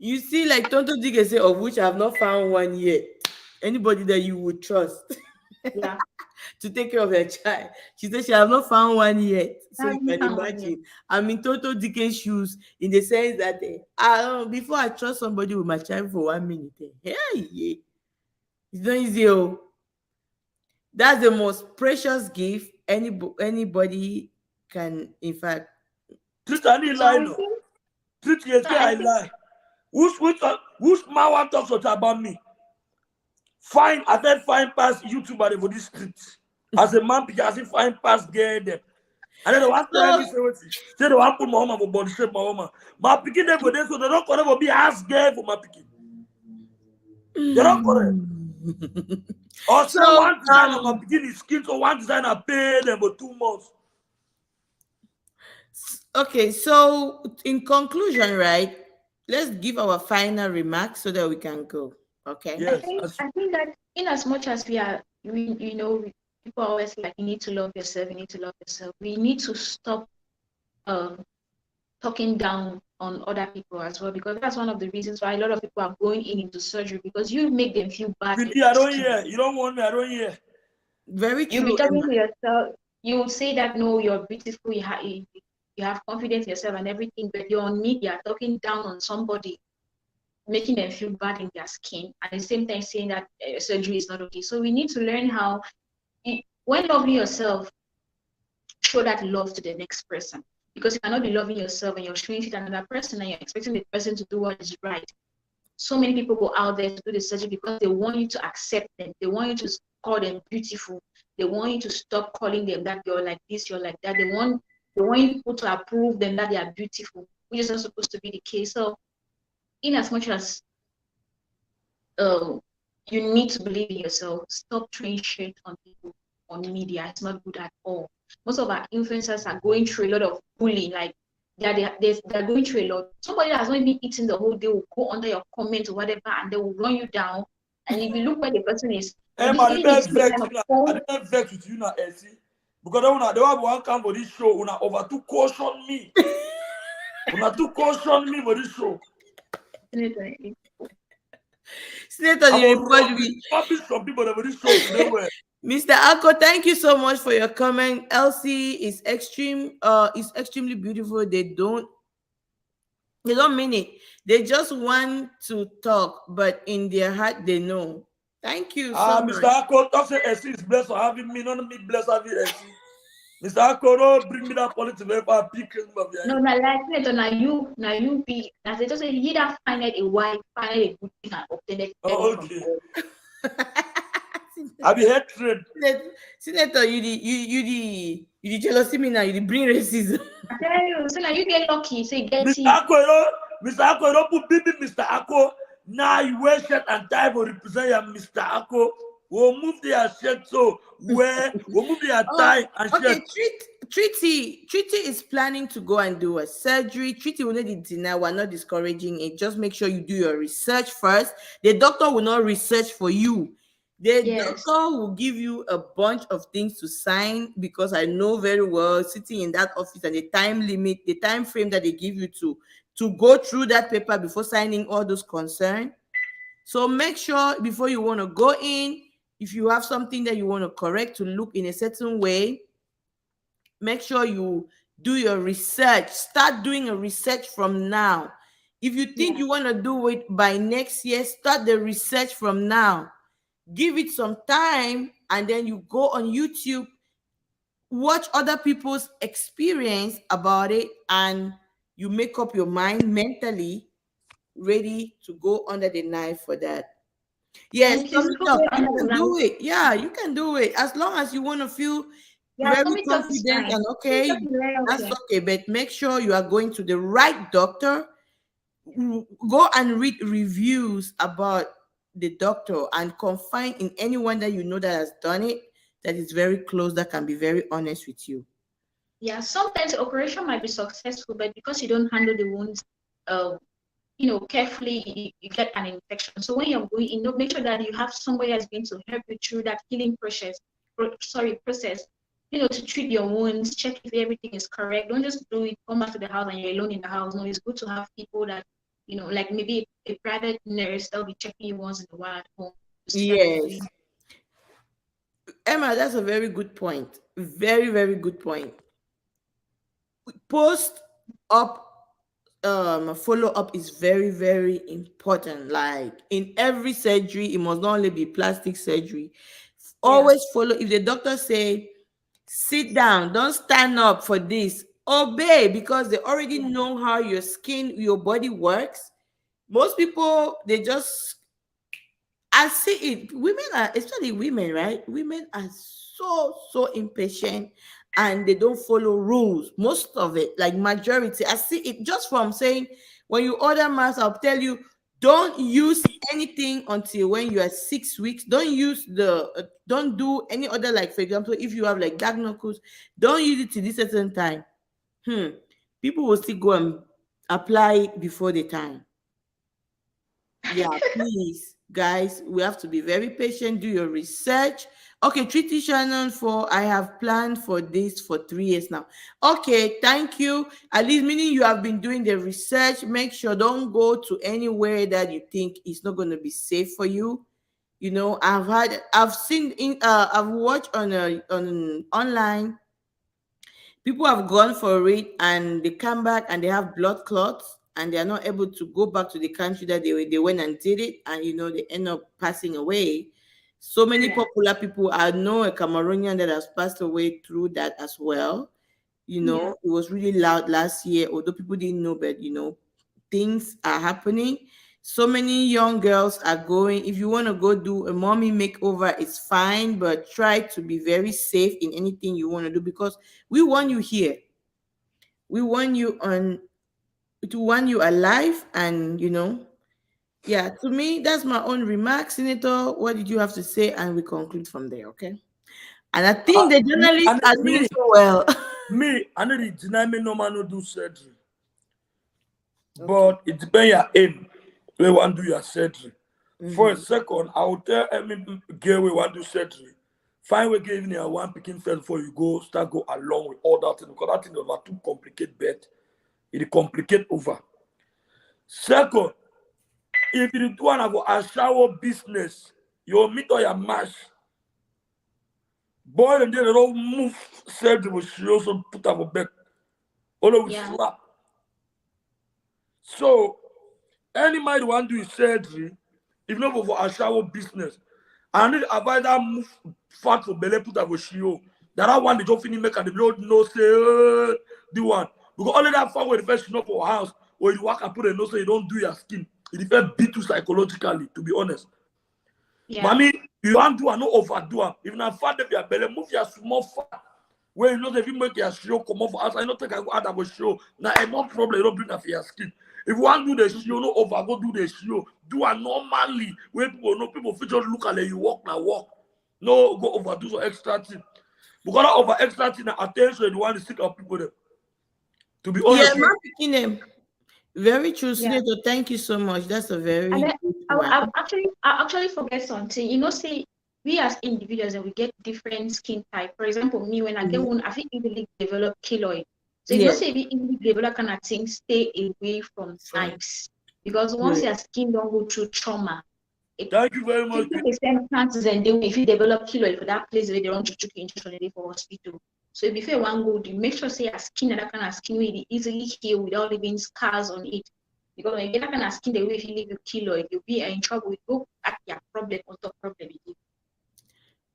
You see, like Tonto Dike say, of which I have not found one yet. Anybody that you would trust to take care of your child. She said she have not found one yet. So you can imagine. I'm in Tonto Dike's shoes in the sense that before I trust somebody with my child for 1 minute, it's not easy. Oh. That's the most precious gift anybody can, in fact. Treat any lie, no. Treat I lie. Who's man want talk about me? Fine, I said fine past YouTuber for this street. As a man, because I fine past get them. And then the one tell me say the one put my woman for body shape my woman. My picking them for this, so they don't correct for be ass girl for my picking. They don't correct. Also, one designer my picking is skin, so one designer pay them for 2 months. Okay, so in conclusion, right? Let's give our final remarks so that we can go. Okay. Yes. I think that in as much as people always like, you need to love yourself, we need to stop talking down on other people as well, because that's one of the reasons why a lot of people are going into surgery, because you make them feel bad. I don't hear. You don't want me, I don't hear. Very true. You'll be talking to yourself, you say that no, you're beautiful, you have confidence in yourself and everything, but you're on media talking down on somebody, making them feel bad in their skin, at the same time saying that surgery is not okay. So we need to learn how, when loving yourself, show that love to the next person. Because you cannot be loving yourself and you're showing it to another person and you're expecting the person to do what is right. So many people go out there to do the surgery because they want you to accept them. They want you to call them beautiful. They want you to stop calling them that you're like this, you're like that. They want people to approve them that they are beautiful, which is not supposed to be the case. So in as much as you need to believe in yourself, stop throwing shit on people on media. It's not good at all. Most of our influencers are going through a lot of bullying, like they're going through a lot. Somebody that has not even eaten the whole day will go under your comment or whatever, and they will run you down. And if you look where the person is, I didn't vex with you now, Elsie. Because they have one come for this show, una over to caution me. Una to caution me for this show. Senator, you report me. Some people that for this show today were. Mr. Ako, thank you so much for your comment. Elsie is extremely beautiful. They don't mean it. They just want to talk, but in their heart they know. Thank you so much. Mr. Ako, don't say Elsie is blessed for having me, not me blessed having Elsie. Mr. Ako, don't bring me that politics for a pick. No, like you be as they just say, you either find a wife, find a good thing and obtain it. Oh, okay. I be hatred. Senator, you the jealousy me now, you bring racism. I tell you, so now you get lucky, so you get Mr. Ako, don't put baby Mr. Ako. Now you wear shirt and tie for represent your Mr. Ako. We'll move their shirt so we'll move their tie and shirt. Okay, Treaty is planning to go and do a surgery. Treaty will not deny. We're not discouraging it. Just make sure you do your research first. The doctor will not research for you. The doctor will give you a bunch of things to sign, because I know very well sitting in that office and the time limit, the time frame that they give you to go through that paper before signing all those concerns. So make sure before you want to go in, if you have something that you want to correct to look in a certain way, make sure you do your research. Start doing a research from now. If you think you want to do it by next year, start the research from now. Give it some time, and then you go on YouTube, watch other people's experience about it, and you make up your mind mentally ready to go under the knife for that. Yes, And please tummy go tuck, there you under the can do knife. it. Yeah, you can do it. As long as you want to feel Yeah, very tummy tuck is confident fine. and Tummy okay, tuck is very that's okay. okay. But make sure you are going to the right doctor. Go and read reviews about the doctor and confide in anyone that you know that has done it, that is very close, that can be very honest with you. Yeah, sometimes the operation might be successful, but because you don't handle the wounds, carefully, you get an infection. So when you're going, make sure that you have somebody that's going to help you through that healing process. To treat your wounds, check if everything is correct. Don't just do it, come back to the house and you're alone in the house. No, it's good to have people that, like maybe a private nurse that'll be checking you once in a while at home. Yes. Emma, that's a very good point. Very, very good point. Post-op follow-up is very, very important. Like in every surgery, it must not only be plastic surgery. Always follow. If the doctor say, sit down, don't stand up for this, obey, because they already know how your skin, your body works. Most people, they just, I see it. Women are, especially women, right? Women are so impatient and they don't follow rules. Most of it, like majority, I see it just from saying, when you order mask, I'll tell you, don't use anything until when you are 6 weeks. Don't use don't do any other, like for example, if you have like dark knuckles, don't use it till this certain time. People will still go and apply before the time. Yeah, please, guys, we have to be very patient. Do your research. Okay, Treaty Shannon, for I have planned for this for 3 years now. Okay, thank you. At least meaning you have been doing the research. Make sure don't go to anywhere that you think is not going to be safe for you. I've seen I've watched on online. People have gone for it and they come back and they have blood clots and they are not able to go back to the country that they went and did it, and they end up passing away. So many popular people. I know a Cameroonian that has passed away through that as well. It was really loud last year, although people didn't know, but things are happening. So many young girls are going. If you want to go do a mommy makeover, it's fine, but try to be very safe in anything you want to do, because we want you here. We want you alive, and yeah, to me, that's my own remark. Senator, what did you have to say? And we conclude from there, okay? And I think the journalists are doing so well. I know the deny me no man no do surgery. Okay. But it depends your aim. We want to do your surgery. For a second, I will tell any girl we want to do surgery. Find we giving you one picking first before you start go along with all that thing, because that thing is over too complicated bet. It complicate over. Second, if you do want to go a shower business, you meet all your mash. Boy, and then they don't move surgery, she also put up a back. All of slap. So, anybody want to do surgery, if not for a shower business, I need to avoid that move fat for belly put up a show. That one they don't finish make and the blood no say the one. Because only that far where the first not for a house, or you work and put a nose so you don't do your skin. It first beat you psychologically, to be honest. Yeah. But I mean, you want to do and not overdo it. If not fat if your belly, move your small fat. Where you know if you make your show come off us, I don't think I go add up a show. Now no problem, you don't bring that for your skin. If you want to do the show, no over, go do the show. Do it normally. Where people just look at you walk now walk. No go over do some extra thing. Because that over extra thing, attention, you want to stick up people there. To be honest. Yeah, picking them. Very true, Senator. Thank you so much. That's a very good one. I actually forget something. Say we as individuals and we get different skin type. For example, me when I get one, I think easily develop keloid. So you say we easily develop kind of thing, stay away from knives. Because once your skin don't go through trauma, thank you very much. Chances and if you develop keloid for that place where they don't choke injection for hospital. So before one go, you make sure say your skin that kind of skin will easily heal without leaving scars on it. Because when you get that kind of skin, the way if you leave your keloid, you'll be in trouble. You go at your problem on top problem again.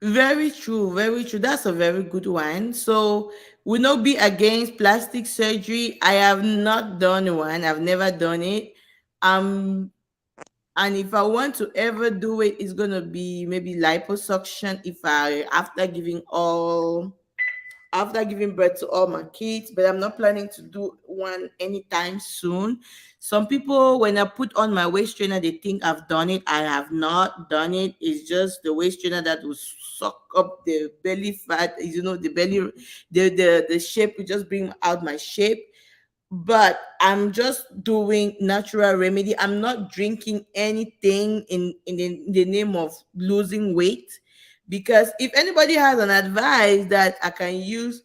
Very true, very true. That's a very good one. So will not be against plastic surgery. I have not done one. I've never done it. And if I want to ever do it, it's gonna be maybe liposuction after giving birth to all my kids, but I'm not planning to do one anytime soon. Some people, when I put on my waist trainer, they think I've done it. I have not done it. It's just the waist trainer that will suck up the belly fat, the belly, the shape will just bring out my shape. But I'm just doing natural remedy. I'm not drinking anything in the name of losing weight, because if anybody has an advice that I can use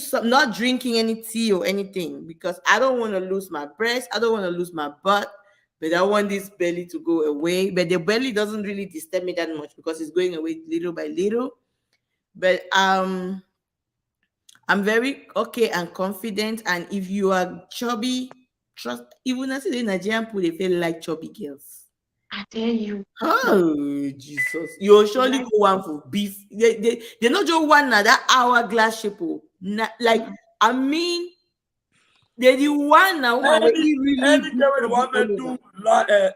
some, not drinking any tea or anything, because I don't want to lose my breast, I don't want to lose my butt, but I want this belly to go away. But the belly doesn't really disturb me that much because it's going away little by little. But I'm very okay and confident. And if you are chubby, trust, even as the Nigerian people, they feel like chubby girls. I tell you. Oh, Jesus. You'll surely go one for beef. They're not just one now, that hourglass shape. Like, I mean, they're the one now. Any want to do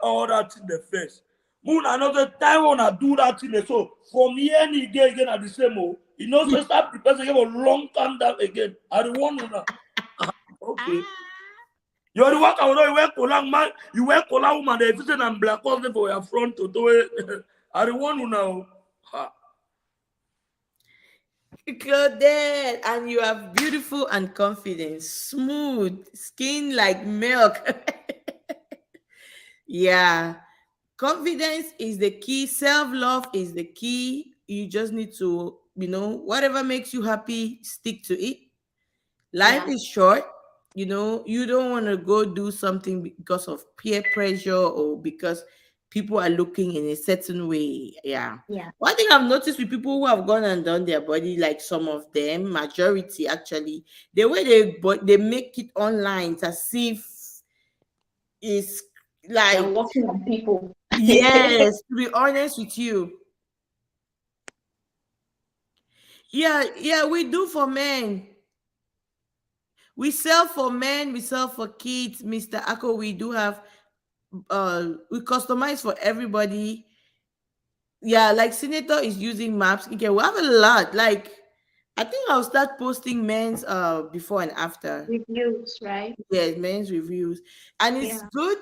all that in the face. Moon another time when I do that in the so from here and again at the same. You know, so start the person give a long time down again. I don't want to know. Okay. You're the one you wear Kolang man, you wear Kolang woman, they visit and black for your front to do it. I don't want to know. Claudette, and you are beautiful and confident, smooth, skin like milk. Yeah. Confidence is the key. Self-love is the key. You just need to, whatever makes you happy, stick to it. Life is short. You don't want to go do something because of peer pressure or because people are looking in a certain way. Yeah. One thing I've noticed with people who have gone and done their body, like some of them, majority actually, the way they make it online, it's as if it's like they're working on people. Yes, to be honest with you. Yeah, we do for men. We sell for men, we sell for kids, Mr. Ako. We do have we customize for everybody. Yeah, like Senator is using maps. Okay, we have a lot. Like, I think I'll start posting men's before and after reviews, right? Yes, men's reviews. And it's good.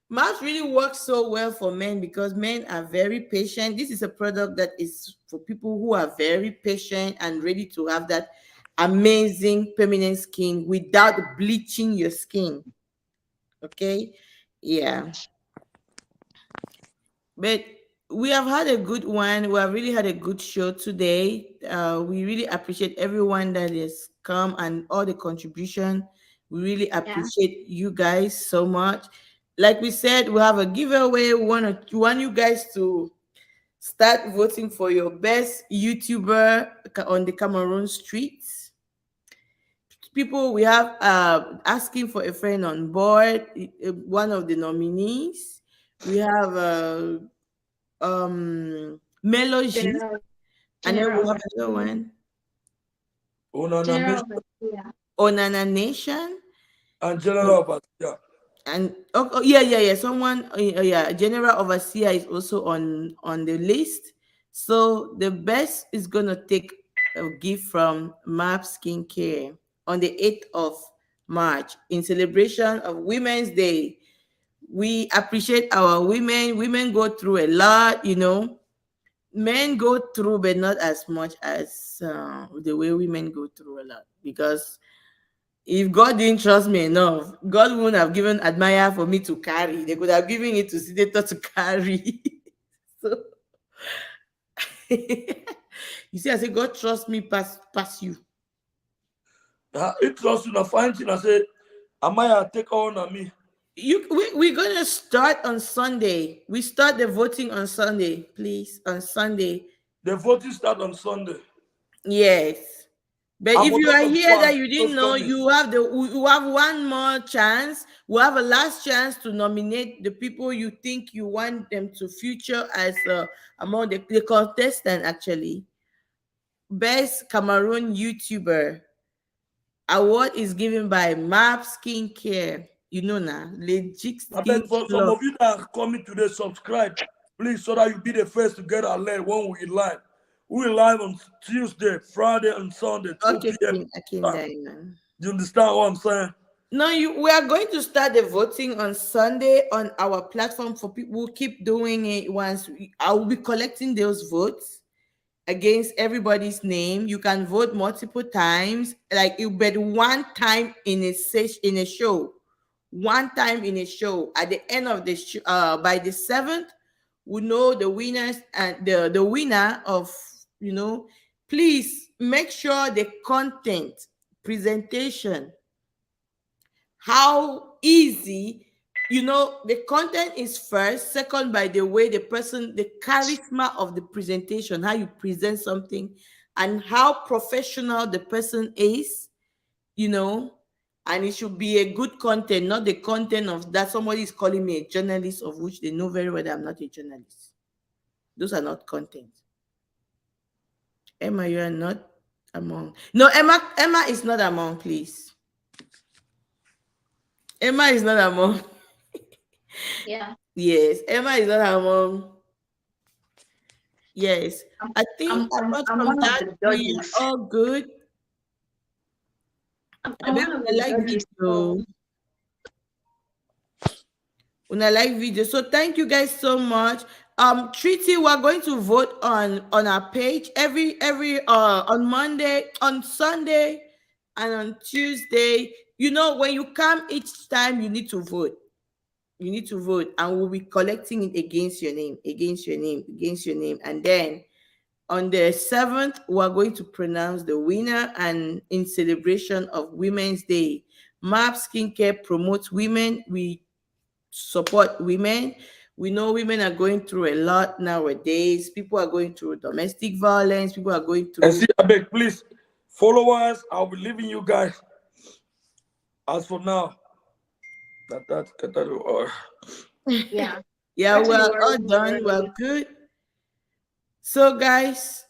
Maps really works so well for men because men are very patient. This is a product that is for people who are very patient and ready to have that amazing permanent skin without bleaching your skin. Okay? Yeah. But we have had a good one. We have really had a good show today. We really appreciate everyone that has come and all the contribution. We really appreciate you guys so much. Like we said, we have a giveaway. We want you guys to start voting for your best YouTuber on the Cameroon streets. People, we have asking for a friend on board, one of the nominees. We have Melogy, and then we have another one. Onana Nation. And General Overseer. And someone, General Overseer is also on the list. So the best is gonna take a gift from MAP Skincare on the 8th of March in celebration of Women's Day. We appreciate our women. Women go through a lot, Men go through, but not as much as the way women go through a lot. Because if God didn't trust me enough, God wouldn't have given Admire for me to carry. They could have given it to Senator to carry. So, you see, I say, God trust me past you. It trusts you, find thing. I say, Amaya, take on me. We're going to start on Sunday. We start the voting on Sunday, please, on Sunday. The voting start on Sunday. Yes. But if you are here that you didn't know, you have one more chance. We have a last chance to nominate the people you think you want them to feature as among the contestant, actually. Best Cameroon YouTuber award is given by MAP Skincare. You know now, legit I skin beg for some club. of you that are coming today, subscribe, please, so that you be the first to get alert when we live. We live on Tuesday, Friday, and Sunday, 2 Okay, p.m. Queen Diamond. You understand what I'm saying? No, we are going to start the voting on Sunday on our platform for people. We'll keep doing it once. I will be collecting those votes against everybody's name. You can vote multiple times. Like you bet one time in a show. One time in a show. At the end of the show, by the 7th, we know the winners and the winner of, please make sure the content, presentation, how easy, the content is first, second by the way the person, the charisma of the presentation, how you present something, and how professional the person is, and it should be a good content, not the content of that somebody is calling me a journalist, of which they know very well that I'm not a journalist. Those are not content. Emma, you are not among. No, Emma is not among, please. Emma is not among. Yeah. Yes, Emma is not among. Yes, I think apart from that, we are all good. I'm one of the judges. Una like video. So thank you guys so much. Treaty, we're going to vote on our page every on Monday, on Sunday, and on Tuesday. When you come each time, you need to vote. You need to vote, and we'll be collecting it against your name, against your name, against your name. And then on the 7th, we're going to pronounce the winner, and in celebration of Women's Day. MAP Skincare promotes women. We support women. We know women are going through a lot nowadays. People are going through domestic violence. People are going through. And see, I beg, please, followers, I'll be leaving you guys. As for now, Yeah. Yeah, we're all done. We're good. So, guys,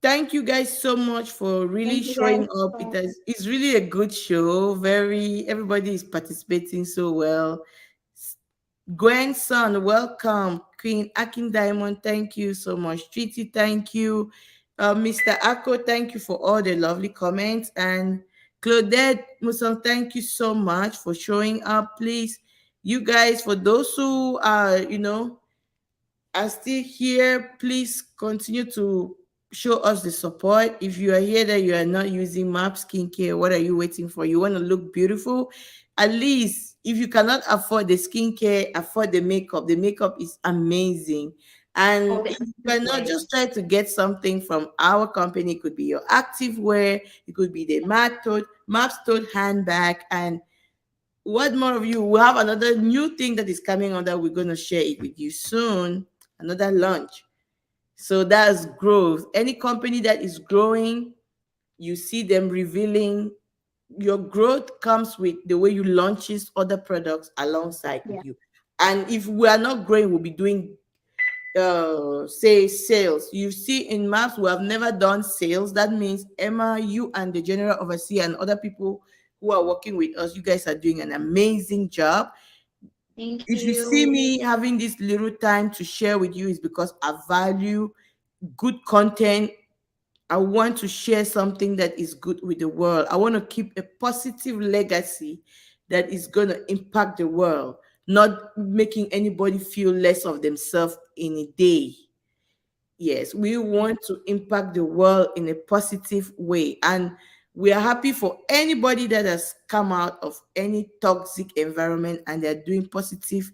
thank you guys so much for really showing up. It's really a good show. Everybody is participating so well. Gwen Son, welcome. Queen Akin Diamond, thank you so much. Treaty, thank you. Mr. Ako, thank you for all the lovely comments. And Claudette Musong, thank you so much for showing up. Please, you guys, for those who are, are still here, please continue to show us the support. If you are here that you are not using MAP Skincare, what are you waiting for? You want to look beautiful? At least if you cannot afford the skincare, afford the makeup. The makeup is amazing. And if you cannot, just try to get something from our company. It could be your active wear, it could be the MAP tote handbag, and what more of you? We have another new thing that is coming on that we're going to share it with you soon. Another launch. So that's growth. Any company that is growing, you see them revealing. Your growth comes with the way you launches other products alongside with you. And if we are not growing, we'll be doing say sales. You see in MAPS, we have never done sales. That means Emma, you and the general overseer and other people who are working with us, you guys are doing an amazing job. Thank if you see me having this little time to share with you, is because I value good content. I want to share something that is good with the world. I want to keep a positive legacy that is going to impact the world, not making anybody feel less of themselves in a day. Yes, we want to impact the world in a positive way. And we are happy for anybody that has come out of any toxic environment and they're doing positive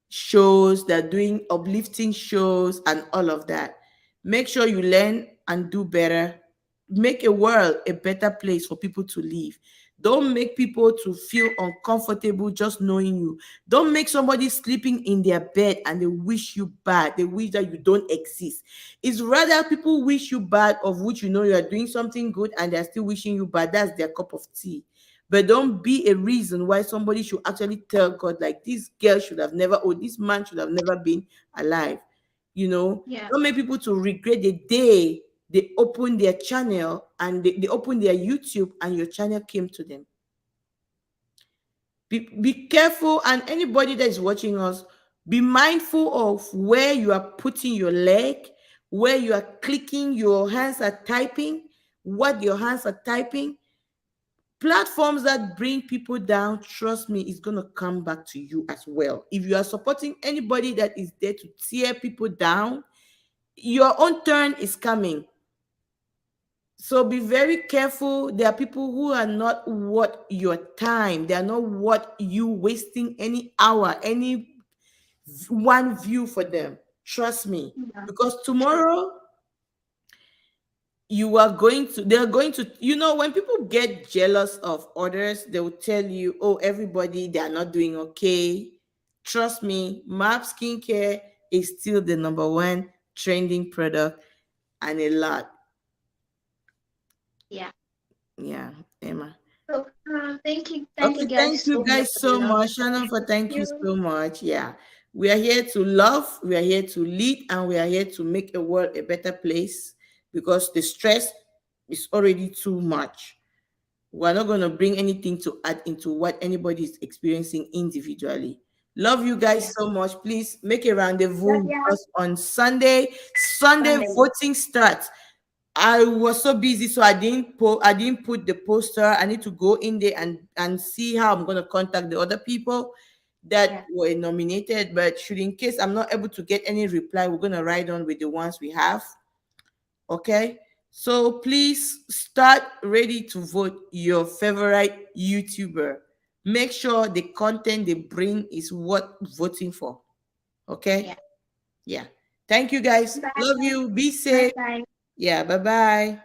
shows, they're doing uplifting shows and all of that. Make sure you learn and do better. Make a world a better place for people to live. Don't make people to feel uncomfortable just knowing you. Don't make somebody sleeping in their bed and they wish you bad. They wish that you don't exist. It's rather people wish you bad, of which you are doing something good and they're still wishing you bad. That's their cup of tea. But don't be a reason why somebody should actually tell God, like, this girl should have never, or this man should have never been alive. Don't make people to regret the day they opened their channel and they opened their YouTube and your channel came to them. Be careful, and anybody that is watching us, be mindful of where you are putting your leg, where you are clicking, your hands are typing, what your hands are typing. Platforms that bring people down, trust me, it's going to come back to you as well. If you are supporting anybody that is there to tear people down, your own turn is coming. So be very careful. There are people who are not worth your time. They are not worth you wasting any hour, any one view for them. Trust me. Yeah. Because tomorrow they're going to, when people get jealous of others, they will tell you, oh, everybody, they are not doing okay. Trust me, MAP Skincare is still the #1 trending product, and a lot. Yeah. Yeah, Emma. So thank you Okay, thank you guys so much, Shannon, for thank you so much. Yeah, we are here to love, we are here to lead, and we are here to make the world a better place, because the stress is already too much. We're not going to bring anything to add into what anybody is experiencing individually. Love you guys so much. Please make a rendezvous with us on Sunday. Sunday voting starts. I was so busy, so I didn't put the poster. I need to go in there and see how I'm going to contact the other people that were nominated. But should in case I'm not able to get any reply, we're going to ride on with the ones we have. Okay, so please start ready to vote your favorite YouTuber. Make sure the content they bring is worth voting for. Okay, yeah. Thank you guys. Love you. Be safe. Bye. Yeah, bye-bye.